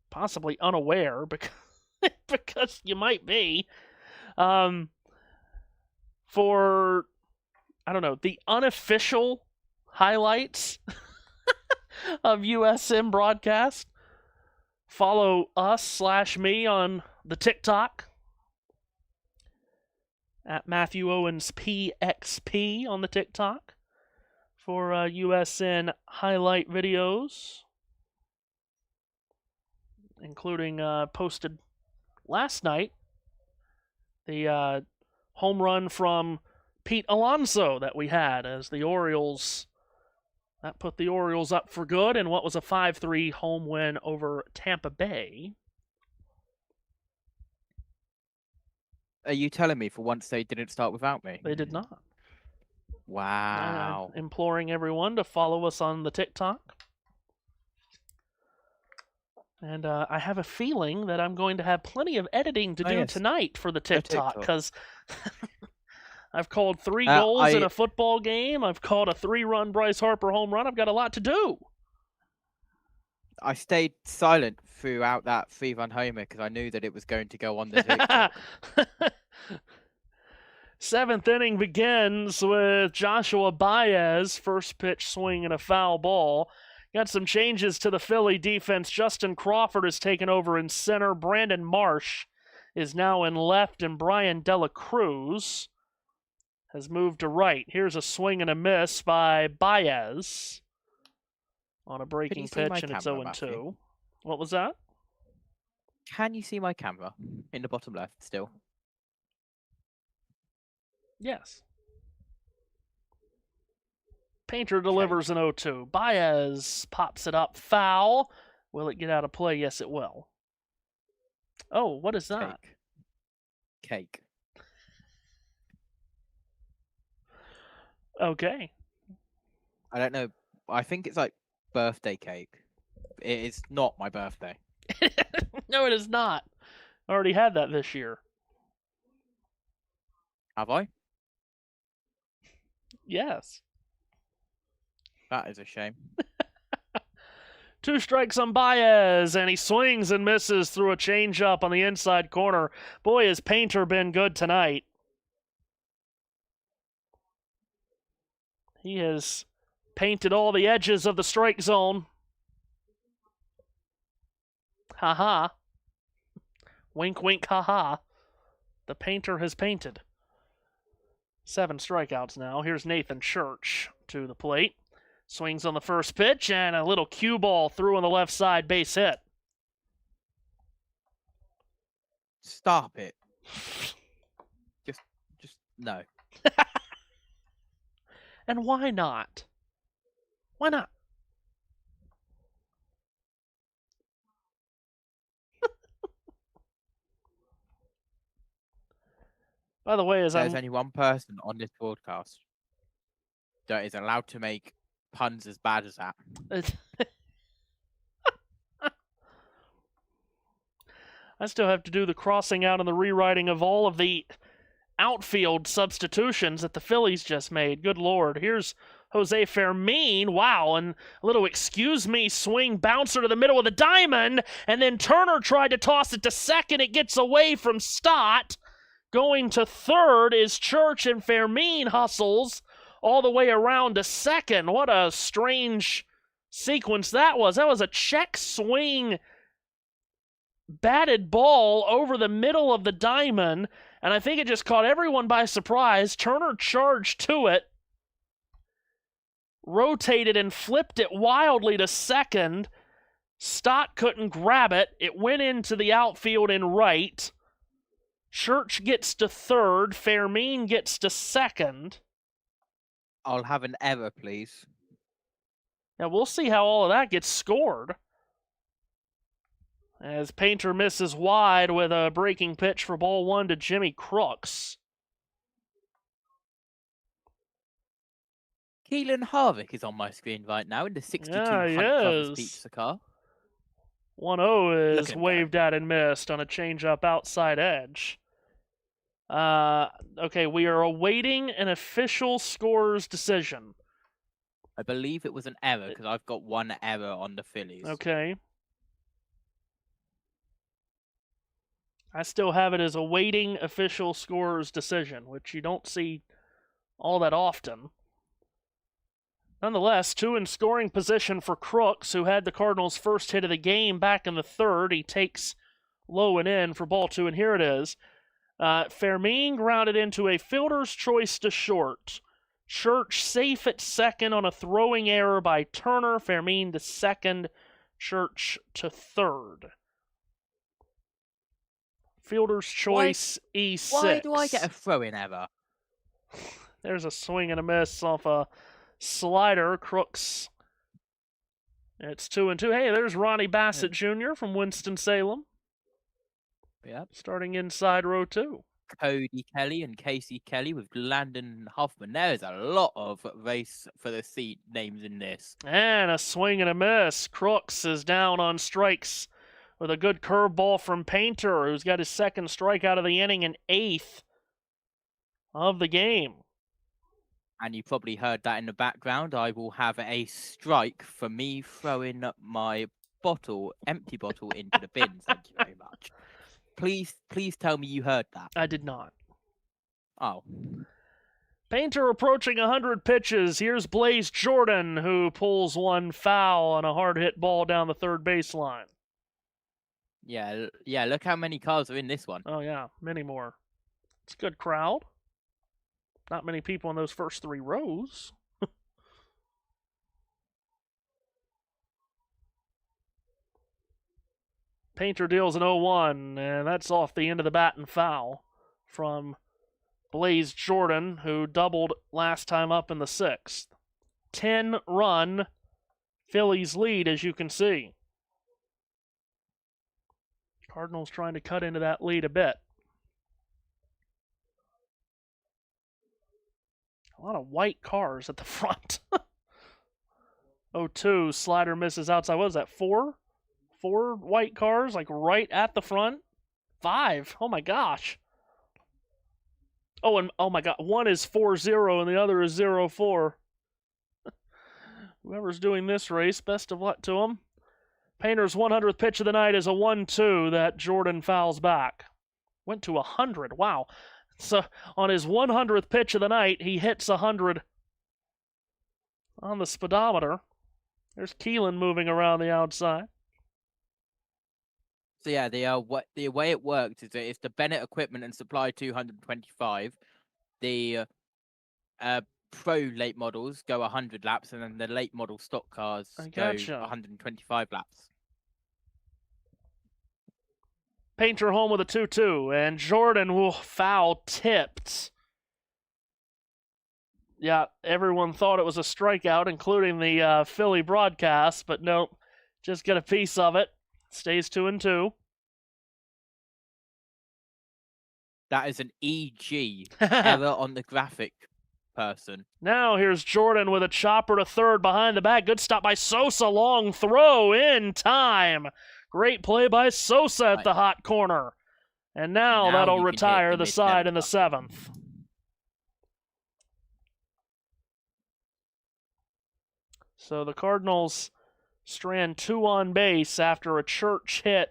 possibly unaware because you might be, for, I don't know, the unofficial highlights of USM broadcast, follow us/me on the TikTok at Matthew Owens PXP on the TikTok for USN highlight videos, including posted last night the home run from Pete Alonso that we had as the Orioles. That put the Orioles up for good in what was a 5-3 home win over Tampa Bay. Are you telling me for once they didn't start without me? They did not. Wow. Imploring everyone to follow us on the TikTok. And I have a feeling that I'm going to have plenty of editing to do tonight for the TikTok, because I've called 3 goals in a football game. I've called a 3-run Bryce Harper home run. I've got a lot to do. I stayed silent throughout that 3-run homer because I knew that it was going to go on the TikTok. 7th inning begins with Joshua Baez, first pitch swing and a foul ball. Got some changes to the Philly defense. Justin Crawford has taken over in center. Brandon Marsh is now in left, and Brian Dela Cruz has moved to right. Here's a swing and a miss by Baez on a breaking pitch, and it's 0-2. What was that? Can you see my camera in the bottom left still? Yes. Painter delivers an 0-2. Baez pops it up. Foul. Will it get out of play? Yes, it will. Oh, what is that? Cake. Okay. I don't know. I think it's like birthday cake. It is not my birthday. No, it is not. I already had that this year. Have I? Yes. That is a shame. 2 strikes on Baez, and he swings and misses through a changeup on the inside corner. Boy, has Painter been good tonight. He has painted all the edges of the strike zone. Ha-ha. Wink, wink, ha-ha. The Painter has painted. 7 strikeouts now. Here's Nathan Church to the plate. Swings on the first pitch, and a little cue ball through on the left side, base hit. Stop it. Just no. And why not? Why not? By the way, there's only one person on this broadcast that is allowed to make puns as bad as that. I still have to do the crossing out and the rewriting of all of the outfield substitutions that the Phillies just made. Good Lord. Here's Jose Fermin. Wow. And a little excuse me swing bouncer to the middle of the diamond. And then Turner tried to toss it to second. It gets away from Stott. Going to third is Church, and Fermin hustles all the way around to second. What a strange sequence that was. That was a check swing, batted ball over the middle of the diamond, and I think it just caught everyone by surprise. Turner charged to it, rotated and flipped it wildly to second. Stott couldn't grab it. It went into the outfield in right. Church gets to third. Fermin gets to second. I'll have an error, please. Now, we'll see how all of that gets scored. As Painter misses wide with a breaking pitch for ball 1 to Jimmy Crooks. Keelan Harvick is on my screen right now in the 62 Hunt Brothers pizza car. 1-0 is waved at and missed on a changeup outside edge. Okay, we are awaiting an official scorer's decision. I believe it was an error because I've got one error on the Phillies. Okay. I still have it as awaiting official scorer's decision, which you don't see all that often. Nonetheless, 2 in scoring position for Crooks, who had the Cardinals' first hit of the game back in the third. He takes low and in for ball 2, and here it is. Fermin grounded into a fielder's choice to short. Church safe at second on a throwing error by Turner. Fermin to second, Church to third. Fielder's choice, E6. Why do I get a throw-in error? There's a swing and a miss off a slider. Crooks. It's 2-2. Hey, there's Ronnie Bassett Jr. from Winston-Salem. Yep. Starting inside row 2. Cody Kelly and Casey Kelly with Landon Huffman. There's a lot of race for the seat names in this. And a swing and a miss. Crooks is down on strikes with a good curveball from Painter, who's got his second strikeout of the inning and 8th of the game. And you probably heard that in the background. I will have a strike for me throwing my empty bottle into the bin. Thank you very much. Please tell me you heard that. I did not. Oh. Painter approaching 100 pitches. Here's Blaze Jordan, who pulls one foul on a hard-hit ball down the third baseline. Yeah, look how many cars are in this one. Oh, yeah, many more. It's a good crowd. Not many people in those first 3 rows. Painter deals an 0-1, and that's off the end of the bat and foul from Blaze Jordan, who doubled last time up in the 6th. 10-run Phillies lead, as you can see. Cardinals trying to cut into that lead a bit. A lot of white cars at the front. 0-2, slider misses outside. What was that, 4? 4 white cars, like right at the front? 5. Oh my gosh. Oh, and oh my god, one is 4-0 and the other is 0-4. Whoever's doing this race, best of luck to him. Painter's 100th pitch of the night is a 1-2 that Jordan fouls back. Went to 100, wow. So on his 100th pitch of the night, he hits 100 on the speedometer. There's Keelan moving around the outside. So yeah, the way it worked is that it's the Bennett Equipment and Supply 225. The pro late models go 100 laps, and then the late model stock cars go 125 laps. Painter home with a 2-2, and Jordan foul tipped. Yeah, everyone thought it was a strikeout, including the Philly broadcast, but nope, just get a piece of it. Stays 2-2. That is an EG error on the graphic person. Now here's Jordan with a chopper to third behind the back. Good stop by Sosa. Long throw in time. Great play by Sosa at the hot corner. And now that'll retire the side in the 7th. So the Cardinals strand 2 on base after a Church hit,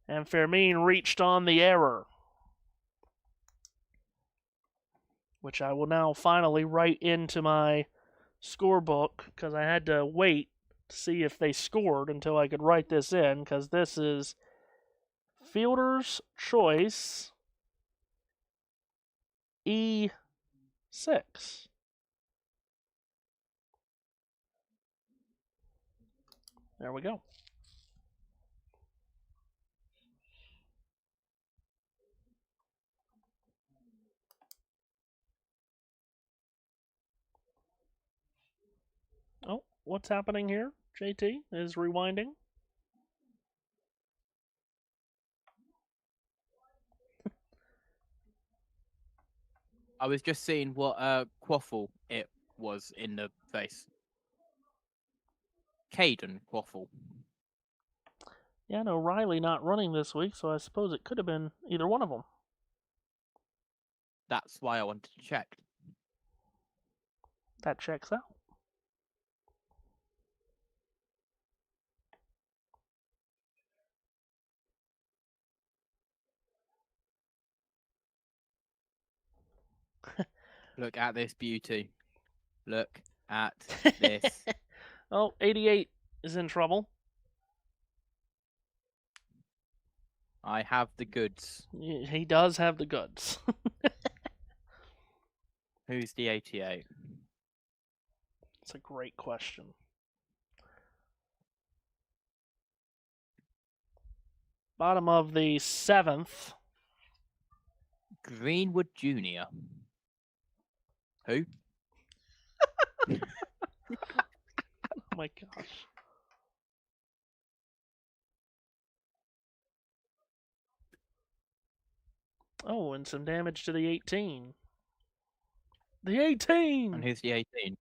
and Fermin reached on the error, which I will now finally write into my scorebook because I had to wait to see if they scored until I could write this in, because this is fielder's choice E6. There we go. Oh, what's happening here? JT is rewinding. I was just seeing what quaffle it was in the face. Caden Quaffle. Yeah, no, Riley not running this week, so I suppose it could have been either one of them. That's why I wanted to check. That checks out. Look at this beauty. Look at this. Oh, 88 is in trouble. I have the goods. He does have the goods. Who's the 88? It's a great question. Bottom of the 7th. Greenwood Jr. Who? Oh my gosh. Oh, and some damage to the 18. The 18! And who's the 18?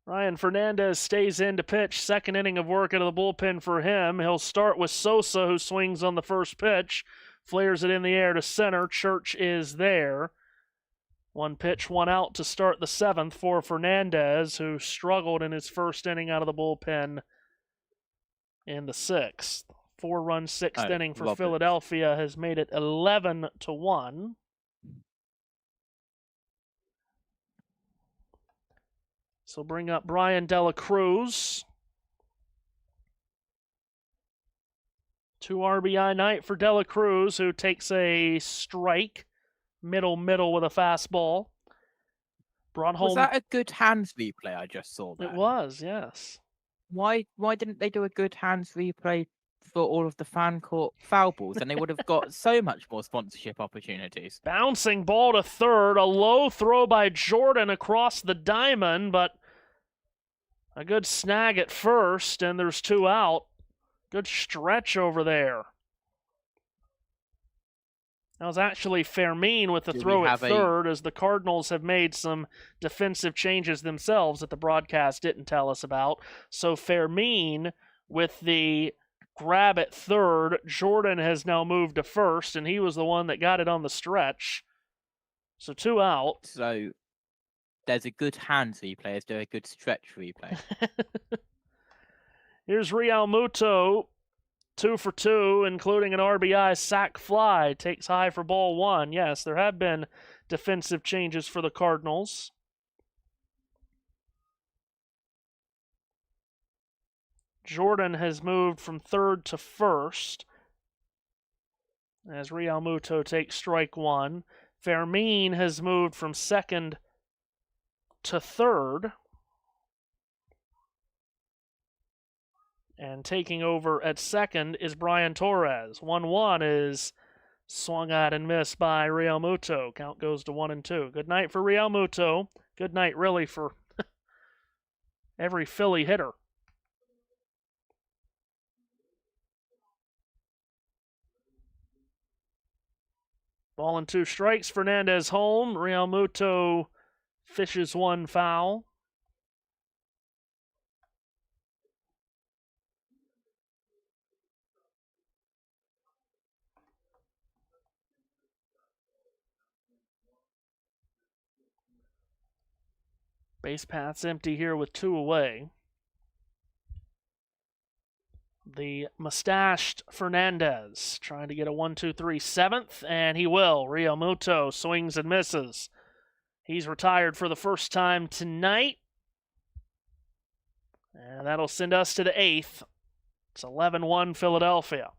Ryan Fernandez stays in to pitch. Second inning of work out of the bullpen for him. He'll start with Sosa, who swings on the first pitch. Flares it in the air to center. Church is there. 1 pitch, 1 out to start the 7th for Fernandez, who struggled in his first inning out of the bullpen in the 6th. 4-run 6th inning for Philadelphia has made it 11-1. So bring up Brian Dela Cruz. 2 RBI night for Dela Cruz, who takes a strike, middle with a fastball. Brought home. Was that a good hands replay I just saw there? It was, yes. Why didn't they do a good hands replay for all of the fan court foul balls? And they would have got so much more sponsorship opportunities. Bouncing ball to third. A low throw by Jordan across the diamond, but a good snag at first, and there's 2 out. Good stretch over there. That was actually Fermin with the throw at third, as the Cardinals have made some defensive changes themselves that the broadcast didn't tell us about. So Fermin with the grab at third. Jordan has now moved to first, and he was the one that got it on the stretch. So 2 out. So there's a good hands replay. Is there a good stretch replay? Here's Real Muto, 2 for 2, including an RBI sac fly. Takes high for ball 1. Yes, there have been defensive changes for the Cardinals. Jordan has moved from third to first, as Real Muto takes strike 1. Fermin has moved from second to third. And taking over at second is Brian Torres. 1-1 is swung at and missed by Real Muto. Count goes to 1-2. Good night for Real Muto. Good night, really, for every Philly hitter. Ball and 2 strikes. Fernandez home. Real Muto fishes 1 foul. Base path's empty here with 2 away. The mustached Fernandez trying to get a 1-2-3 7th, and he will. Real Muto swings and misses. He's retired for the first time tonight. And that'll send us to the 8th. It's 11-1 Philadelphia.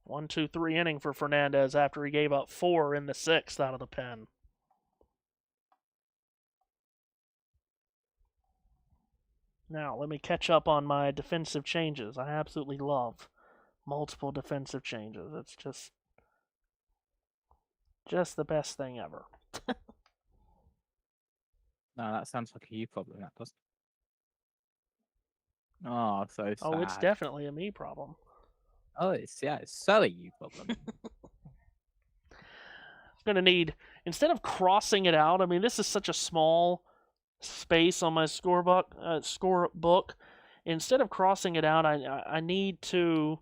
1-2-3 inning for Fernandez after he gave up 4 in the 6th out of the pen. Now, let me catch up on my defensive changes. I absolutely love multiple defensive changes. It's just the best thing ever. No, that sounds like a you problem, that does. Oh, so sad. Oh, it's definitely a me problem. Oh, it's so a you problem. I'm going to need, instead of crossing it out, I mean, this is such a small space on my scorebook. Instead of crossing it out, I need to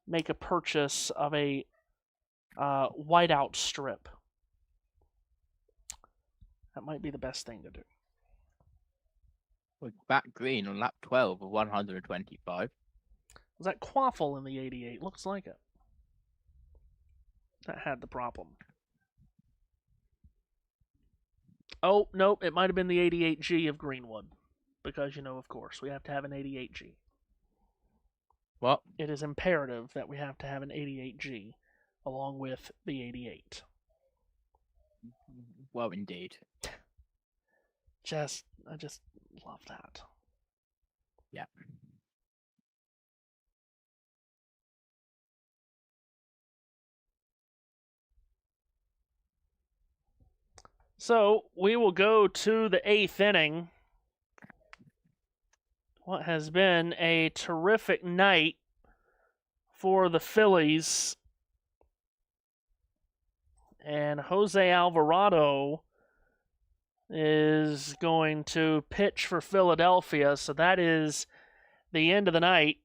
make a purchase of a whiteout strip. That might be the best thing to do. We're back green on lap 12 of 125. Was that Quaffle in the 88? Looks like it. that had the problem. Oh, nope, it might have been the 88G of Greenwood. Because, of course, we have to have an 88G. What? It is imperative that we have to have an 88G along with the 88. Well, indeed. I just love that. Yeah. So we will go to the 8th inning. What has been a terrific night for the Phillies. And Jose Alvarado is going to pitch for Philadelphia. So that is the end of the night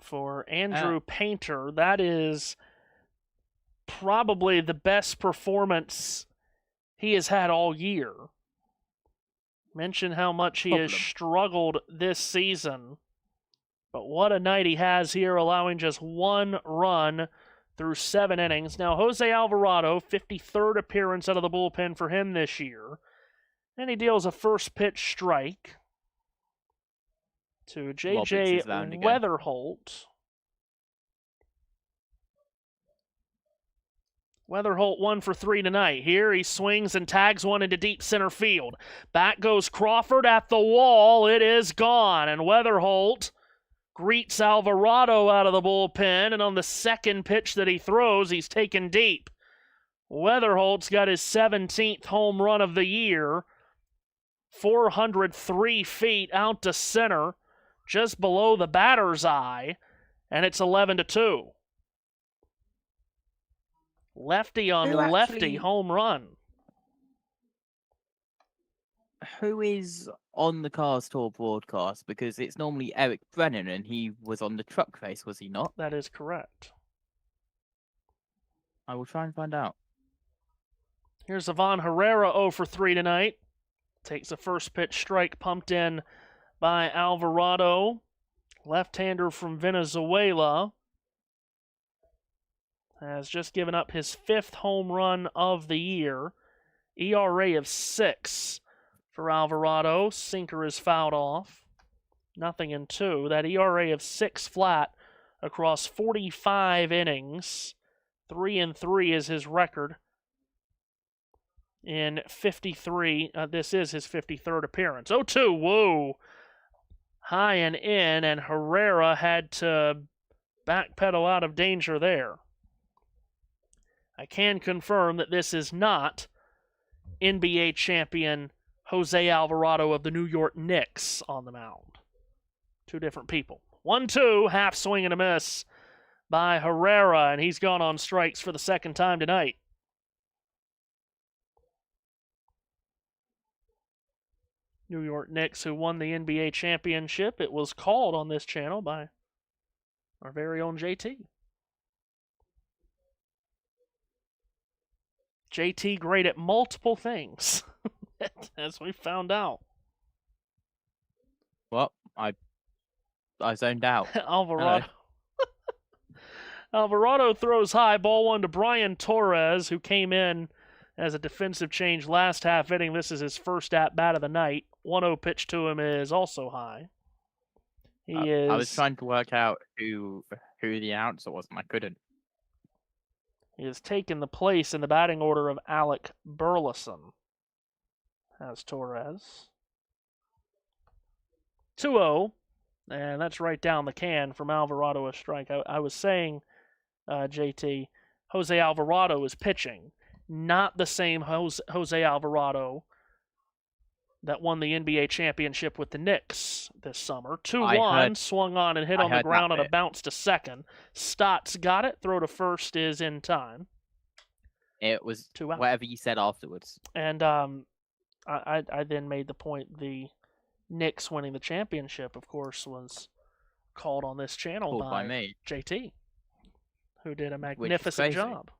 for Andrew Painter. That is probably the best performance he has had all year. Mention how much he has struggled this season. But what a night he has here, allowing just 1 run through 7 innings. Now, Jose Alvarado, 53rd appearance out of the bullpen for him this year. And he deals a first pitch strike to J.J. Weatherholt. Weatherholt 1 for 3 tonight. Here he swings and tags one into deep center field. Back goes Crawford at the wall. It is gone. And Weatherholt greets Alvarado out of the bullpen. And on the second pitch that he throws, he's taken deep. Weatherholt's got his 17th home run of the year. 403 feet out to center, just below the batter's eye. And it's 11-2. Lefty on lefty home run. Who is on the Cars Tour broadcast? Because it's normally Eric Brennan, and he was on the truck race, was he not? That is correct. I will try and find out. Here's Ivan Herrera 0 for 3 tonight. Takes a first pitch strike pumped in by Alvarado. Left-hander from Venezuela. Has just given up his 5th home run of the year. ERA of 6 for Alvarado. Sinker is fouled off. 0-2. That ERA of 6 flat across 45 innings. 3-3 is his record in 53. This is his 53rd appearance. 0-2. Whoa. High and in, and Herrera had to backpedal out of danger there. I can confirm that this is not NBA champion Jose Alvarado of the New York Knicks on the mound. 2 different people. 1-2, half swing and a miss by Herrera, and he's gone on strikes for the 2nd time tonight. New York Knicks, who won the NBA championship. It was called on this channel by our very own JT. JT great at multiple things, as we found out. Well, I zoned out. Alvarado. Alvarado throws high, ball 1 to Brian Torres, who came in as a defensive change last half inning. This is his first at-bat of the night. 1-0 pitch to him is also high. I was trying to work out who the announcer was, and I couldn't. He has taken the place in the batting order of Alec Burleson. Has Torres. 2-0. And that's right down the can from Alvarado, a strike. I was saying, JT, Jose Alvarado is pitching. Not the same Jose Alvarado that won the NBA championship with the Knicks this summer. 2-1, swung on and hit on the ground on a bounce to second. Stotts got it. Throw to first is in time. It was 2 out. Whatever you said afterwards. And I then made the point the Knicks winning the championship, of course, was called on this channel by me. JT, who did a magnificent job.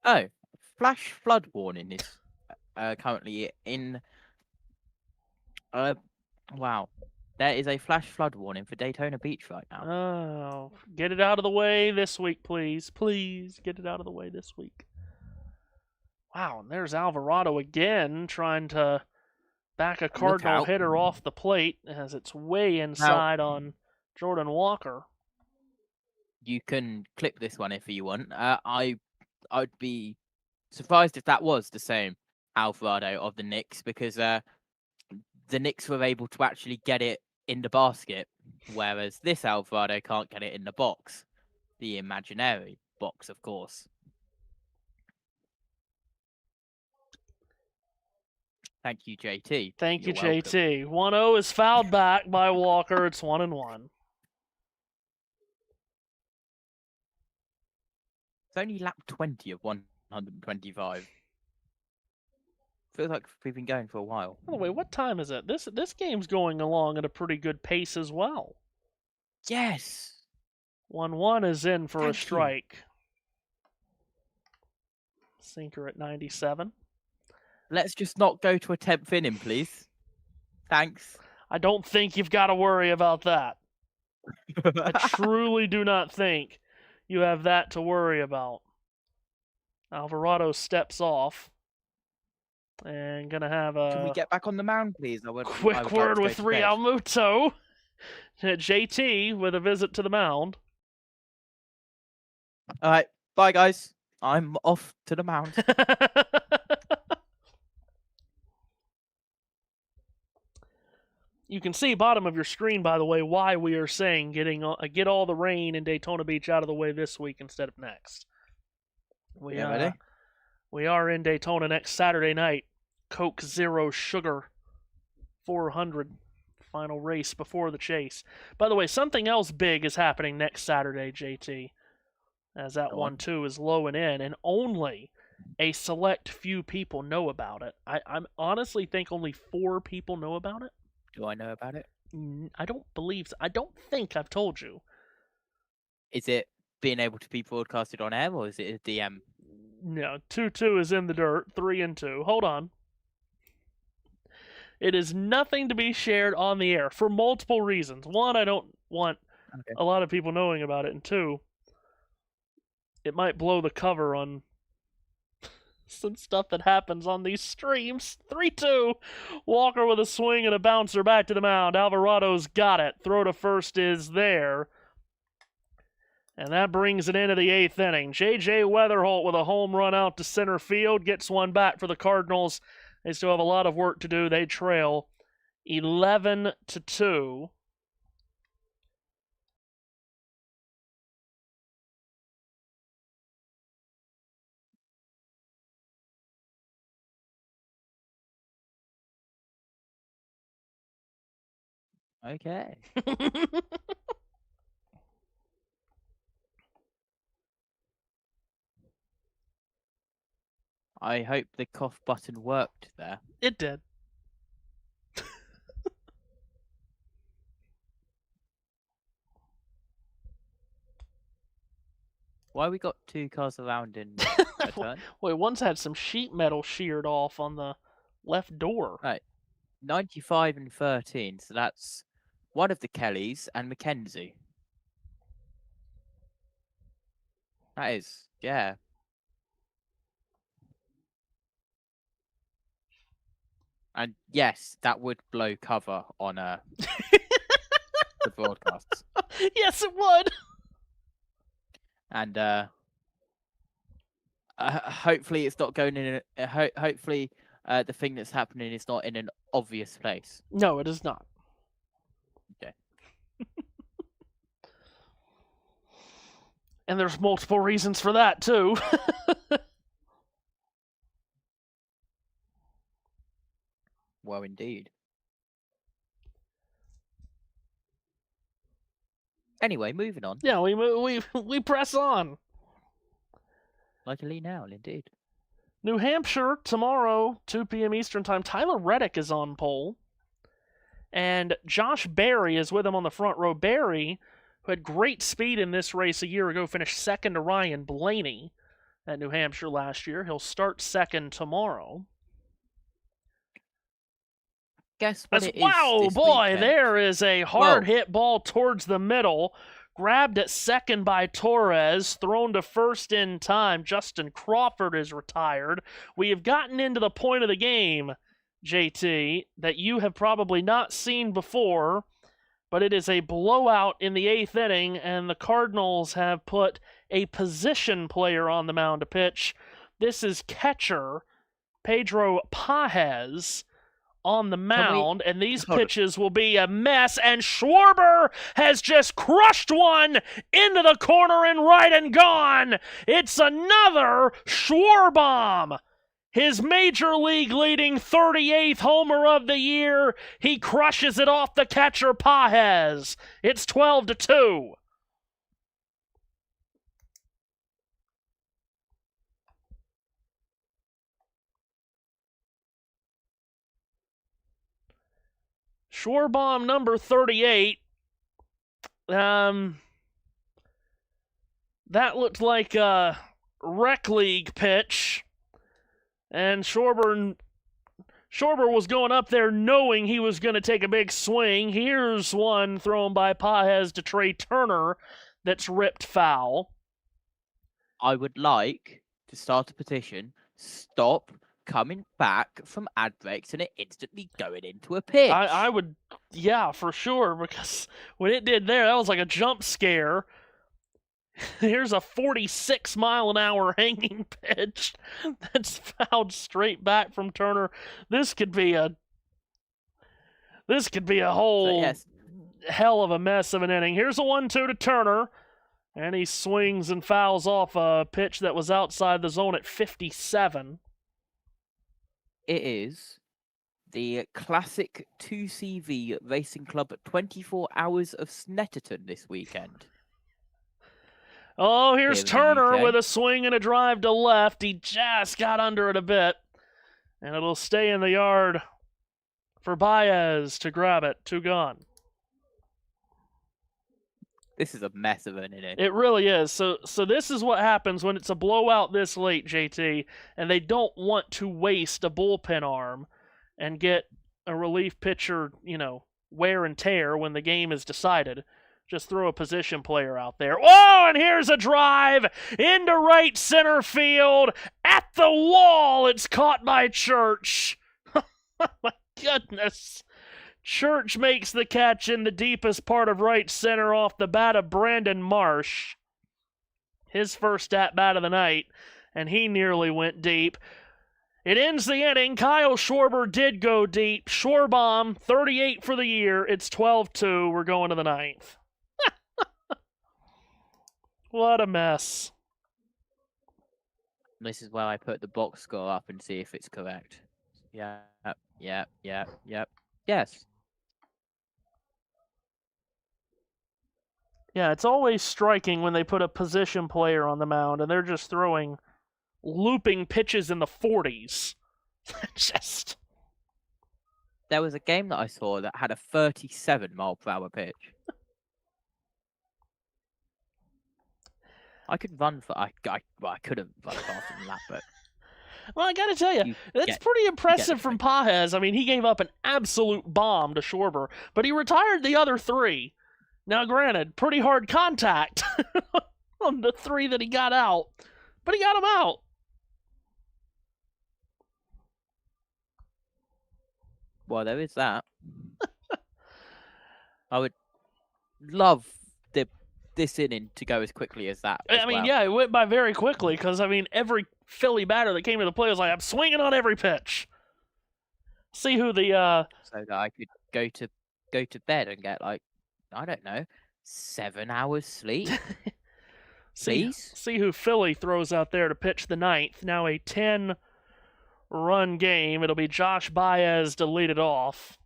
Oh, flash flood warning is currently in... wow. There is a flash flood warning for Daytona Beach right now. Oh, get it out of the way this week, please. Please get it out of the way this week. Wow, and there's Alvarado again trying to back a Cardinal hitter off the plate as it's way inside on Jordan Walker. You can clip this one if you want. I'd be surprised if that was the same Alvarado of the Knicks, because the Knicks were able to actually get it in the basket, whereas this Alvarado can't get it in the box. The imaginary box, of course. Thank you, JT. Thank you, You're JT. 1-0 is fouled back by Walker. It's 1-1. It's only lap 20 of 125. Feels like we've been going for a while. By the way, what time is it? This game's going along at a pretty good pace as well. Yes. 1-1 is in for a strike. Sinker at 97. Let's just not go to a 10th inning, please. Thanks. I don't think you've got to worry about that. I truly do not think you have that to worry about. Alvarado steps off. And gonna have a... Can we get back on the mound, please? Quick word with Real Muto. JT with a visit to the mound. All right. Bye, guys. I'm off to the mound. You can see bottom of your screen, by the way, why we are saying get all the rain in Daytona Beach out of the way this week instead of next. Ready? We are in Daytona next Saturday night. Coke Zero Sugar 400. Final race before the chase. By the way, something else big is happening next Saturday, JT. As that 1-2 is low and in, and only a select few people know about it. I honestly think only 4 people know about it. Do I know about it? I don't believe so. I don't think I've told you. Is it being able to be broadcasted on air, or is it a DM? No, 2-2 is in the dirt. 3-2. Hold on. It is nothing to be shared on the air for multiple reasons. One, I don't want a lot of people knowing about it, and 2, it might blow the cover on some stuff that happens on these streams. 3-2. Walker with a swing and a bouncer back to the mound. Alvarado's got it. Throw to first is there. And that brings it into the 8th inning. J.J. Weatherholt with a home run out to center field. Gets one back for the Cardinals. They still have a lot of work to do. They trail 11-2. Okay. I hope the cough button worked there. It did. Why we got 2 cars around in a turn? Wait, one's had some sheet metal sheared off on the left door. Right. 95 and 13, so that's one of the Kellys and Mackenzie. That is, yeah. And yes, that would blow cover on the broadcasts. Yes, it would. And hopefully it's not going in. Hopefully the thing that's happening is not in an obvious place. No, it is not. Okay. And there's multiple reasons for that, too. Well, indeed. Anyway, moving on. Yeah, we press on. Like a lean owl, indeed. New Hampshire, tomorrow, 2 p.m. Eastern Time. Tyler Reddick is on pole. And Josh Berry is with him on the front row. Berry, who had great speed in this race a year ago, finished second to Ryan Blaney at New Hampshire last year. He'll start second tomorrow. Guess what it is Wow, this boy, weekend? there is a hard hit ball towards the middle. Grabbed at second by Torres, thrown to first in time. Justin Crawford is retired. We have gotten into the point of the game, JT, that you have probably not seen before, but it is a blowout in the 8th inning, and the Cardinals have put a position player on the mound to pitch. This is catcher Pedro Pajes on the mound, and these pitches will be a mess, and Schwarber has just crushed one into the corner and right and gone. It's another Schwarbomb. His major league leading 38th homer of the year. He crushes it off the catcher Pajes. It's 12-2. Schwarbomb number 38. That looked like a rec league pitch. And Schwarber was going up there knowing he was going to take a big swing. Here's one thrown by Pajes to Trey Turner that's ripped foul. I would like to start a petition. Stop coming back from ad breaks and it instantly going into a pitch. I would, yeah, for sure, because what it did there, that was like a jump scare. Here's a 46-mile-an-hour hanging pitch that's fouled straight back from Turner. This could be a whole hell of a mess of an inning. Here's a 1-2 to Turner, and he swings and fouls off a pitch that was outside the zone at 57. It is the classic 2CV Racing Club 24 Hours of Snetterton this weekend. Oh, here's Turner with a swing and a drive to left. He just got under it a bit. And it'll stay in the yard for Baez to grab it. 2 gone. This is a mess of an inning. It really is. So this is what happens when it's a blowout this late, JT, and they don't want to waste a bullpen arm and get a relief pitcher, wear and tear when the game is decided. Just throw a position player out there. Oh, and here's a drive into right center field. At the wall, it's caught by Church. My goodness. Church makes the catch in the deepest part of right center off the bat of Brandon Marsh. His first at-bat of the night, and he nearly went deep. It ends the inning. Kyle Schwarber did go deep. Schwarbomb, 38 for the year. It's 12-2. We're going to the 9th. What a mess. This is where I put the box score up and see if it's correct. Yep. Yes. Yeah, it's always striking when they put a position player on the mound and they're just throwing looping pitches in the 40s. There was a game that I saw that had a 37-mile-per-hour pitch. I could run for... I couldn't run faster than that, but... Well, I got to tell you, that's pretty impressive from Pajes. I mean, he gave up an absolute bomb to Schwarber, but he retired the other 3. Now, granted, pretty hard contact on the 3 that he got out, but he got them out. Well, there is that. I would love this inning to go as quickly as that. Yeah, it went by very quickly because, every Philly batter that came to the plate was like, I'm swinging on every pitch. See who the... So that I could go to bed and get, I don't know, 7 hours sleep. See who Philly throws out there to pitch the 9th. Now a 10-run game. It'll be Josh Baez to lead it off.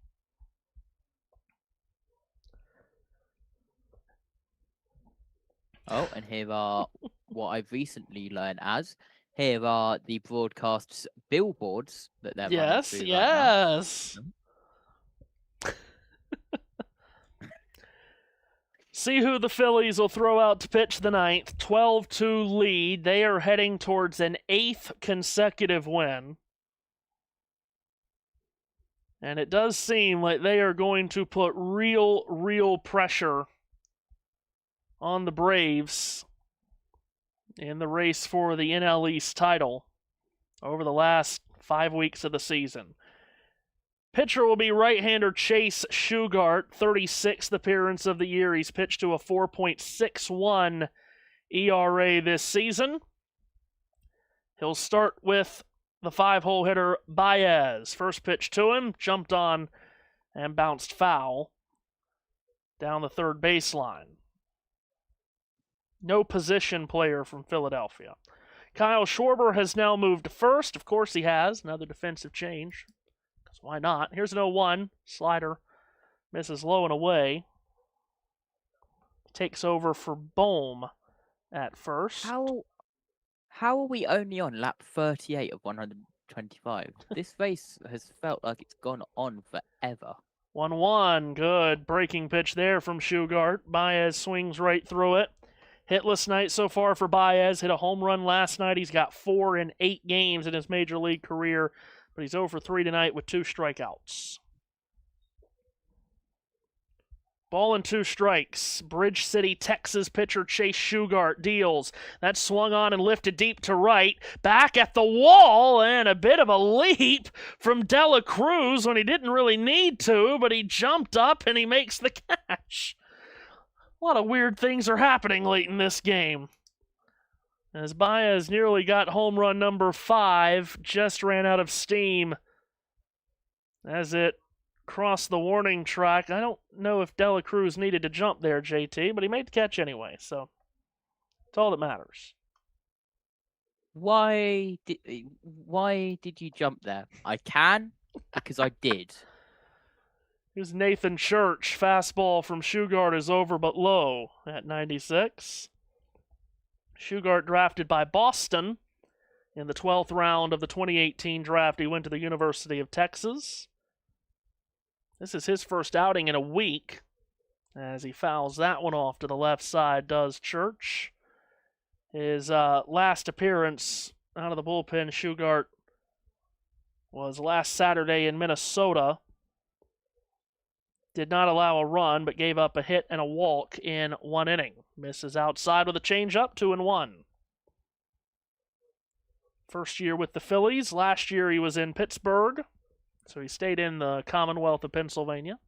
Oh, and here are what I've recently learned as. Here are the broadcast's billboards that they're running through yes. Right now. See who the Phillies will throw out to pitch the 9th. 12-2 lead. They are heading towards an 8th consecutive win. And it does seem like they are going to put real pressure on the Braves in the race for the NL East title over the last 5 weeks of the season. Pitcher will be right-hander Chase Shugart, 36th appearance of the year. He's pitched to a 4.61 ERA this season. He'll start with the 5-hole hitter Baez. First pitch to him, jumped on and bounced foul down the third baseline. No position player from Philadelphia. Kyle Schwarber has now moved to first. Of course he has. Another defensive change. Because why not? Here's an 0-1. Slider misses low and away. Takes over for Bohm at first. How are we only on lap 38 of 125? This race has felt like it's gone on forever. 1-1. Good breaking pitch there from Shugart. Baez swings right through it. Hitless night so far for Baez. Hit a home run last night. He's got 4 in 8 games in his major league career, but he's 0 for 3 tonight with 2 strikeouts. Ball and 2 strikes. Bridge City, Texas pitcher Chase Shugart deals. That swung on and lifted deep to right. Back at the wall, and a bit of a leap from Dela Cruz when he didn't really need to, but he jumped up and he makes the catch. A lot of weird things are happening late in this game. As Baez nearly got home run number 5, just ran out of steam as it crossed the warning track. I don't know if Dela Cruz needed to jump there, JT, but he made the catch anyway, so that's all that matters. Why did you jump there? I can, because I did. Here's Nathan Church. Fastball from Shugart is over but low at 96. Shugart drafted by Boston in the 12th round of the 2018 draft. He went to the University of Texas. This is his first outing in a week as he fouls that one off to the left side, does Church. His last appearance out of the bullpen, Shugart, was last Saturday in Minnesota. Did not allow a run, but gave up a hit and a walk in 1 inning. Misses outside with a changeup, 2-1. First year with the Phillies. Last year he was in Pittsburgh, so he stayed in the Commonwealth of Pennsylvania.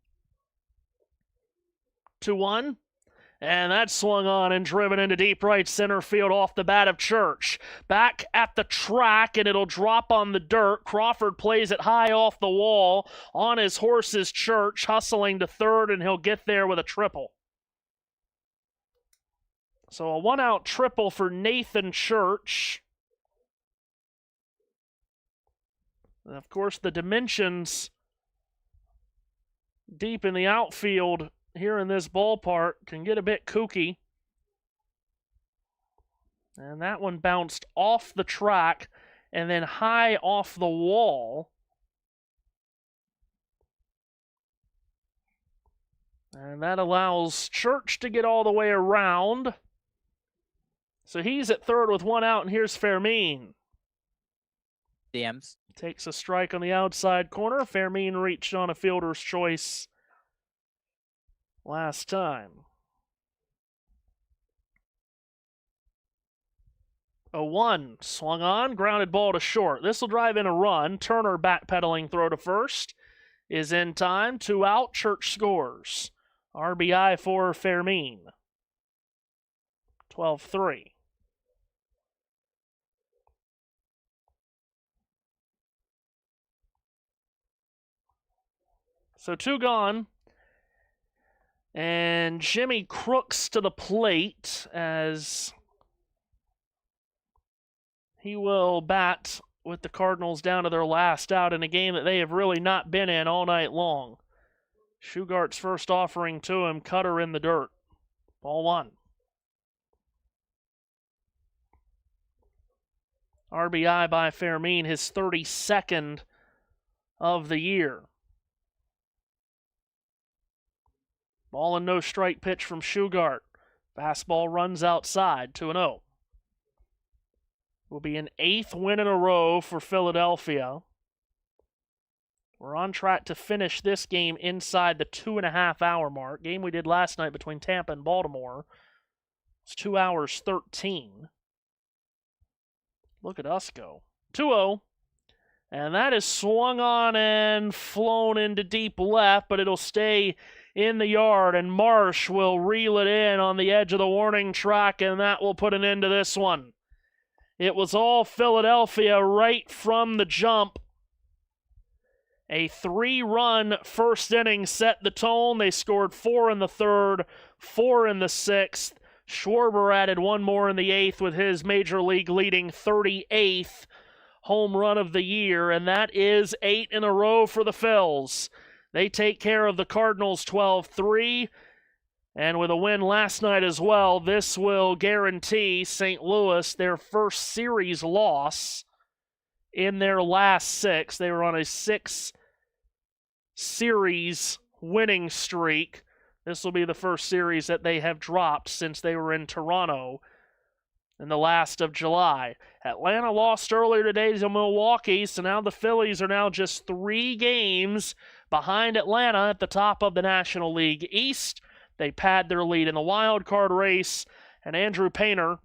2-1. And that swung on and driven into deep right center field off the bat of Church. Back at the track, and it'll drop on the dirt. Crawford plays it high off the wall. On his horse is Church, hustling to third, and he'll get there with a triple. So a 1-out triple for Nathan Church. And of course, the dimensions deep in the outfield here in this ballpark can get a bit kooky. And that one bounced off the track and then high off the wall. And that allows Church to get all the way around. So he's at third with 1 out, and here's Fermin. DMs. Takes a strike on the outside corner. Fermin reached on a fielder's choice last time. 0-1. Swung on. Grounded ball to short. This will drive in a run. Turner backpedaling throw to first is in time. 2 out. Church scores. RBI for Fermin. 12-3. So 2 gone. And Jimmy Crooks to the plate as he will bat with the Cardinals down to their last out in a game that they have really not been in all night long. Shugart's first offering to him, cutter in the dirt. Ball 1. RBI by Fermin, his 32nd of the year. Ball and no strike pitch from Shugart. Fastball runs outside, 2-0. Will be an 8th win in a row for Philadelphia. We're on track to finish this game inside the 2.5-hour mark. Game we did last night between Tampa and Baltimore. It's 2 hours 13. Look at us go. 2-0. And that is swung on and flown into deep left, but it'll stay in the yard, and Marsh will reel it in on the edge of the warning track, and that will put an end to this one. It was all Philadelphia right from the jump. A 3-run first inning set the tone. They scored 4 in the third, 4 in the sixth. Schwarber added 1 more in the 8th with his major league leading 38th home run of the year, and that is 8 in a row for the Phils. They take care of the Cardinals 12-3, and with a win last night as well, this will guarantee St. Louis their first series loss in their last 6. They were on a 6-series winning streak. This will be the first series that they have dropped since they were in Toronto in the last of July. Atlanta lost earlier today to Milwaukee, so now the Phillies are now just 3 games behind Atlanta at the top of the National League East. They pad their lead in the wild card race, and Andrew Painter,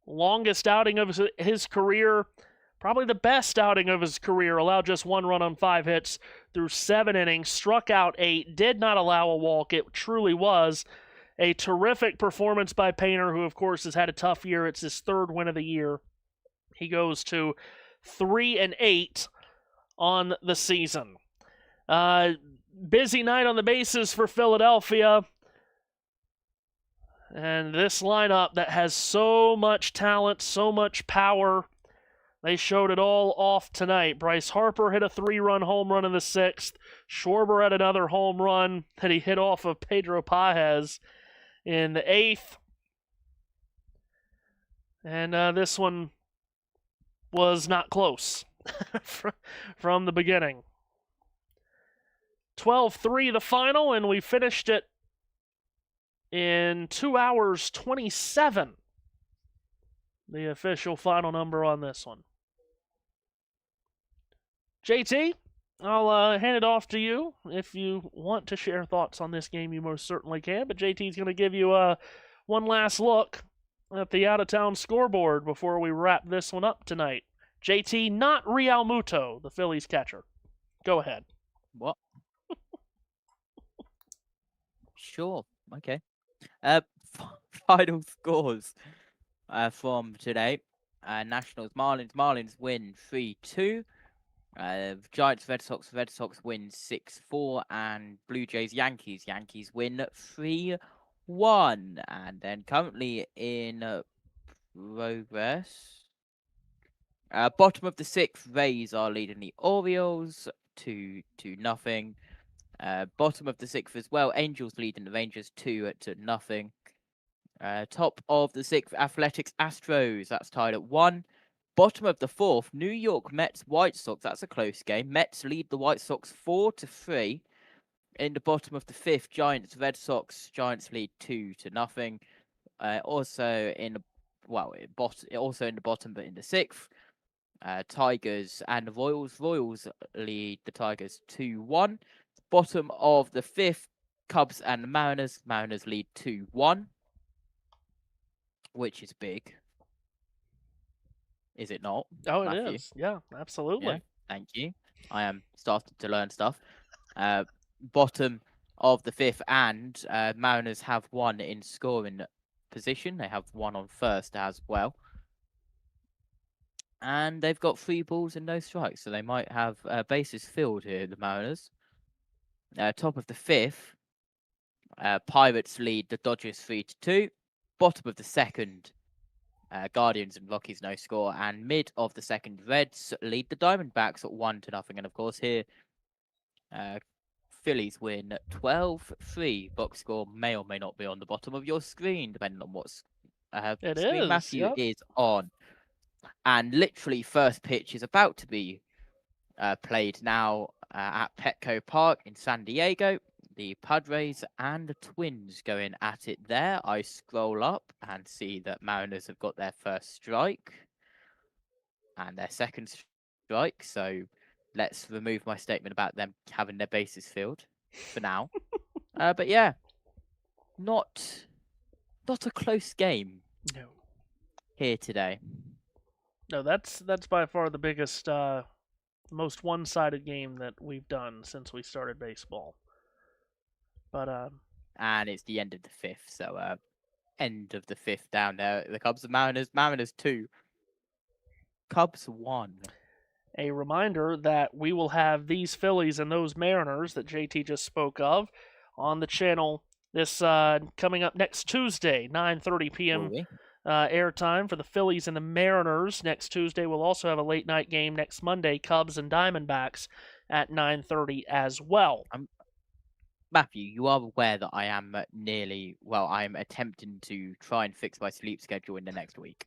longest outing of his career, probably the best outing of his career, allowed just 1 run on 5 hits through 7 innings, struck out 8, did not allow a walk. It truly was a terrific performance by Painter, who, of course, has had a tough year. It's his 3rd win of the year. He goes to 3-8 on the season. Busy night on the bases for Philadelphia. And this lineup that has so much talent, so much power, they showed it all off tonight. Bryce Harper hit a 3-run home run in the 6th. Schwarber had another home run that he hit off of Pedro Paez in the 8th. And this one was not close from the beginning. 12-3 the final, and we finished it in 2 hours 27. The official final number on this one. JT, I'll hand it off to you. If you want to share thoughts on this game, you most certainly can. But JT's going to give you one last look at the out-of-town scoreboard before we wrap this one up tonight. JT, not Real Muto, the Phillies catcher. Go ahead. What? Sure. Okay. Final scores from today. Nationals, Marlins win 3-2. Giants, Red Sox win 6-4. And Blue Jays, Yankees win 3-1. And then currently in progress, bottom of the 6th, Rays are leading the Orioles 2-0. Bottom of the 6th as well, Angels leading the Rangers 2-0. Top of the 6th, Athletics, Astros, that's tied at 1. Bottom of the 4th, New York Mets, White Sox, that's a close game. Mets lead the White Sox 4-3. In the bottom of the 5th, Giants, Red Sox, Giants lead 2-0. Also in the bottom, but in the 6th, Tigers and the Royals. Royals lead the Tigers 2-1. Bottom of the 5th, Cubs and the Mariners. Mariners lead 2-1, which is big. Is it not? Oh, Matthew? It is. Yeah, absolutely. Yeah, thank you. I am starting to learn stuff. Bottom of the 5th, and Mariners have 1 in scoring position. They have 1 on first as well. And they've got 3 balls and no strikes, so they might have bases filled here, the Mariners. Top of the 5th, Pirates lead the Dodgers 3-2. Bottom of the 2nd, Guardians and Rockies no score. And mid of the 2nd, Reds lead the Diamondbacks at 1-0. And of course here, Phillies win 12-3. Box score may or may not be on the bottom of your screen, depending on what screen Matthew is on. And literally first pitch is about to be played now at Petco Park in San Diego. The Padres and the Twins going at it there. I scroll up and see that Mariners have got their first strike and their second strike. So let's remove my statement about them having their bases filled for now. But yeah, not a close game No. here today. No, that's by far the biggest, most one-sided game that we've done since we started baseball. But and it's the end of the fifth, so end of the fifth down there. The Cubs and Mariners. Mariners 2. Cubs 1. a reminder that we will have these Phillies and those Mariners that JT just spoke of on the channel this coming up next Tuesday, 9:30 p.m. Airtime for the Phillies and the Mariners. Next Tuesday, we'll also have a late night game next Monday, Cubs and Diamondbacks at 9:30 as well. Matthew, you are aware that I am I'm attempting to try and fix my sleep schedule in the next week.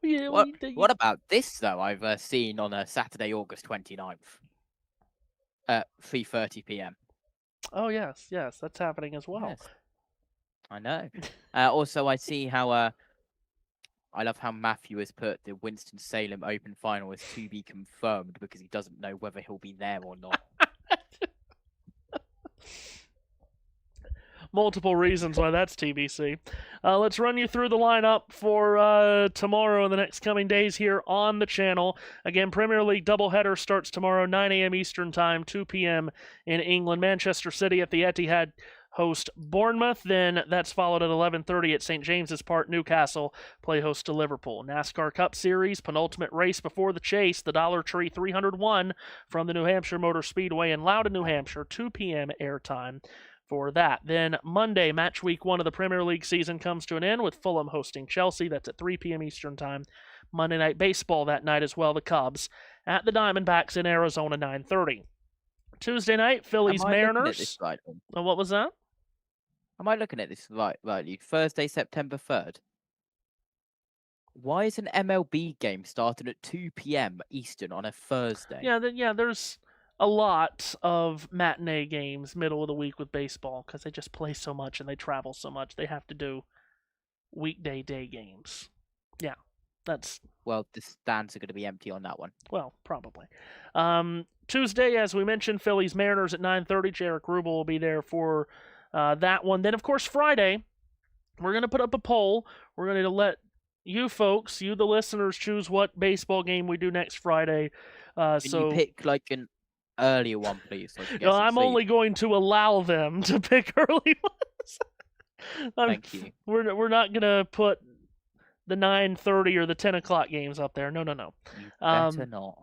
What about this, though, I've seen on a Saturday, August 29th at 3:30 p.m. Oh, yes, that's happening as well. Yes. I know. Also, I see how I love how Matthew has put the Winston-Salem Open final as to be confirmed because he doesn't know whether he'll be there or not. Multiple reasons why that's TBC. Let's run you through the lineup for tomorrow and the next coming days here on the channel. Again, Premier League doubleheader starts tomorrow, 9 a.m. Eastern Time, 2 p.m. in England. Manchester City at the Etihad host Bournemouth. Then that's followed at 11:30 at St. James's Park. Newcastle play host to Liverpool. NASCAR Cup Series, penultimate race before the chase, the Dollar Tree 301 from the New Hampshire Motor Speedway in Loudon, New Hampshire, 2 p.m. airtime for that. Then Monday, match week 1 of the Premier League season comes to an end with Fulham hosting Chelsea. That's at 3 p.m. Eastern Time. Monday Night Baseball that night as well. The Cubs at the Diamondbacks in Arizona, 9:30. Tuesday night, Phillies Mariners. What was that? Am I looking at this rightly? Thursday, September 3rd. Why is an MLB game starting at 2 p.m. Eastern on a Thursday? Yeah, there's a lot of matinee games middle of the week with baseball because they just play so much and they travel so much. They have to do weekday day games. Yeah, that's... Well, the stands are going to be empty on that one. Well, probably. Tuesday, as we mentioned, Phillies Mariners at 9:30. Jarek Rubel will be there for that one. Then, of course, Friday, we're going to put up a poll. We're going to let you folks, you the listeners, choose what baseball game we do next Friday. Can you pick like an earlier one, please? So I'm only going to allow them to pick early ones. Thank you. We're not going to put the 9:30 or the 10 o'clock games up there. No. You better not.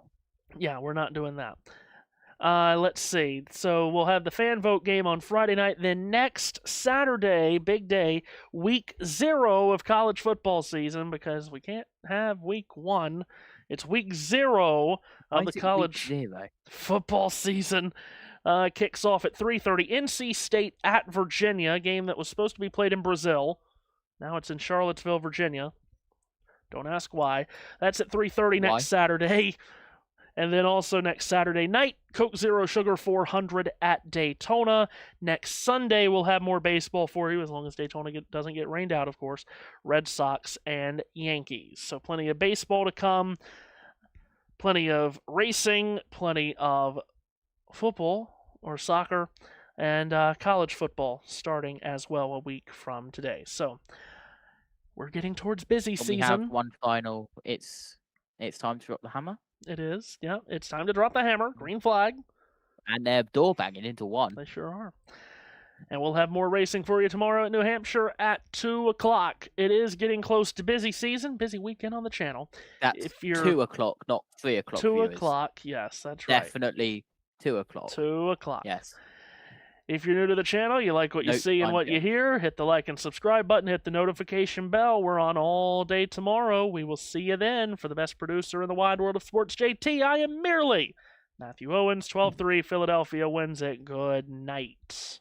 Yeah, we're not doing that. Let's see. So we'll have the fan vote game on Friday night. Then next Saturday, big day, week 0 of college football season, because we can't have week 1. It's week 0 of the college football season. Kicks off at 3:30. NC State at Virginia, a game that was supposed to be played in Brazil. Now it's in Charlottesville, Virginia. Don't ask why. That's at 3:30 next Saturday. And then also next Saturday night, Coke Zero Sugar 400 at Daytona. Next Sunday, we'll have more baseball for you, as long as Daytona doesn't get rained out, of course. Red Sox and Yankees. So plenty of baseball to come, plenty of racing, plenty of football or soccer, and college football starting as well a week from today. So we're getting towards busy season. We have one final. It's time to drop the hammer. It is. Yeah, it's time to drop the hammer. Green flag. And they're door banging into one. They sure are. And we'll have more racing for you tomorrow at New Hampshire at 2 o'clock. It is getting close to busy season, busy weekend on the channel. That's 2 o'clock, not 3 o'clock. 2 o'clock, yes, that's right. Definitely 2 o'clock. 2 o'clock. Yes. If you're new to the channel, you like what you see and what you hear, hit the like and subscribe button, hit the notification bell. We're on all day tomorrow. We will see you then. For the best producer in the wide world of sports, JT, I am merely Matthew Owens. 12-3, Philadelphia wins it. Good night.